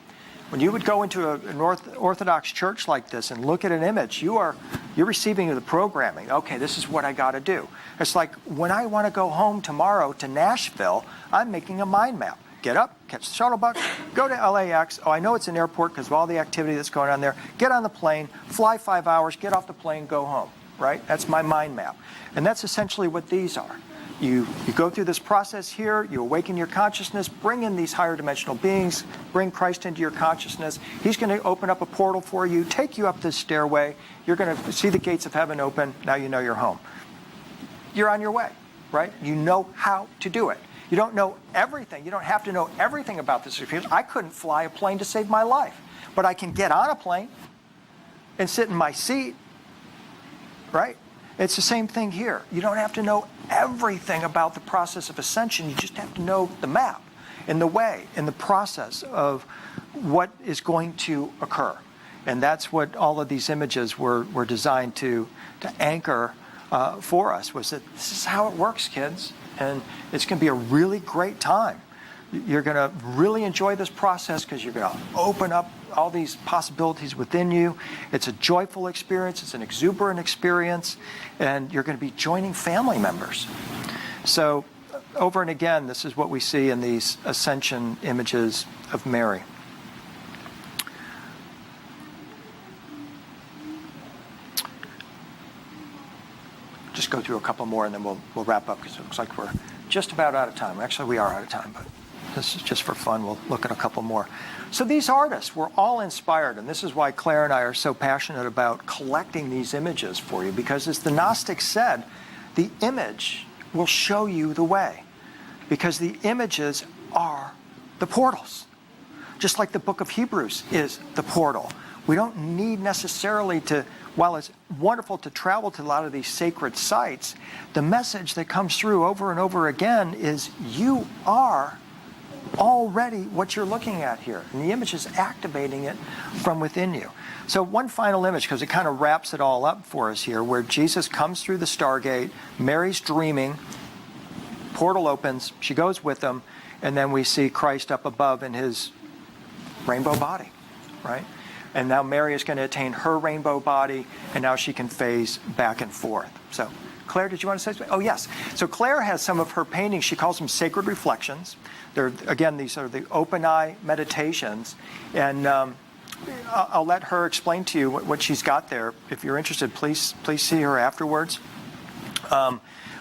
[SPEAKER 1] When you would go into an Orthodox church like this and look at an image, you're receiving the programming. Okay, this is what I got to do. It's like when I want to go home tomorrow to Nashville, I'm making a mind map. Get up, catch the shuttle bus, go to LAX. Oh, I know it's an airport because of all the activity that's going on there. Get on the plane, fly 5 hours, get off the plane, go home, right? That's my mind map. And that's essentially what these are. You go through this process here, you awaken your consciousness, bring in these higher dimensional beings, bring Christ into your consciousness. He's going to open up a portal for you, take you up this stairway. You're going to see the gates of heaven open. Now you know you're home. You're on your way, right? You know how to do it. You don't know everything. You don't have to know everything about this experience. I couldn't fly a plane to save my life, but I can get on a plane and sit in my seat, right? It's the same thing here. You don't have to know everything about the process of ascension. You just have to know the map and the way and the process of what is going to occur. And that's what all of these images were designed to anchor for us, was that this is how it works, kids. And it's going to be a really great time. You're going to really enjoy this process because you're going to open up all these possibilities within you. It's a joyful experience. It's an exuberant experience. And you're going to be joining family members. So over and again, this is what we see in these ascension images of Mary. Just go through a couple more and then we'll wrap up because it looks like we're just about out of time. Actually, we are out of time, but this is just for fun. We'll look at a couple more. So these artists were all inspired, and this is why Claire and I are so passionate about collecting these images for you, because as the Gnostics said, the image will show you the way, because the images are the portals. Just like the book of Hebrews is the portal. We don't need necessarily to, while it's wonderful to travel to a lot of these sacred sites, the message that comes through over and over again is you are already what you're looking at here. And the image is activating it from within you. So one final image, because it kind of wraps it all up for us here, where Jesus comes through the Stargate, Mary's dreaming, portal opens, she goes with him, and then we see Christ up above in his rainbow body, right? And now Mary is going to attain her rainbow body, and now she can phase back and forth. So, Claire, did you want to say something? Oh, yes. So Claire has some of her paintings. She calls them sacred reflections. They're, again, these are the open-eye meditations. And I'll let her explain to you what she's got there. If you're interested, please see her afterwards.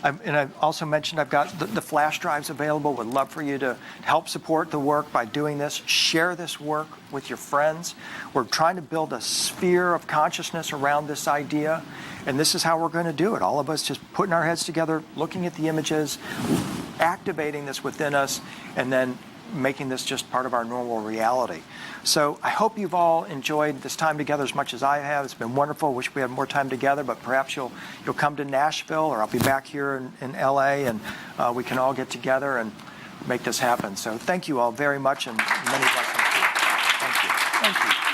[SPEAKER 1] And I've also mentioned I've got the flash drives available. Would love for you to help support the work by doing this. Share this work with your friends. We're trying to build a sphere of consciousness around this idea. And this is how we're going to do it. All of us just putting our heads together, looking at the images, activating this within us, and then making this just part of our normal reality. So I hope you've all enjoyed this time together as much as I have. It's been wonderful. Wish we had more time together, but perhaps you'll come to Nashville, or I'll be back here in LA, and we can all get together and make this happen. So thank you all very much, and many blessings to you. Thank you. Thank you.